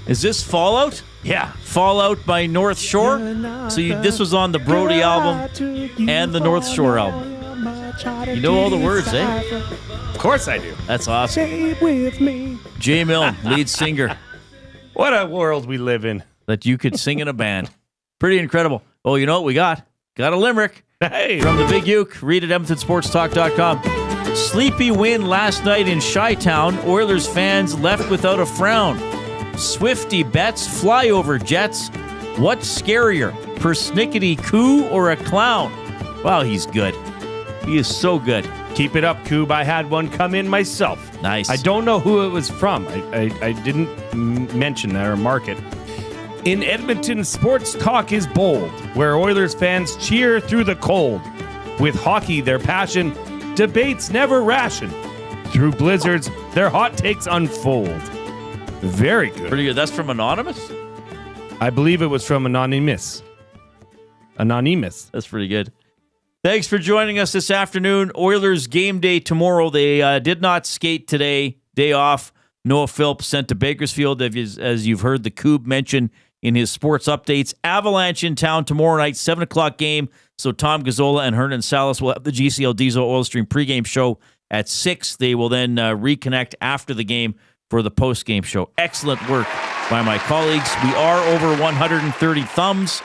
Is this Fallout? Yeah. Fallout by North Shore? So this was on the Brody album and the North Shore album. You know all the words, eh? Of course I do. That's awesome. Stay with me. Jay Milne, lead singer. What a world we live in. That you could sing in a band. Pretty incredible. Oh, you know what we got? Got a limerick. Hey. From the Big Uke. Read it at EdmontonSportsTalk.com. Sleepy win last night in Chi-Town. Oilers fans left without a frown. Swifty bets, flyover jets. What's scarier, persnickety coo or a clown? Wow, he's good. He is so good. Keep it up, Coob. I had one come in myself. Nice. I don't know who it was from. I didn't mention that or mark it. In Edmonton, sports talk is bold, where Oilers fans cheer through the cold. With hockey, their passion, debates never ration. Through blizzards, their hot takes unfold. Very good. Pretty good. That's from Anonymous? I believe it was from Anonymous. Anonymous. That's pretty good. Thanks for joining us this afternoon. Oilers game day tomorrow. They did not skate today. Day off. Noah Phillips sent to Bakersfield, as you've heard the Coob mention in his sports updates. Avalanche in town tomorrow night, 7 o'clock game. So Tom Gazzola and Hernan Salas will have the GCL Diesel Oil Stream pregame show at 6. They will then reconnect after the game for the postgame show. Excellent work by my colleagues. We are over 130 thumbs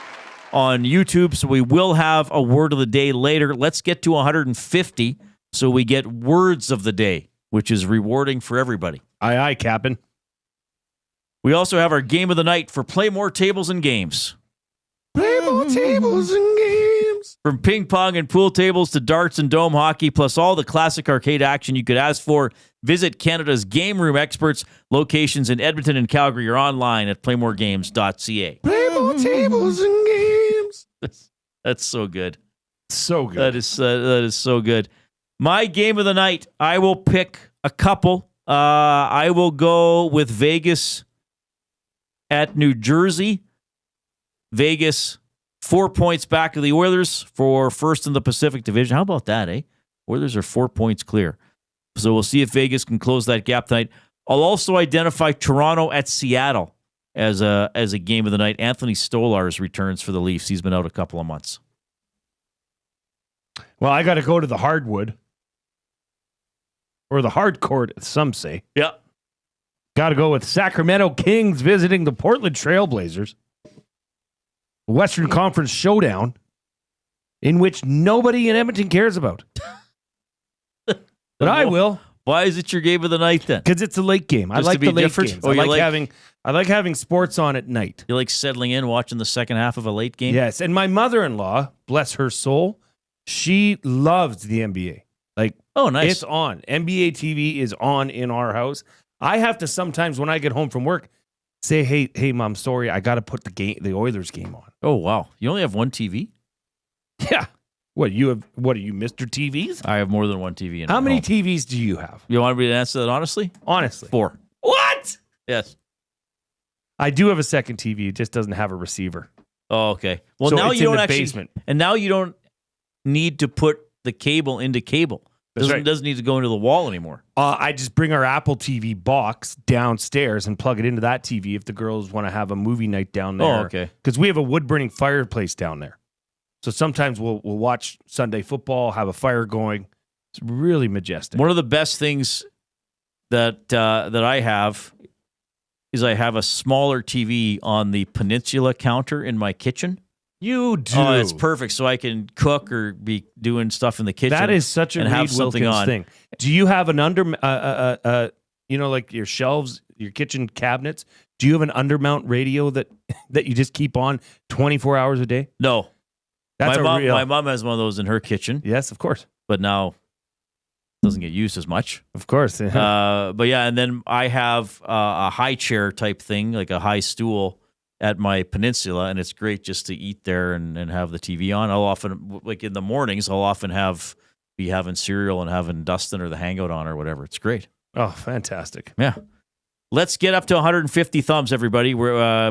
on YouTube, so we will have a word of the day later. Let's get to 150 so we get words of the day, which is rewarding for everybody. Aye, aye, Captain. We also have our game of the night for Playmore Tables and Games. Playmore Tables and Games. From ping pong and pool tables to darts and dome hockey, plus all the classic arcade action you could ask for, visit Canada's Game Room experts. Locations in Edmonton and Calgary are online at playmoregames.ca. Playmore Tables and Games. That's so good. So good. That is so good. My game of the night, I will pick a couple. I will go with Vegas at New Jersey. Vegas, 4 points back of the Oilers for first in the Pacific Division. How about that, eh? Oilers are 4 points clear. So we'll see if Vegas can close that gap tonight. I'll also identify Toronto at Seattle as a game of the night. Anthony Stolarz returns for the Leafs. He's been out a couple of months. Well, I got to go to the hardwood. Or the hard court, as some say. Yeah. Got to go with Sacramento Kings visiting the Portland Trailblazers. Western Conference showdown in which nobody in Edmonton cares about. But I will. Why is it your game of the night then? Because it's a late game. I like the late games. Oh, I like having sports on at night. You like settling in, watching the second half of a late game? Yes, and my mother-in-law, bless her soul, she loves the NBA. Like, oh, nice. It's on. NBA TV is on in our house. I have to sometimes when I get home from work say, "Hey, Mom, sorry, I got to put the Oilers game on." Oh, wow. You only have one TV? Yeah. What are you, Mr. TVs? I have more than one TV in How many home. TVs do you have? You want me to answer that honestly? Honestly. 4. What? Yes. I do have a second TV. It just doesn't have a receiver. Oh, okay. Well, So now it's you in don't the actually, basement. and now you don't need to put the cable into cable. That's right. It doesn't need to go into the wall anymore. I just bring our Apple TV box downstairs and plug it into that TV if the girls want to have a movie night down there. Oh, okay. Because we have a wood-burning fireplace down there. So sometimes we'll watch Sunday football, have a fire going. It's really majestic. One of the best things that I have is I have a smaller TV on the Peninsula counter in my kitchen. You do. Oh, it's perfect. So I can cook or be doing stuff in the kitchen. That is such a and Reid have something Wilkins on. thing. Do you have an like your shelves, your kitchen cabinets? Do you have an undermount radio that you just keep on 24 hours a day? No. That's my mom has one of those in her kitchen. Yes, of course. But now it doesn't get used as much. Of course. But yeah, and then I have a high chair type thing, like a high stool at my Peninsula, and it's great just to eat there and have the TV on. I'll often, like in the mornings, be having cereal and having Dustin or the Hangout on or whatever. It's great. Oh, fantastic. Yeah. Let's get up to 150 thumbs, everybody.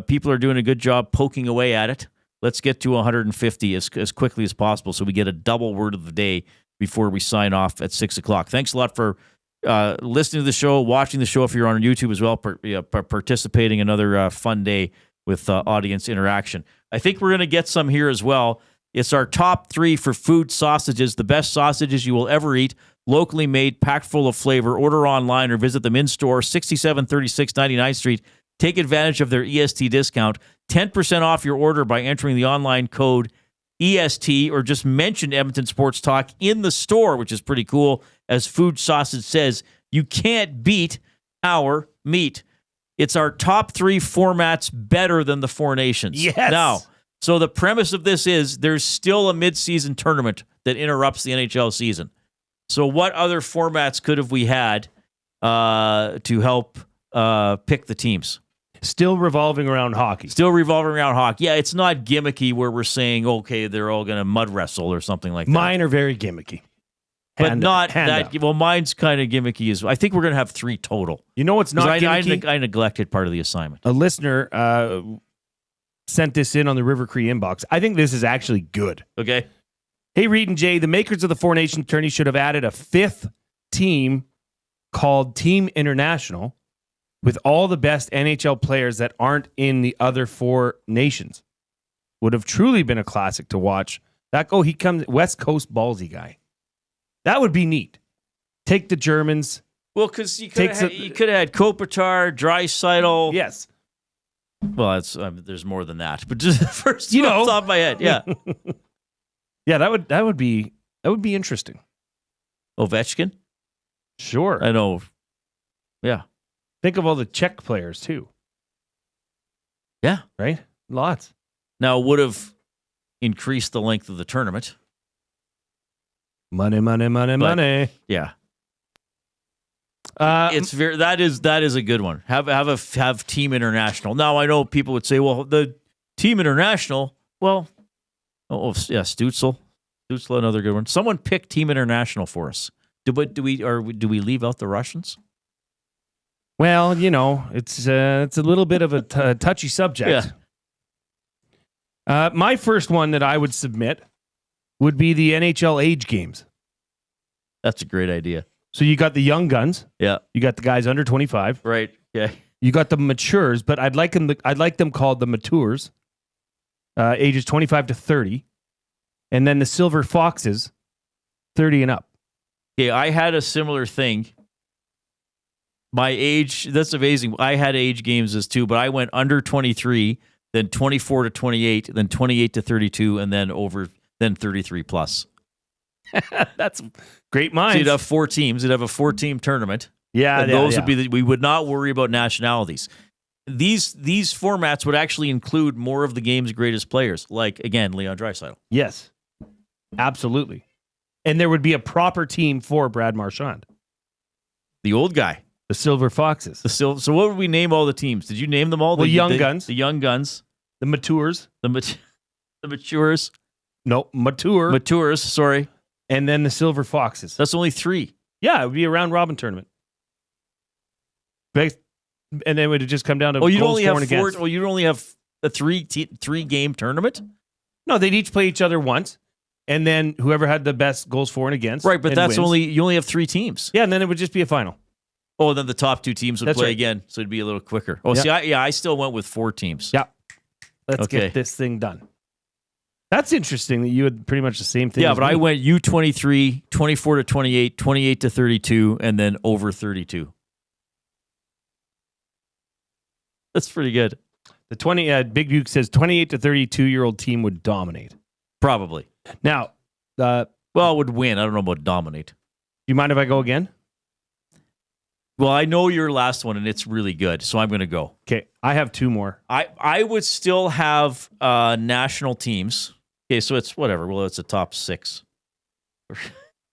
People are doing a good job poking away at it. Let's get to 150 as quickly as possible so we get a double word of the day before we sign off at 6 o'clock. Thanks a lot for listening to the show, watching the show if you're on YouTube as well, participating in another fun day with audience interaction. I think we're going to get some here as well. It's our top 3 for food sausages, the best sausages you will ever eat, locally made, packed full of flavor. Order online or visit them in-store, 6736 99th Street. Take advantage of their EST discount. 10% off your order by entering the online code EST or just mention Edmonton Sports Talk in the store, which is pretty cool. As Food Sausage says, you can't beat our meat. It's our top 3 formats better than the Four Nations. Yes. Now, so the premise of this is there's still a mid-season tournament that interrupts the NHL season. So what other formats could have we had to help pick the teams? Still revolving around hockey. Yeah, it's not gimmicky where we're saying, okay, they're all going to mud wrestle or something like that. Mine are very gimmicky. But not that. Up. Well, mine's kind of gimmicky as well. I think we're going to have 3 total. You know what's not gimmicky? I neglected part of the assignment. A listener sent this in on the River Cree inbox. I think this is actually good. Okay. Hey, Reid and Jay, the makers of the Four Nations tourney should have added a 5th team called Team International with all the best NHL players that aren't in the other 4 nations. Would have truly been a classic to watch. He comes West Coast ballsy guy. That would be neat. Take the Germans. Well, because you could have had Kopitar, Draisaitl. Yes. Well, there's more than that, but just the first off the top of my head, yeah. Yeah, that would be interesting. Ovechkin? Sure. I know. Yeah. Think of all the Czech players too. Yeah. Right? Lots. Now, would have increased the length of the tournament. Money. Yeah. That is a good one. Have Team International. Now I know people would say, well, the Team International. Well, Stutzel, another good one. Someone pick Team International for us. Do we leave out the Russians? Well, it's a little bit of a touchy subject. Yeah. My first one that I would submit would be the NHL age games. That's a great idea. So you got the young guns. Yeah. You got the guys under 25. Right. Yeah. You got the matures, but I'd like them called the matures, ages 25 to 30, and then the Silver Foxes, 30 and up. Okay, I had a similar thing. My age, that's amazing. I had age games as too, but I went under 23, then 24 to 28, then 28 to 32, and then 33 plus. That's great minds. So you'd have 4 teams. You'd have a 4-team tournament. Yeah, and those would be we would not worry about nationalities. These formats would actually include more of the game's greatest players, like again Leon Draisaitl. Yes, absolutely. And there would be a proper team for Brad Marchand, the old guy, the Silver Foxes. So what would we name all the teams? Did you name them all? The young guns, the young guns, the matures, the matures. No, matures. Sorry. And then the Silver Foxes. That's only 3. Yeah, it would be a round robin tournament. And then it would just come down to goals for and against. You'd only have a 3-game tournament? No, they'd each play each other once, and then whoever had the best goals for and against. Right, but wins. you only have 3 teams. Yeah, and then it would just be a final. Oh, then the top 2 teams would play again, so it'd be a little quicker. Oh, yeah. I still went with 4 teams. Yeah. Let's get this thing done. That's interesting that you had pretty much the same thing. Yeah, but I went U23, 24 to 28, 28 to 32, and then over 32. That's pretty good. The Big Duke says 28 to 32-year-old team would dominate. Probably. Now, would win. I don't know about dominate. Do you mind if I go again? Well, I know your last one, and it's really good, so I'm going to go. Okay, I have 2 more. I would still have national teams. Okay, so it's whatever. Well, it's a top 6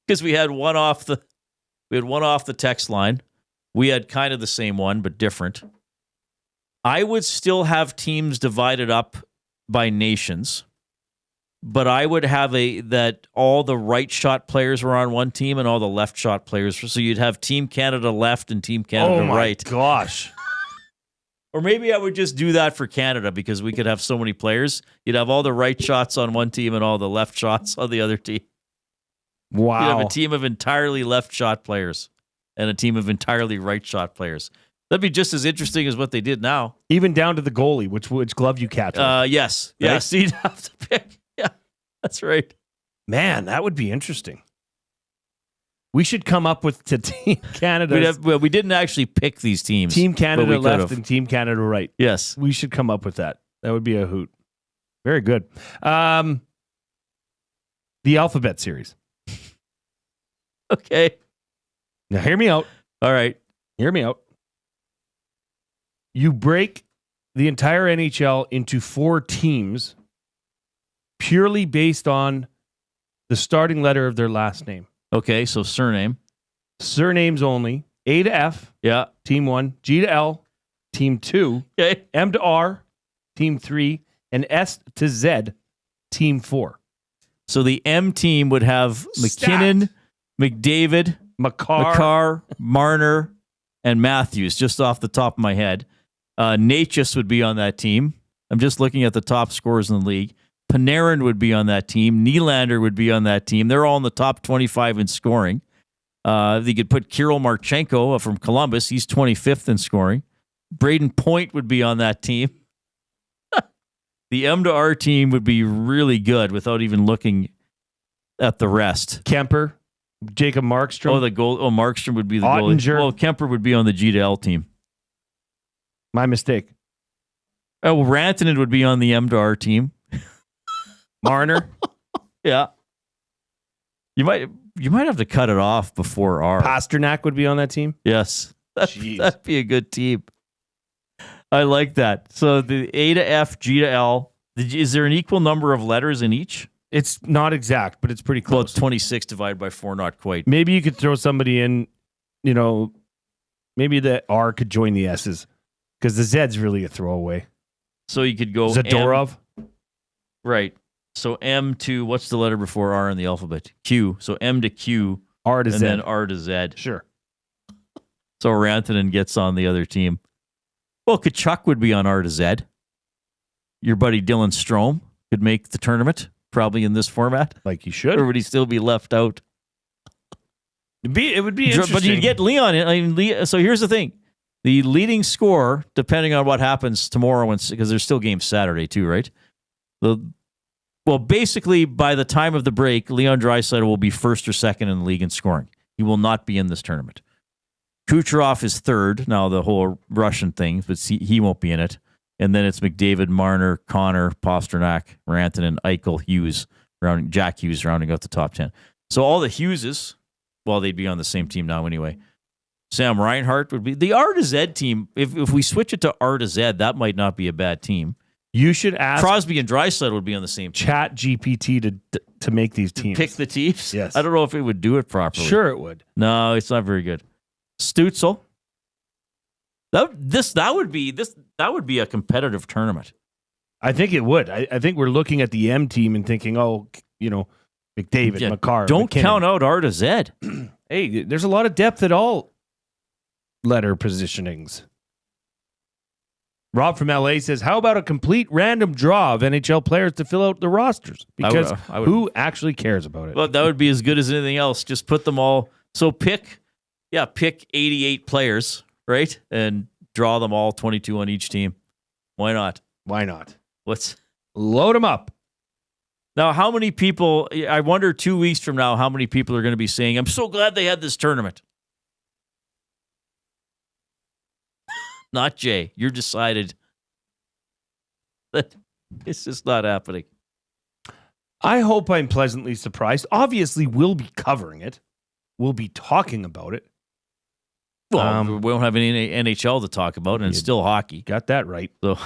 because we had one off the text line. We had kind of the same one, but different. I would still have teams divided up by nations, but I would have that all the right shot players were on one team and all the left shot players. So you'd have Team Canada left and Team Canada right. Oh my gosh. Or maybe I would just do that for Canada because we could have so many players. You'd have all the right shots on one team and all the left shots on the other team. Wow. You'd have a team of entirely left shot players. and a team of entirely right shot players. That'd be just as interesting as what they did now. Even down to the goalie, which glove you catch. Yes. Right? Yes. You'd have to pick. Yeah, that's right. Man, that would be interesting. We should come up with to Team Canada. We didn't actually pick these teams. Team Canada left could've. and Team Canada right. Yes. We should come up with that. That would be a hoot. Very good. The alphabet series. Okay. Now hear me out. All right. Hear me out. You break the entire NHL into 4 teams purely based on the starting letter of their last name. Okay, so surname. Surnames only. A to F, Yeah. Team 1. G to L, Team 2. Okay. M to R, Team 3. And S to Z, Team 4. So the M team would have McKinnon, McDavid, McCarr, Marner, and Matthews, just off the top of my head. Natchez would be on that team. I'm just looking at the top scorers in the league. Panarin would be on that team. Nylander would be on that team. They're all in the top 25 in scoring. They could put Kirill Marchenko from Columbus. He's 25th in scoring. Braden Point would be on that team. The M to R team would be really good without even looking at the rest. Kemper, Jacob Markstrom. Markstrom would be the Ottinger. goalie. Well, Kemper would be on the G to L team. My mistake. Oh, Rantanen would be on the M to R team. Marner. Yeah. You might have to cut it off before R. Pasternak would be on that team. Yes. That'd be a good team. I like that. So the A to F, G to L. Is there an equal number of letters in each? It's not exact, but it's pretty close. Well, it's 26 divided by 4, not quite. Maybe you could throw somebody in, maybe the R could join the S's because the Z's really a throwaway. So you could go Zadorov. Right. So M to, what's the letter before R in the alphabet? Q. So M to Q. R to Z. And then R to Z. Sure. So Rantanen gets on the other team. Well, Kachuk would be on R to Z. Your buddy Dylan Strome could make the tournament, probably in this format. Like he should. Or would he still be left out? It would be interesting. But you'd get Leon in. So here's the thing. The leading scorer, depending on what happens tomorrow, because there's still games Saturday too, right? Basically, by the time of the break, Leon Draisaitl will be first or second in the league in scoring. He will not be in this tournament. Kucherov is third. Now, the whole Russian thing, but he won't be in it. And then it's McDavid, Marner, Connor, Pasternak, Rantanen, Eichel, Hughes, Jack Hughes rounding out the top 10. So all the Hugheses, they'd be on the same team now anyway. Sam Reinhart would be the R to Z team. If we switch it to R to Z, that might not be a bad team. You should ask Crosby and Draisaitl would be on the same team. Chat GPT to make these teams. Pick the teams? Yes. I don't know if it would do it properly. Sure it would. No, it's not very good. Stützle. That would be a competitive tournament. I think it would. I think we're looking at the M team and thinking, McDavid, McCarr. Don't McKinnon. count out R to Z. Hey, there's a lot of depth at all letter positionings. Rob from LA says, how about a complete random draw of NHL players to fill out the rosters? Because I would, who actually cares about it? Well, that would be as good as anything else. Just put them all. So pick 88 players, right? And draw them all 22 on each team. Why not? Why not? Let's load them up. Now, how many people, I wonder 2 weeks from now, how many people are going to be saying, I'm so glad they had this tournament. Not Jay. You're decided that it's just not happening. I hope I'm pleasantly surprised. Obviously, we'll be covering it. We'll be talking about it. Well, we won't have any NHL to talk about, and it's still hockey. Got that right. So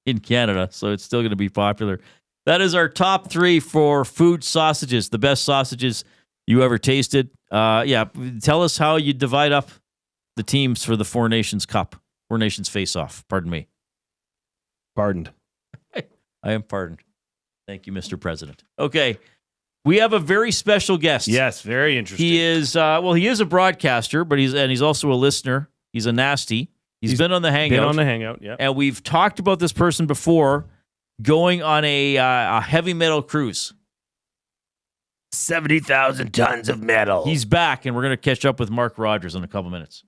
in Canada, so it's still going to be popular. That is our top 3 for food sausages, the best sausages you ever tasted. Tell us how you divide up the teams for the Four Nations Cup. Four Nations face-off. Pardon me. Pardoned. I am pardoned. Thank you, Mr. President. Okay. We have a very special guest. Yes, very interesting. He is he is a broadcaster, but he's also a listener. He's a nasty. He's been on the Hangout. Yeah. And we've talked about this person before going on a heavy metal cruise. 70,000 tons of metal. He's back, and we're going to catch up with Mark Rogers in a couple minutes.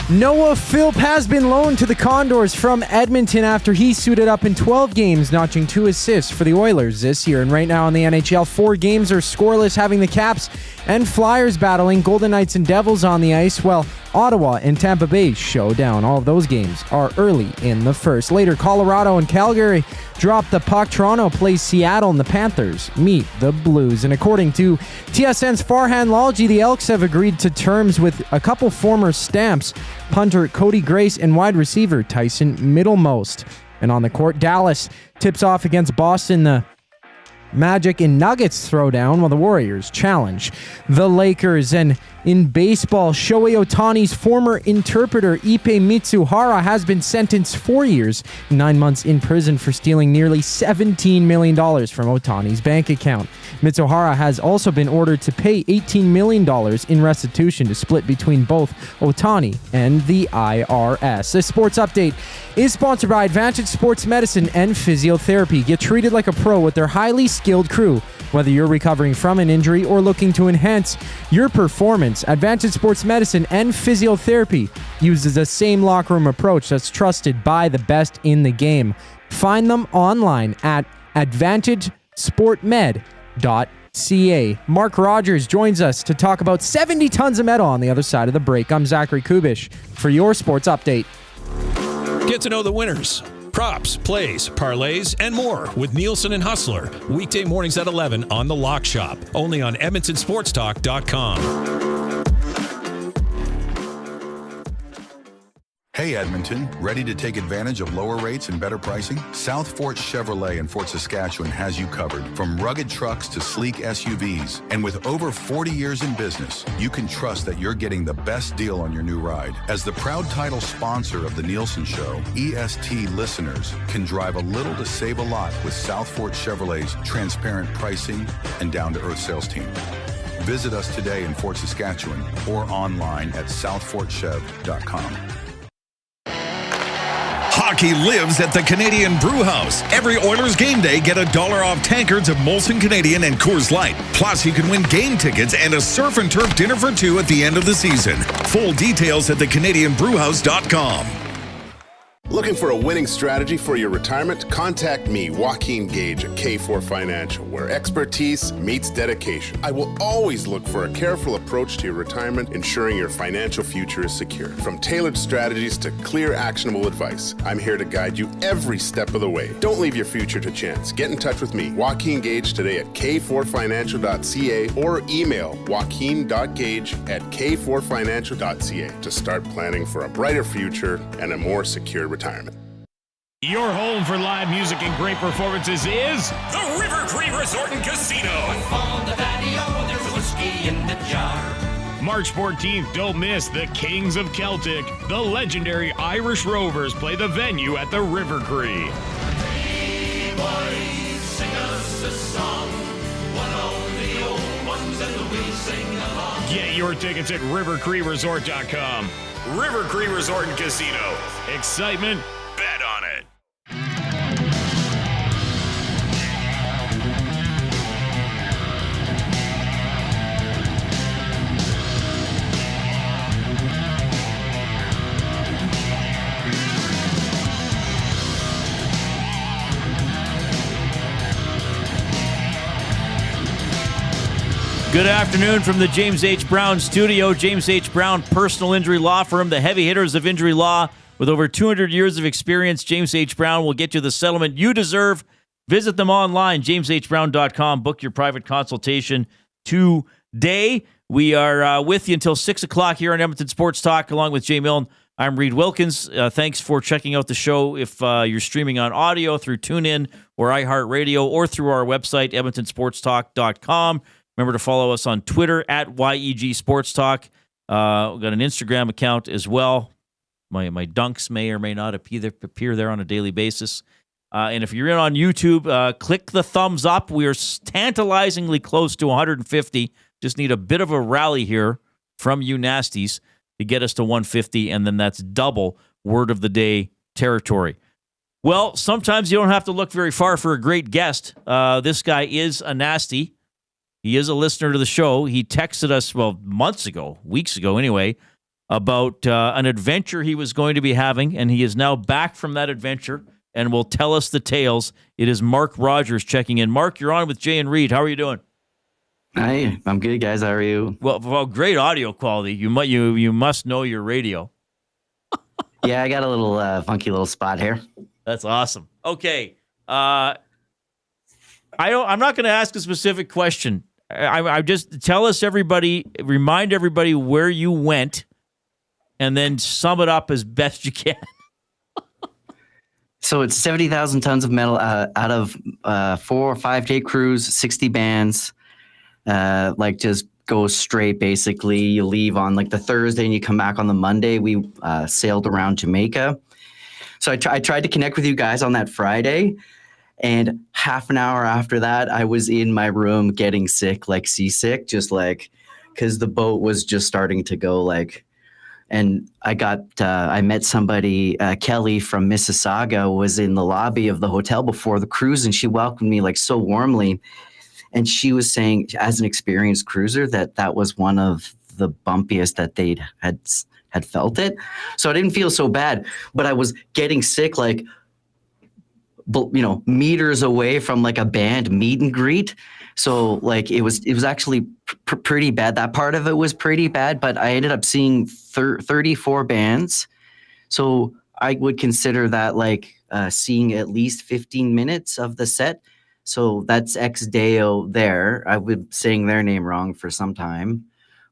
Noah Philp has been loaned to the Condors from Edmonton after he suited up in 12 games, notching 2 assists for the Oilers this year. And right now in the NHL, 4 games are scoreless, having the Caps and Flyers battling, Golden Knights and Devils on the ice, while Ottawa and Tampa Bay showdown. All of those games are early in the first. Later, Colorado and Calgary drop the puck. Toronto plays Seattle, and the Panthers meet the Blues. And according to TSN's Farhan Lalji, the Elks have agreed to terms with a couple former Stamps, punter Cody Grace and wide receiver Tyson Middlemost. And on the court, Dallas tips off against Boston. The Magic and Nuggets throwdown while the Warriors challenge the Lakers. And in baseball, Shohei Ohtani's former interpreter Ippei Mitsuhara has been sentenced 4 years, 9 months in prison for stealing nearly $17 million from Ohtani's bank account. Mitsuhara has also been ordered to pay $18 million in restitution to split between both Ohtani and the IRS. This sports update is sponsored by Advantage Sports Medicine and Physiotherapy. Get treated like a pro with their highly skilled crew. Whether you're recovering from an injury or looking to enhance your performance, Advantage Sports Medicine and Physiotherapy uses the same locker room approach that's trusted by the best in the game. Find them online at AdvantageSportMed.ca. Mark Rogers joins us to talk about 70 tons of metal on the other side of the break. I'm Zachary Kubish for your sports update. Get to know the winners, props, plays, parlays, and more with Nielsen and Hustler. Weekday mornings at 11 on The Lock Shop. Only on EdmontonSportsTalk.com. Hey Edmonton, ready to take advantage of lower rates and better pricing? South Fort Chevrolet in Fort Saskatchewan has you covered. From rugged trucks to sleek SUVs. And with over 40 years in business, you can trust that you're getting the best deal on your new ride. As the proud title sponsor of The Nielsen Show, EST listeners can drive a little to save a lot with South Fort Chevrolet's transparent pricing and down-to-earth sales team. Visit us today in Fort Saskatchewan or online at southfortchev.com. Hockey lives at the Canadian Brew House. Every Oilers game day, get $1 off tankards of Molson Canadian and Coors Light. Plus, you can win game tickets and a surf and turf dinner for 2 at the end of the season. Full details at thecanadianbrewhouse.com. Looking for a winning strategy for your retirement? Contact me, Joaquin Gage at K4 Financial, where expertise meets dedication. I will always look for a careful approach to your retirement, ensuring your financial future is secure. From tailored strategies to clear, actionable advice, I'm here to guide you every step of the way. Don't leave your future to chance. Get in touch with me, Joaquin Gage, today at k4financial.ca or email joaquin.gage@k4financial.ca to start planning for a brighter future and a more secure retirement. Your home for live music and great performances is the River Cree Resort and Casino. On the patio, there's whiskey in the jar. March 14th, don't miss the Kings of Celtic. The legendary Irish Rovers play the venue at the River Cree. Hey boys, sing us a song. One of the old ones and we sing along. Get your tickets at rivercreeresort.com. River Cree Resort and Casino. Excitement, bet on it. Good afternoon from the James H. Brown studio. James H. Brown Personal Injury Law Firm, the heavy hitters of injury law. With over 200 years of experience, James H. Brown will get you the settlement you deserve. Visit them online, jameshbrown.com. Book your private consultation today. We are with you until 6 o'clock here on Edmonton Sports Talk, along with Jay Milne. I'm Reid Wilkins. Thanks for checking out the show. If you're streaming on audio through TuneIn or iHeartRadio or through our website, edmontonsportstalk.com. Remember to follow us on Twitter at YEG Sports Talk. We've got an Instagram account as well. My dunks may or may not appear there on a daily basis. And if you're in on YouTube, click the thumbs up. We are tantalizingly close to 150. Just need a bit of a rally here from you nasties to get us to 150, and then that's double word of the day territory. Well, sometimes you don't have to look very far for a great guest. This guy is a nasty. He is a listener to the show. He texted us, months ago, weeks ago anyway, about an adventure he was going to be having, and he is now back from that adventure and will tell us the tales. It is Mark Rogers checking in. Mark, you're on with Jay and Reid. How are you doing? Hi, I'm good, guys. How are you? Well, great audio quality. You must know your radio. Yeah, I got a little funky little spot here. That's awesome. Okay, I'm not going to ask a specific question. I just tell us remind everybody where you went, and then sum it up as best you can. So it's 70,000 tons of metal out of 4 or 5 day cruise, 60 bands. Just go straight. Basically, you leave on the Thursday and you come back on the Monday. We sailed around Jamaica. So I tried to connect with you guys on that Friday, and half an hour after that, I was in my room getting sick, seasick, because the boat was just starting to go and I met somebody, Kelly from Mississauga, was in the lobby of the hotel before the cruise, and she welcomed me so warmly. And she was saying, as an experienced cruiser, that was one of the bumpiest that they'd had felt it. So I didn't feel so bad, but I was getting sick, meters away from a band meet and greet. So it was actually pretty bad. That part of it was pretty bad, but I ended up seeing 34 bands. So I would consider that seeing at least 15 minutes of the set. So that's Ex Deo there. I've been saying their name wrong for some time,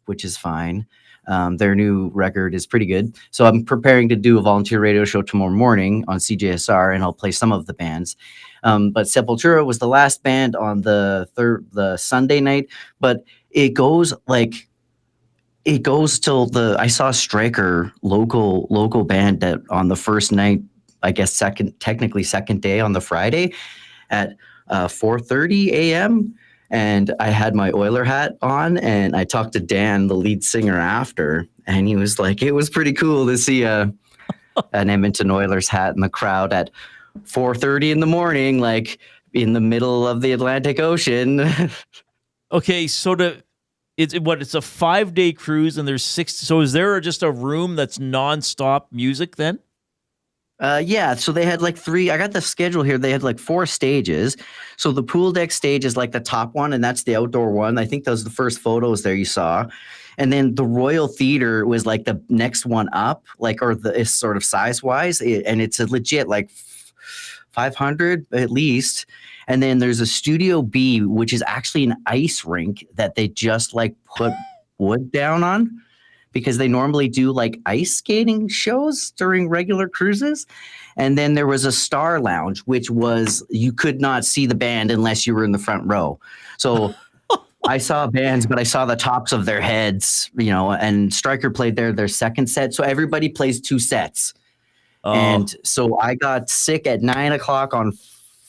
which is fine. Their new record is pretty good. So I'm preparing to do a volunteer radio show tomorrow morning on CJSR, and I'll play some of the bands. But Sepultura was the last band on the Sunday night, but it goes till I saw Striker, local band that on the first night, I guess technically second day on the Friday at 4:30 a.m. And I had my Oiler hat on, and I talked to Dan, the lead singer, after, and he was like, it was pretty cool to see an Edmonton Oilers hat in the crowd at 4:30 in the morning, in the middle of the Atlantic Ocean. Okay, so it's a 5-day cruise, and there's 6. So is there just a room that's nonstop music then? Yeah, so they had 3. I got the schedule here. They had 4 stages. So the pool deck stage is the top one, and that's the outdoor one. I think those are the first photos there you saw. And then the Royal Theater was the next one up, is sort of size wise, and it's a legit 500 at least. And then there's a Studio B, which is actually an ice rink that they just put wood down on, because they normally do ice skating shows during regular cruises. And then there was a Star Lounge, which was, you could not see the band unless you were in the front row. So I saw bands, but I saw the tops of their heads, and Stryker played their second set. So everybody plays 2 sets. Oh. And so I got sick at 9:00 on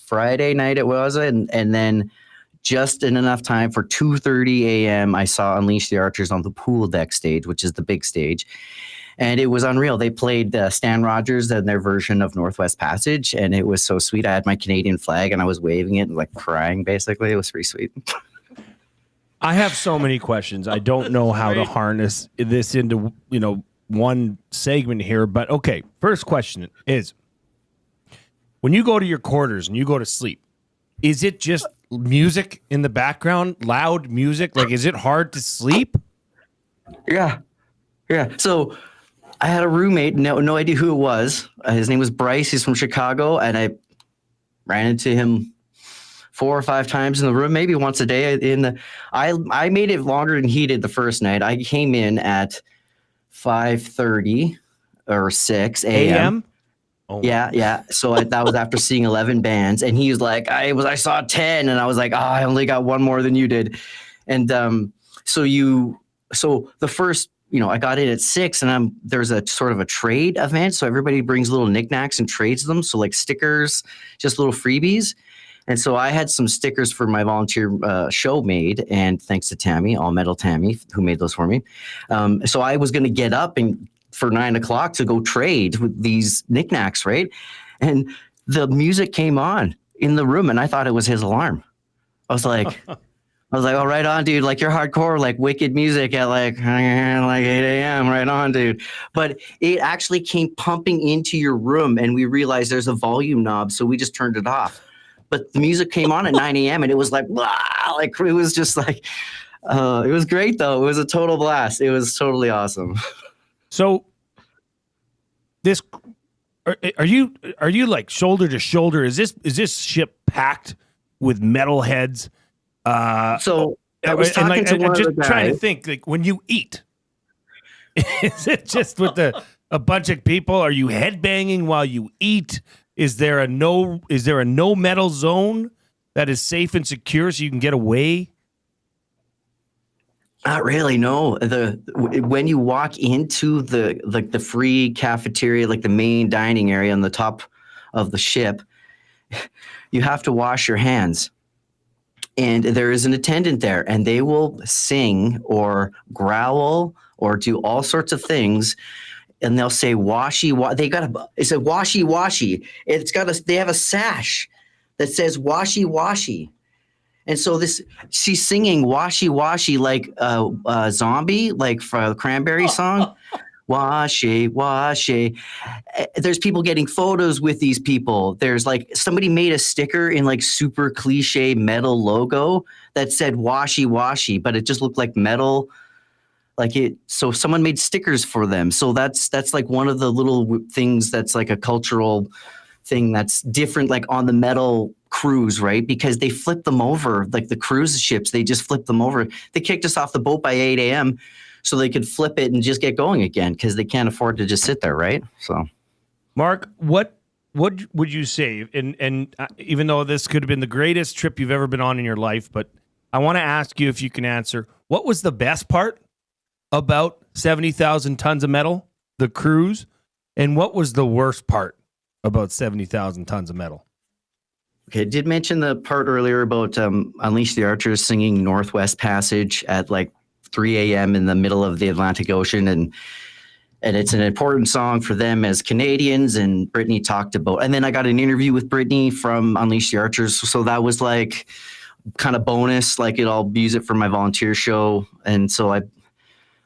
Friday night it was, and then just in enough time for 2:30 a.m. I saw Unleash the Archers on the pool deck stage, which is the big stage. And it was unreal. They played Stan Rogers and their version of Northwest Passage, and it was so sweet. I had my Canadian flag, and I was waving it and crying, basically. It was pretty sweet. I have so many questions. I don't know how to harness this into, one segment here. But okay, first question is, when you go to your quarters and you go to sleep, is it just music in the background, loud music? Is it hard to sleep? Yeah. So I had a roommate, no idea who it was. His name was Bryce. He's from Chicago, and I ran into him 4 or 5 times in the room, maybe once a day. I made it longer than he did the first night. I came in at 5:30 or 6 a.m. Oh. Yeah. So that was after seeing 11 bands, and he was like, I saw 10, and I was like, I only got one more than you did. And so the first I got in at 6 and there's a sort of a trade event. So everybody brings little knickknacks and trades them. So like stickers, just little freebies. And so I had some stickers for my volunteer show made, and thanks to Tammy, All Metal Tammy, who made those for me. So I was going to get up and for 9 o'clock to go trade with these knickknacks, right? And the music came on in the room, and I thought it was his alarm. I was like, oh, right on, dude. Like, you're hardcore, like wicked music at like 8 a.m. Right on, dude. But it actually came pumping into your room, and we realized there's a volume knob, so we just turned it off. But the music came on at 9 a.m. and it was like, blah, like it was just like, it was great though. It was a total blast. It was totally awesome. So are you like shoulder to shoulder? Is this ship packed with metalheads? So I was talking to one of the guys. Trying to think, like, when you eat, is it just with a bunch of people? Are you headbanging while you eat? Is there a no metal zone that is safe and secure so you can get away? Not really, no. When you walk into the free cafeteria, like the main dining area on the top of the ship, you have to wash your hands. And there is an attendant there, and they will sing or growl or do all sorts of things. And they'll say washy. It's a washy washy. They have a sash that says washy washy, and so she's singing washy washy like a zombie, like for the Cranberry song, washy washy. There's people getting photos with these people. There's like somebody made a sticker in like super cliche metal logo that said washy washy, but it just looked like metal. So someone made stickers for them. So that's like one of the little things that's like a cultural thing that's different, like on the metal cruise, right? Because they flip them over, like the cruise ships, they just flip them over. They kicked us off the boat by 8 a.m. so they could flip it and just get going again because they can't afford to just sit there, right? So, Mark, what would you say? And even though this could have been the greatest trip you've ever been on in your life, but I want to ask you if you can answer, what was the best part about 70,000 tons of metal, the cruise, and what was the worst part about 70,000 tons of metal? Okay, I did mention the part earlier about Unleash the Archers singing Northwest Passage at like 3 a.m. in the middle of the Atlantic Ocean, and it's an important song for them as Canadians, and Brittany talked about, and then I got an interview with Brittany from Unleash the Archers, so that was like kind of bonus, like I'll use it for my volunteer show, and so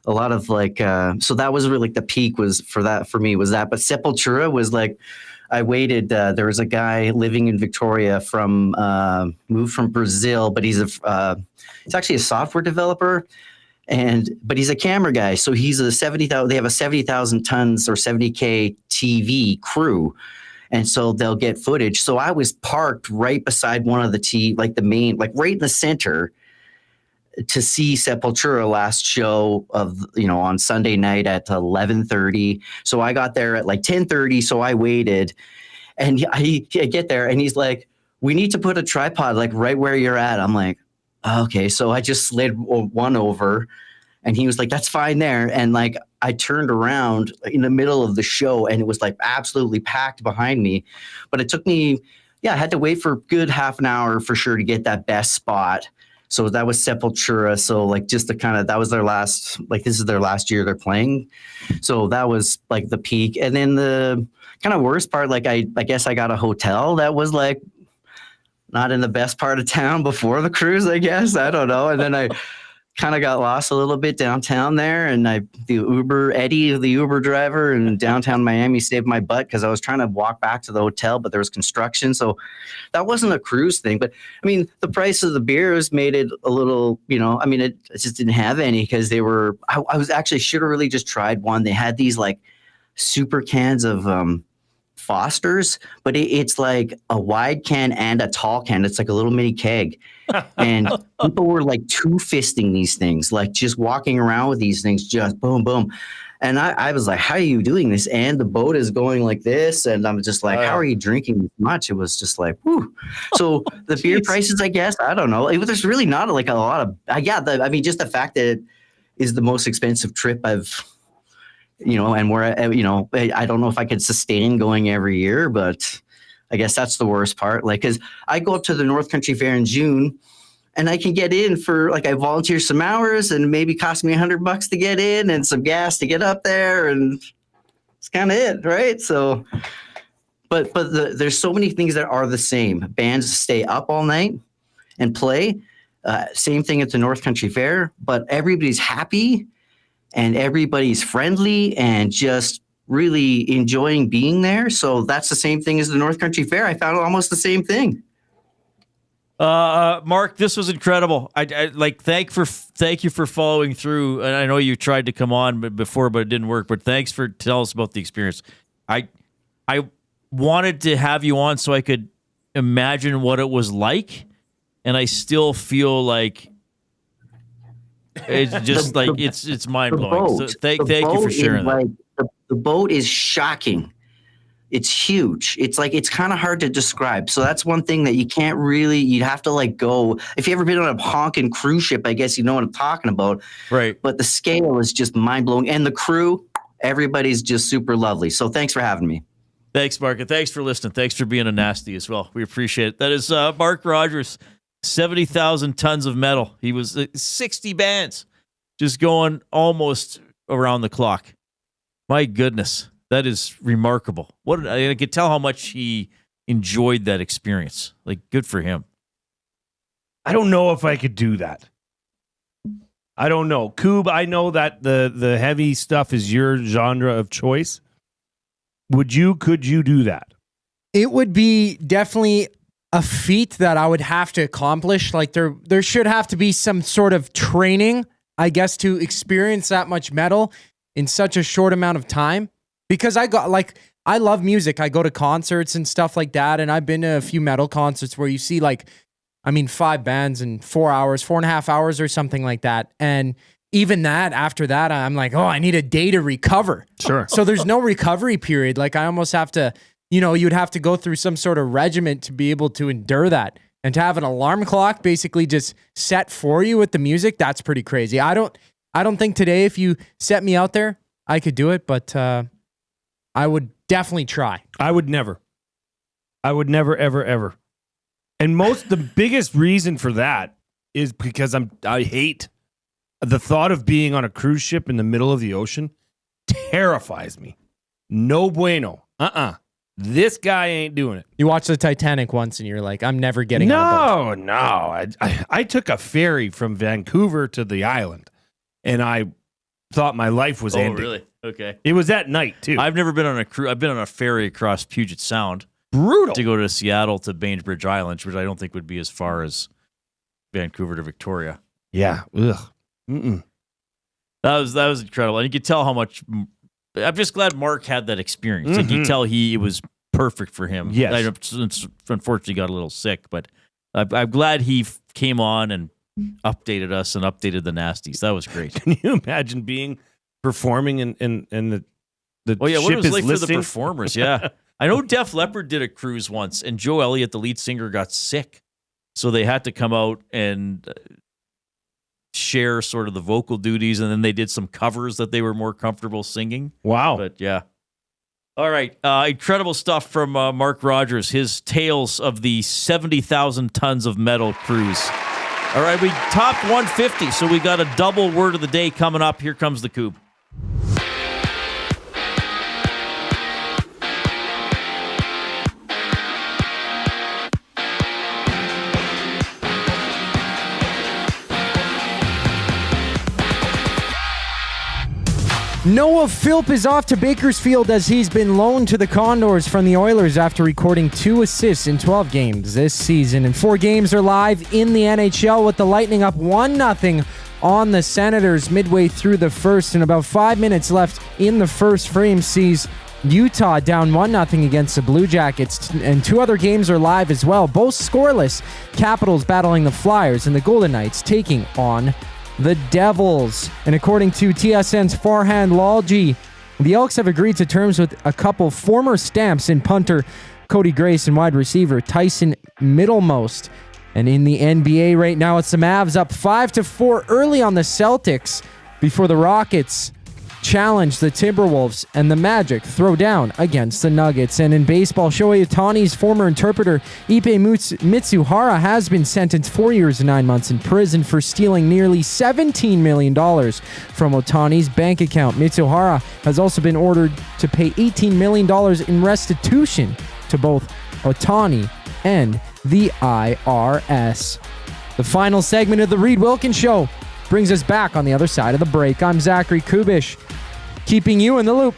a lot of like, so that was really like the peak was for me was that. But Sepultura was like, I waited. There was a guy living in Victoria moved from Brazil, but he's actually a software developer, but he's a camera guy. So he's they have a 70,000 tons or 70K TV crew. And so they'll get footage. So I was parked right beside one of the main, like right in the center, to see Sepultura last show on Sunday night at 11:30. So I got there at like 10:30. So I waited, and I get there, and he's like, "We need to put a tripod like right where you're at." I'm like, "Okay." So I just slid one over, and he was like, "That's fine there." And like I turned around in the middle of the show, and it was like absolutely packed behind me. But it took me, I had to wait for a good half an hour for sure to get that best spot. So that was Sepultura. So like just that was their last, like this is their last year they're playing. So that was like the peak. And then the kind of worst part, like I guess I got a hotel that was like not in the best part of town before the cruise, I guess. I don't know. And then I kind of got lost a little bit downtown there, and Eddie, the Uber driver in downtown Miami, saved my butt because I was trying to walk back to the hotel, but there was construction, so that wasn't a cruise thing. But I mean, the price of the beers made it a little, it just didn't have any because they were. I was actually should have really just tried one. They had these like super cans of Foster's, but it's like a wide can and a tall can. It's like a little mini keg. And people were like two-fisting these things, like just walking around with these things, just boom, boom. And I was like, how are you doing this? And the boat is going like this. And I'm just like, how are you drinking this much? It was just like, whew. So the beer prices, I guess, I don't know. There's really not like a lot of, just the fact that is the most expensive trip I've, and where, I don't know if I could sustain going every year, but I guess that's the worst part. Like, cause I go up to the North Country Fair in June and I can get in for I volunteer some hours and maybe cost me $100 to get in and some gas to get up there. And it's kind of it. Right. So, but there's so many things that are the same. Bands stay up all night and play. Same thing at the North Country Fair, but everybody's happy and everybody's friendly and just really enjoying being there. So that's the same thing as the North Country Fair. I found almost the same thing. Mark, this was incredible. Thank you for following through. And I know you tried to come on before, but it didn't work. But thanks for telling us about the experience. I wanted to have you on so I could imagine what it was like. And I still feel like it's just it's mind blowing. So thank you for sharing that. The boat is shocking. It's huge. It's kind of hard to describe. So that's one thing that you can't really. You'd have to go. If you ever been on a honking cruise ship, I guess you know what I'm talking about. Right. But the scale is just mind blowing, and the crew, everybody's just super lovely. So thanks for having me. Thanks, Mark, and thanks for listening. Thanks for being a nasty as well. We appreciate it. That is Mark Rogers. 70,000 tons of metal. He was 60 bands just going almost around the clock. My goodness, that is remarkable. I could tell how much he enjoyed that experience. Good for him. I don't know if I could do that. I don't know. Coob, I know that the heavy stuff is your genre of choice. Could you do that? It would be definitely a feat that I would have to accomplish. There should have to be some sort of training, I guess, to experience that much metal in such a short amount of time. Because I love music. I go to concerts and stuff like that. And I've been to a few metal concerts where you see 5 bands in 4 hours, 4.5 hours or something like that. And even that, after that, I'm I need a day to recover. Sure. So there's no recovery period. I almost have to, you'd have to go through some sort of regiment to be able to endure that. And to have an alarm clock basically just set for you with the music, that's pretty crazy. I don't think today, if you set me out there, I could do it, but I would definitely try. I would never, ever, ever. And the biggest reason for that is because I hate the thought of being on a cruise ship in the middle of the ocean. Terrifies me. No bueno. This guy ain't doing it. You watched the Titanic once and you're like, I'm never getting on a boat. No. I took a ferry from Vancouver to the island and I thought my life was ending. Oh, really? Okay. It was at night too. I've never been on a cruise. I've been on a ferry across Puget Sound. Brutal. To go to Seattle to Bainbridge Island, which I don't think would be as far as Vancouver to Victoria. Yeah. Ugh. Mm-mm. That was incredible. And you could tell how much. I'm just glad Mark had that experience. Mm-hmm. You could tell it was perfect for him. Yes. I unfortunately got a little sick, but I'm glad he came on and updated us and updated the nasties. That was great. Can you imagine performing in the what ship it was is like listing? For the performers? Yeah. I know Def Leppard did a cruise once, and Joe Elliott, the lead singer, got sick. So they had to come out and share sort of the vocal duties, and then they did some covers that they were more comfortable singing. Wow. But yeah. All right. Incredible stuff from Mark Rogers, his tales of the 70,000 tons of metal cruise. All right, we topped 150, so we got a double word of the day coming up. Here comes the Coupe. Noah Philp is off to Bakersfield as he's been loaned to the Condors from the Oilers after recording 2 assists in 12 games this season. And 4 games are live in the NHL with the Lightning up 1-0 on the Senators midway through the first. And about 5 minutes left in the first frame sees Utah down 1-0 against the Blue Jackets. And 2 other games are live as well, both scoreless. Capitals battling the Flyers and the Golden Knights taking on the Devils. And according to TSN's Farhan Lalji, the Elks have agreed to terms with a couple former Stamps in punter Cody Grace and wide receiver Tyson Middlemost. And in the NBA right now, it's the Mavs up 5-4 early on the Celtics before the Rockets challenge the Timberwolves and the Magic throw down against the Nuggets. And in baseball, Shohei Ohtani's former interpreter Ipe Mitsuhara has been sentenced 4 years and 9 months in prison for stealing nearly $17 million from Ohtani's bank account. Mitsuhara has also been ordered to pay $18 million in restitution to both Ohtani and the IRS. The final segment of the Reid Wilkins Show brings us back on the other side of the break. I'm Zachary Kubish, keeping you in the loop.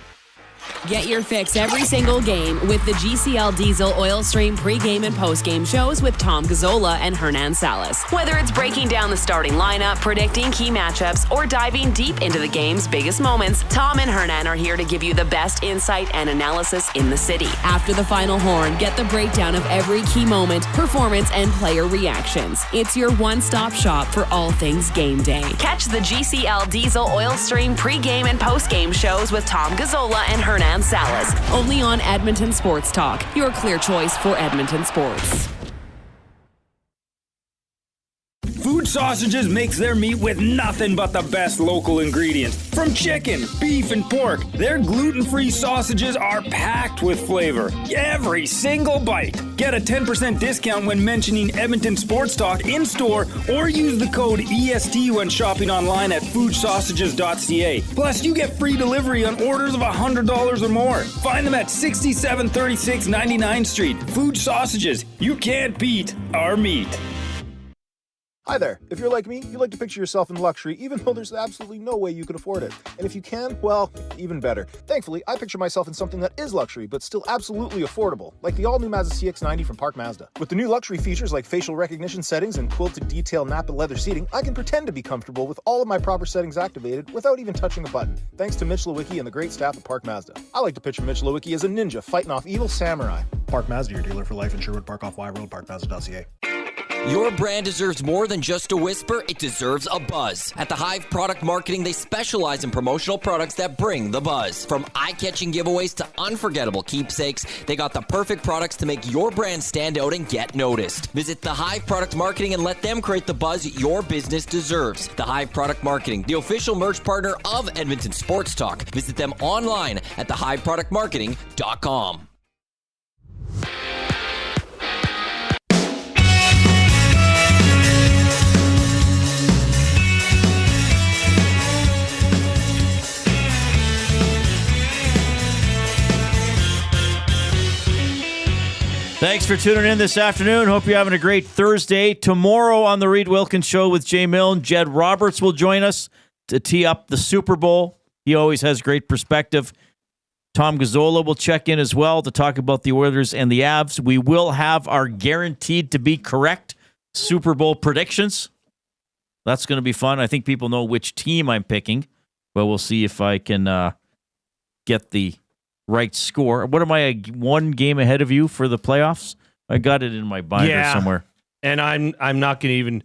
Get your fix every single game with the GCL Diesel Oil Stream pregame and postgame shows with Tom Gazzola and Hernan Salas. Whether it's breaking down the starting lineup, predicting key matchups, or diving deep into the game's biggest moments, Tom and Hernan are here to give you the best insight and analysis in the city. After the final horn, get the breakdown of every key moment, performance, and player reactions. It's your one-stop shop for all things game day. Catch the GCL Diesel Oil Stream pregame and postgame shows with Tom Gazzola and Hernan Salas, only on Edmonton Sports Talk, your clear choice for Edmonton sports. Food Sausages makes their meat with nothing but the best local ingredients. From chicken, beef, and pork, their gluten-free sausages are packed with flavor. Every single bite. Get a 10% discount when mentioning Edmonton Sports Talk in-store or use the code EST when shopping online at foodsausages.ca. Plus, you get free delivery on orders of $100 or more. Find them at 6736 99th Street. Food Sausages. You can't beat our meat. Hi there. If you're like me, you like to picture yourself in luxury, even though there's absolutely no way you could afford it. And if you can, well, even better. Thankfully, I picture myself in something that is luxury, but still absolutely affordable, like the all-new Mazda CX-90 from Park Mazda. With the new luxury features like facial recognition settings and quilted detail Napa leather seating, I can pretend to be comfortable with all of my proper settings activated without even touching a button, thanks to Mitch Lewicki and the great staff at Park Mazda. I like to picture Mitch Lewicki as a ninja fighting off evil samurai. Park Mazda, your dealer for life in Sherwood Park off Y Road, parkmazda.ca. Your brand deserves more than just a whisper, it deserves a buzz. At the Hive Product Marketing, they specialize in promotional products that bring the buzz. From eye-catching giveaways to unforgettable keepsakes, they got the perfect products to make your brand stand out and get noticed. Visit the Hive Product Marketing and let them create the buzz your business deserves. The Hive Product Marketing, the official merch partner of Edmonton Sports Talk. Visit them online at thehiveproductmarketing.com. Thanks for tuning in this afternoon. Hope you're having a great Thursday. Tomorrow on the Reid Wilkins Show with Jay Milne, Jed Roberts will join us to tee up the Super Bowl. He always has great perspective. Tom Gazzola will check in as well to talk about the Oilers and the Avs. We will have our guaranteed to be correct Super Bowl predictions. That's going to be fun. I think people know which team I'm picking, but we'll see if I can get the right score. What am I, one game ahead of you for the playoffs? I got it in my binder somewhere. And I'm not going to even.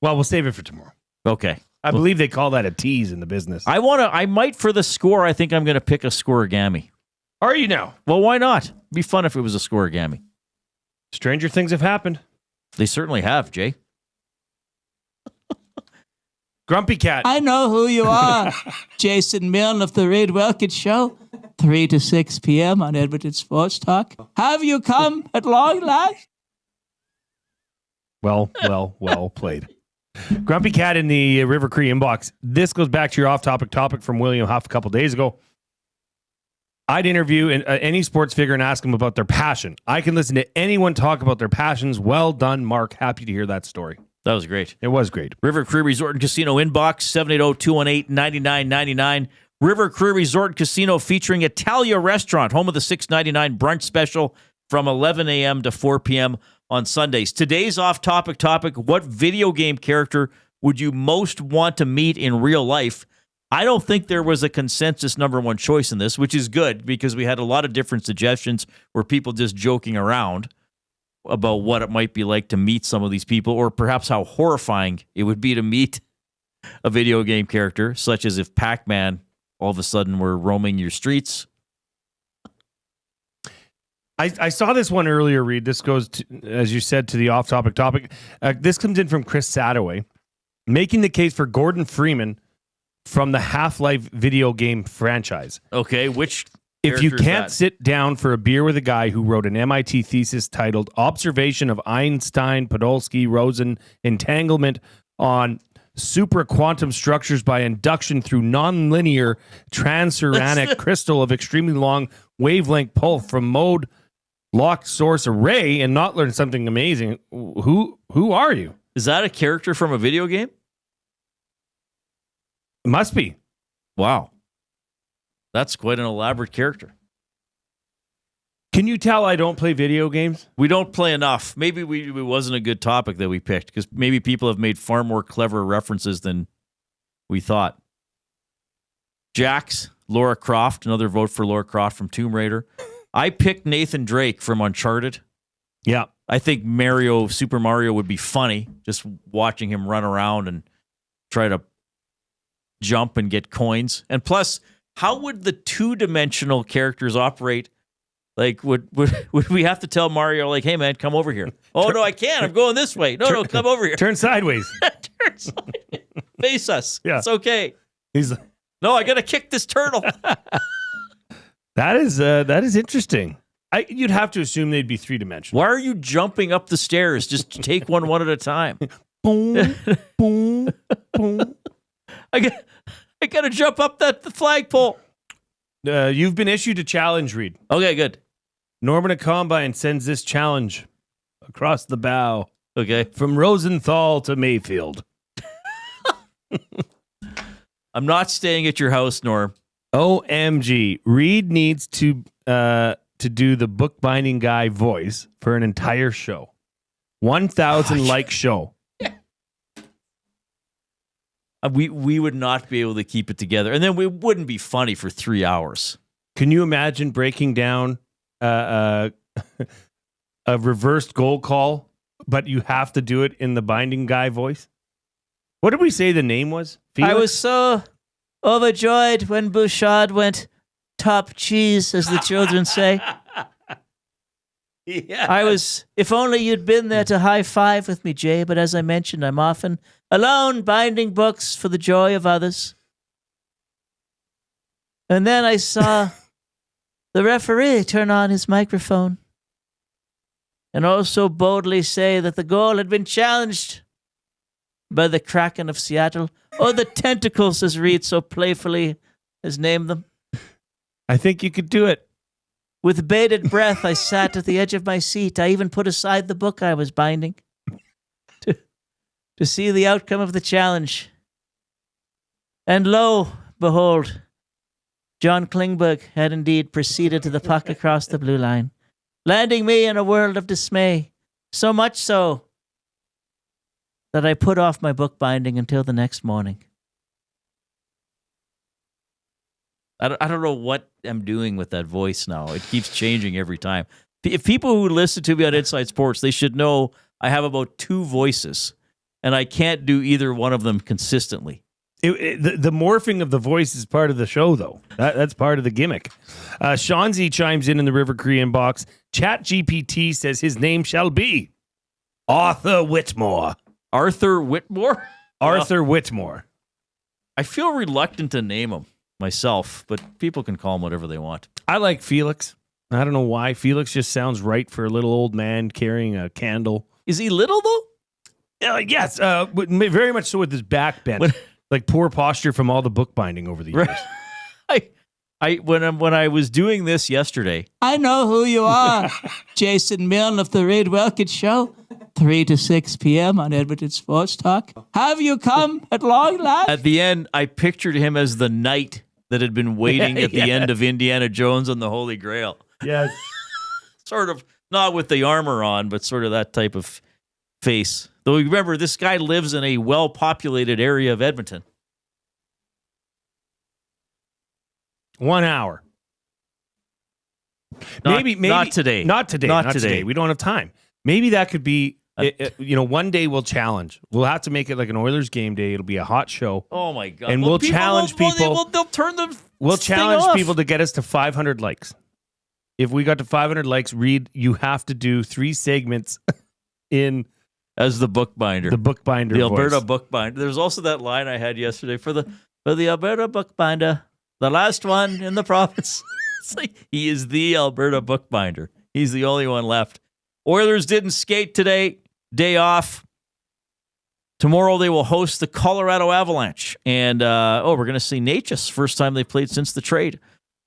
Well, we'll save it for tomorrow. Okay. I believe they call that a tease in the business. I might for the score. I think I'm going to pick a scoregami. Are you now? Well, why not? It'd be fun if it was a scoregami. Stranger things have happened. They certainly have, Jay. Grumpy Cat. I know who you are. Jason Milne of the Reid Wilkins Show. 3 to 6 p.m. on Edmonton Sports Talk. Have you come at long last? Well played. Grumpy Cat in the River Cree inbox. This goes back to your off-topic topic from William Huff a couple days ago. I'd interview any sports figure and ask them about their passion. I can listen to anyone talk about their passions. Well done, Mark. Happy to hear that story. That was great. It was great. River Cree Resort and Casino inbox, 780-218-9999. River Cree Resort and Casino featuring Italia Restaurant, home of the $6.99 brunch special from 11 a.m. to 4 p.m. on Sundays. Today's off-topic topic, what video game character would you most want to meet in real life? I don't think there was a consensus number one choice in this, which is good because we had a lot of different suggestions where people just joking around about what it might be like to meet some of these people, or perhaps how horrifying it would be to meet a video game character, such as if Pac-Man all of a sudden were roaming your streets. I saw this one earlier, Reid. This goes, to, as you said, to the off-topic topic. This comes in from Chris Sadoway, making the case for Gordon Freeman from the Half-Life video game franchise. Okay, which If you character is can't that? sit down for a beer with a guy who wrote an MIT thesis titled Observation of Einstein, Podolsky, Rosen Entanglement on Super Quantum Structures by Induction through Nonlinear Transuranic Crystal of Extremely Long Wavelength Pulse from Mode Locked Source Array and not learn something amazing, who are you? Is that a character from a video game? It must be. Wow. That's quite an elaborate character. Can you tell I don't play video games? We don't play enough. Maybe it wasn't a good topic that we picked because maybe people have made far more clever references than we thought. Jax, Laura Croft, another vote for Laura Croft from Tomb Raider. I picked Nathan Drake from Uncharted. Yeah. I think Super Mario would be funny, just watching him run around and try to jump and get coins. And plus, how would the two-dimensional characters operate? Like, would we have to tell Mario, like, hey, man, come over here? Oh, no, I can't. I'm going this way. No, come over here. Turn sideways. Turn sideways. Face us. Yeah. It's okay. He's No, I got to kick this turtle. That is interesting. You'd have to assume they'd be three-dimensional. Why are you jumping up the stairs? Just take one at a time. Boom, boom, boom. I got to jump up the flagpole. You've been issued a challenge, Reid. Okay, good. Norman at Combine sends this challenge across the bow. Okay. From Rosenthal to Mayfield. I'm not staying at your house, Norm. OMG. Reid needs to do the bookbinding guy voice for an entire show. 1,000 like show. We would not be able to keep it together. And then we wouldn't be funny for 3 hours. Can you imagine breaking down a reversed goal call, but you have to do it in the binding guy voice? What did we say the name was? Felix? I was so overjoyed when Bouchard went top cheese, as the children say. Yeah. I was, if only you'd been there to high five with me, Jay, but as I mentioned, I'm often alone binding books for the joy of others. And then I saw the referee turn on his microphone and also boldly say that the goal had been challenged by the Kraken of Seattle, or the Tentacles, as Reid so playfully has named them. I think you could do it. With bated breath, I sat at the edge of my seat. I even put aside the book I was binding to see the outcome of the challenge. And lo, behold, John Klingberg had indeed proceeded to the puck across the blue line, landing me in a world of dismay, so much so that I put off my book binding until the next morning. I don't know what I'm doing with that voice now. It keeps changing every time. If people who listen to me on Inside Sports, they should know I have about 2 voices, and I can't do either one of them consistently. The morphing of the voice is part of the show, though. That's part of the gimmick. Shanzi chimes in the River Cree inbox. ChatGPT says his name shall be Arthur Whitmore. Arthur Whitmore? Arthur Whitmore. I feel reluctant to name him myself, but people can call him whatever they want. I like Felix. I don't know why. Felix just sounds right for a little old man carrying a candle. Is he little, though? Yes, very much so with his back bent. Like poor posture from all the bookbinding over the years. When I was doing this yesterday, I know who you are. Jason Milne of the Reid Wilkins Show, 3 to 6 p.m. on Edmonton Sports Talk. Have you come at long last? at the end, I pictured him as the knight that had been waiting at the end of Indiana Jones and the Holy Grail. Yes. Sort of, not with the armor on, but sort of that type of face. Though remember, this guy lives in a well-populated area of Edmonton. 1 hour. Maybe not today. Not today. We don't have time. Maybe that could be, one day we'll challenge. We'll have to make it like an Oilers game day. It'll be a hot show. Oh my God. And we'll challenge people. They'll turn them. We'll challenge people to get us to 500 likes. If we got to 500 likes, Reid, you have to do 3 segments in as the bookbinder. The bookbinder. The Alberta voice. bookbinder. There's also that line I had yesterday for the for the Alberta Bookbinder, the last one in the province. It's like he is the Alberta Bookbinder. He's the only one left. Oilers didn't skate today. Day off. Tomorrow they will host the Colorado Avalanche. And, we're going to see Natchez. First time they played since the trade.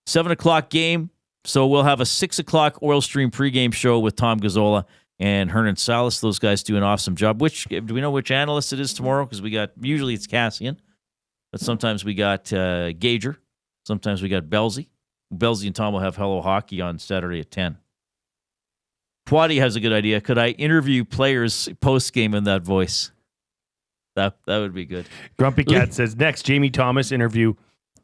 7 o'clock game. So we'll have a 6 o'clock Oil Stream pregame show with Tom Gazzola and Hernan Salas. Those guys do an awesome job. Do we know which analyst it is tomorrow? Because usually it's Cassian. But sometimes we got Gager. Sometimes we got Belzy. Belzy and Tom will have Hello Hockey on Saturday at 10. Pwaddy has a good idea. Could I interview players post-game in that voice? That would be good. Grumpy Cat says, next, Jamie Thomas interview.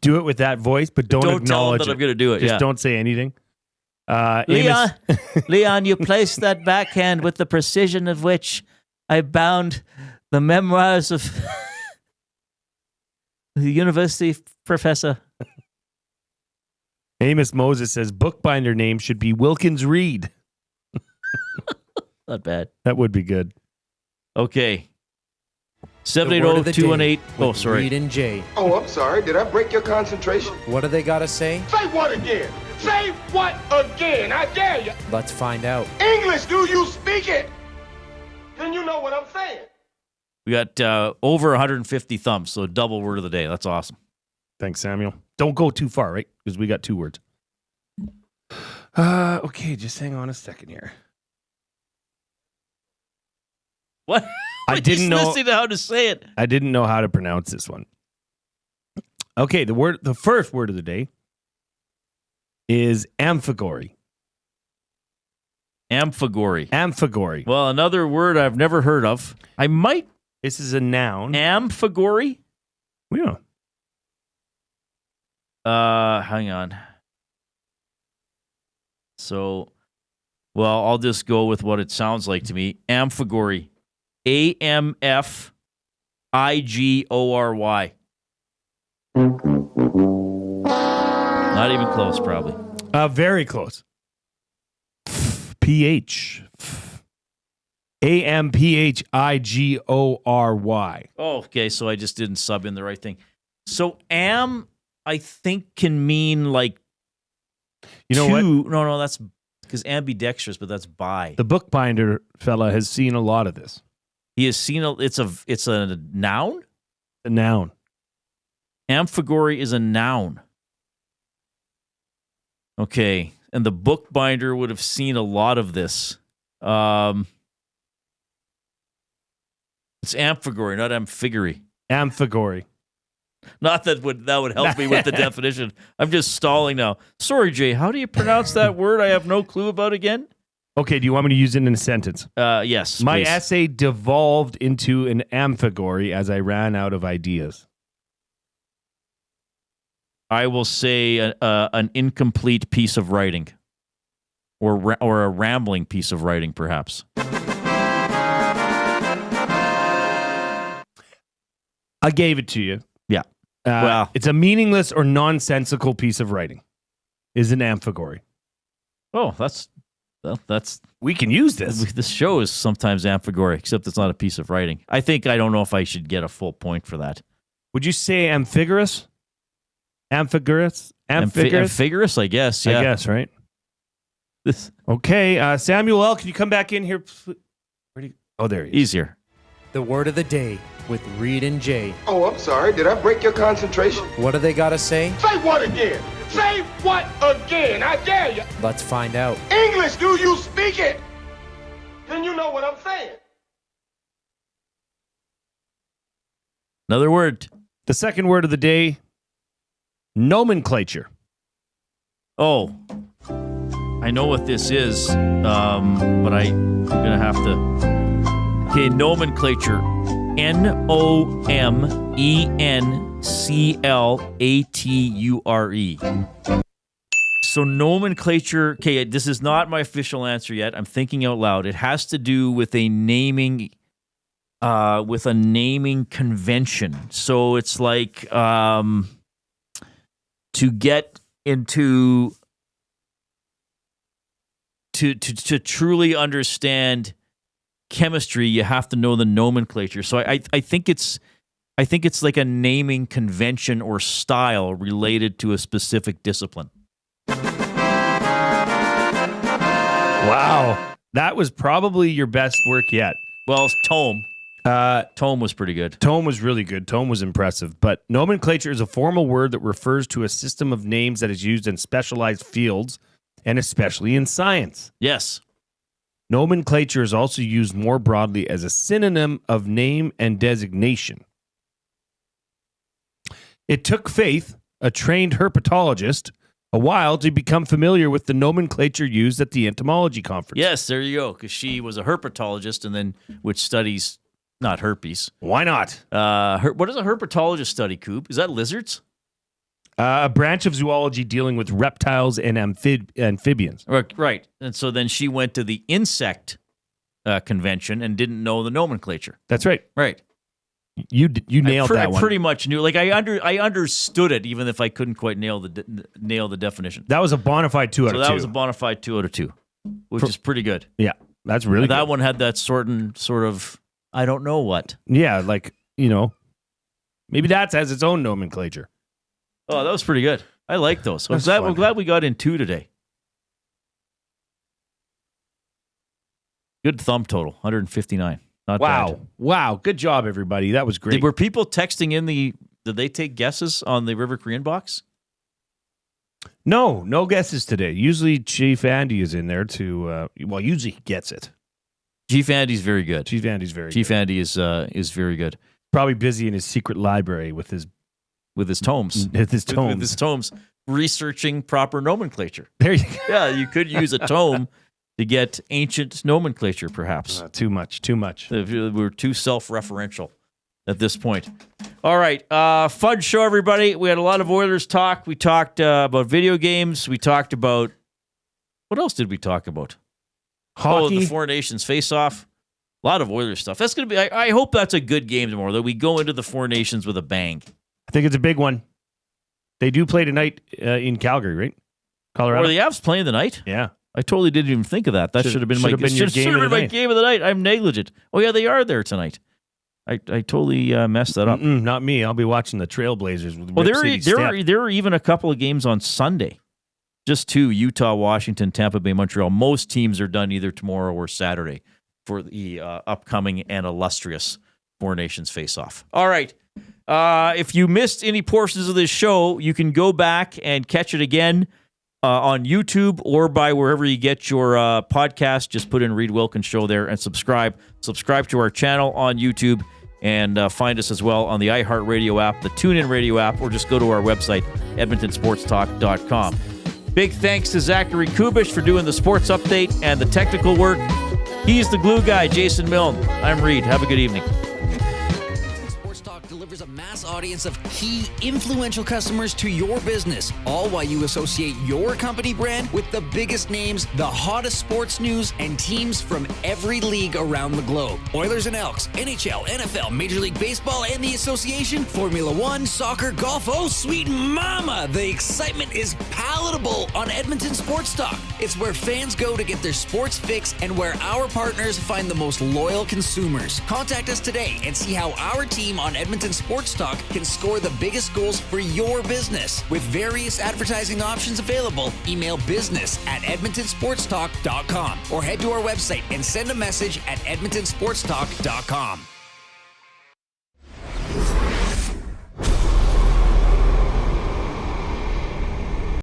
Do it with that voice, but don't tell him acknowledge that I'm going to do it. Just don't say anything. Leon, you placed that backhand with the precision of which I bound the memoirs of the university professor. Amos Moses says, bookbinder name should be Wilkins Reid. Not bad. That would be good. Okay. 780-218. Oh, sorry. Reid and Jay. Oh, I'm sorry. Did I break your concentration? What do they got to say? Say what again? Say what again? I dare you. Let's find out. English, do you speak it? Then you know what I'm saying. We got over 150 thumbs, so double word of the day. That's awesome. Thanks, Samuel. Don't go too far, right? Because we got 2 words. Okay, just hang on a second here. What? I didn't know. Listening to how to say it. I didn't know how to pronounce this one. Okay, the first word of the day is amphigory. Amphigory. Well, another word I've never heard of. This is a noun. Amphigory? Yeah. Hang on. So, well, I'll just go with what it sounds like to me. Amphigory. Amfigory. Not even close, probably. Very close. PH. Amphigory. Oh, okay, so I just didn't sub in the right thing. So I think can mean like what? No, that's because ambidextrous, but that's bi. The bookbinder fella has seen a lot of this. He has seen it's a noun? A noun. Amphigory is a noun. Okay. And the bookbinder would have seen a lot of this. It's amphigory, not amphigory. Amphigory. Not that would help me with the definition. I'm just stalling now. Sorry, Jay. How do you pronounce that word I have no clue about again? Okay, do you want me to use it in a sentence? Yes. My please. essay devolved into an amphigory as I ran out of ideas. I will say an incomplete piece of writing, or a rambling piece of writing, perhaps. I gave it to you. Yeah. Well, it's a meaningless or nonsensical piece of writing. Is an amphigory. Oh, that's we can use this. This show is sometimes amphigory, except it's not a piece of writing. I don't know if I should get a full point for that. Would you say amphigoros? Amphigoros, I guess. Yeah. I guess, right? Okay, Samuel L., can you come back in here? Oh, there he is. Easier. The word of the day with Reid and Jay. Oh, I'm sorry. Did I break your concentration? What do they got to say? Say what again? Say what again? I dare you. Let's find out. English, do you speak it? Then you know what I'm saying. Another word. The second word of the day, nomenclature. Oh, I know what this is, but I'm going to have to... Okay, nomenclature. Nomenclature. So nomenclature, okay, this is not my official answer yet. I'm thinking out loud. It has to do with a naming convention. So it's like to get into to truly understand chemistry, you have to know the nomenclature. So I think it's I think it's like a naming convention or style related to a specific discipline. Wow. That was probably your best work yet. Well, Tome. Tome was pretty good. Tome was really good. Tome was impressive. But nomenclature is a formal word that refers to a system of names that is used in specialized fields and especially in science. Yes. Nomenclature is also used more broadly as a synonym of name and designation. It took Faith, a trained herpetologist, a while to become familiar with the nomenclature used at the entomology conference. Yes, there you go, because she was a herpetologist and then which studies not herpes. Why not? What does a herpetologist study, Coop? Is that lizards? A branch of zoology dealing with reptiles and amphibians. Right. And so then she went to the insect convention and didn't know the nomenclature. That's right. Right. You nailed that one. I pretty much knew. Like I understood it, even if I couldn't quite nail the definition. That was a bona fide 2 out of 2. So that was a bona fide 2 out of 2, which is pretty good. Yeah, that's really good. That one had that sort of I don't know what. Yeah, like, maybe that has its own nomenclature. Oh, that was pretty good. I like those. I'm glad we got in 2 today. Good thumb total, 159. Not bad. Wow. Good job, everybody. That was great. Were people texting in did they take guesses on the River Cree inbox? No guesses today. Usually Chief Andy is in there usually he gets it. Chief Andy's very good. Chief Andy is very good. Probably busy in his secret library with his tomes. With his tomes, researching proper nomenclature. There you go. Yeah, you could use a tome to get ancient nomenclature, perhaps. Too much. We're too self-referential at this point. All right, fun show, everybody. We had a lot of Oilers talk. We talked about video games. We talked about... What else did we talk about? Hockey. The Four Nations face-off. A lot of Oilers stuff. That's going to be... I hope that's a good game tomorrow, that we go into the Four Nations with a bang. I think it's a big one. They do play tonight in Calgary, right? Colorado. Or the Avs playing tonight. Yeah. I totally didn't even think of that. That should have been my game of the night. I'm negligent. Oh, yeah, they are there tonight. I totally messed that up. Not me. I'll be watching the Trailblazers. With there are even a couple of games on Sunday. Just 2, Utah, Washington, Tampa Bay, Montreal. Most teams are done either tomorrow or Saturday for the upcoming and illustrious Four Nations face-off. All right. If you missed any portions of this show, you can go back and catch it again on YouTube or by wherever you get your podcast. Just put in Reid Wilkins Show there and subscribe. Subscribe to our channel on YouTube and find us as well on the iHeartRadio app, the TuneIn Radio app, or just go to our website, edmontonsportstalk.com. Big thanks to Zachary Kubish for doing the sports update and the technical work. He's the glue guy, Jason Milne. I'm Reid. Have a good evening. Delivers a mass audience of key influential customers to your business, all while you associate your company brand with the biggest names, the hottest sports news, and teams from every league around the globe. Oilers and Elks, NHL, NFL, Major League Baseball, and the association, Formula One, soccer, golf, oh sweet mama! The excitement is palatable on Edmonton Sports Talk. It's where fans go to get their sports fix and where our partners find the most loyal consumers. Contact us today and see how our team on Edmonton Sports Talk can score the biggest goals for your business. With various advertising options available, email business@edmontonsportstalk.com or head to our website and send a message at edmontonsportstalk.com.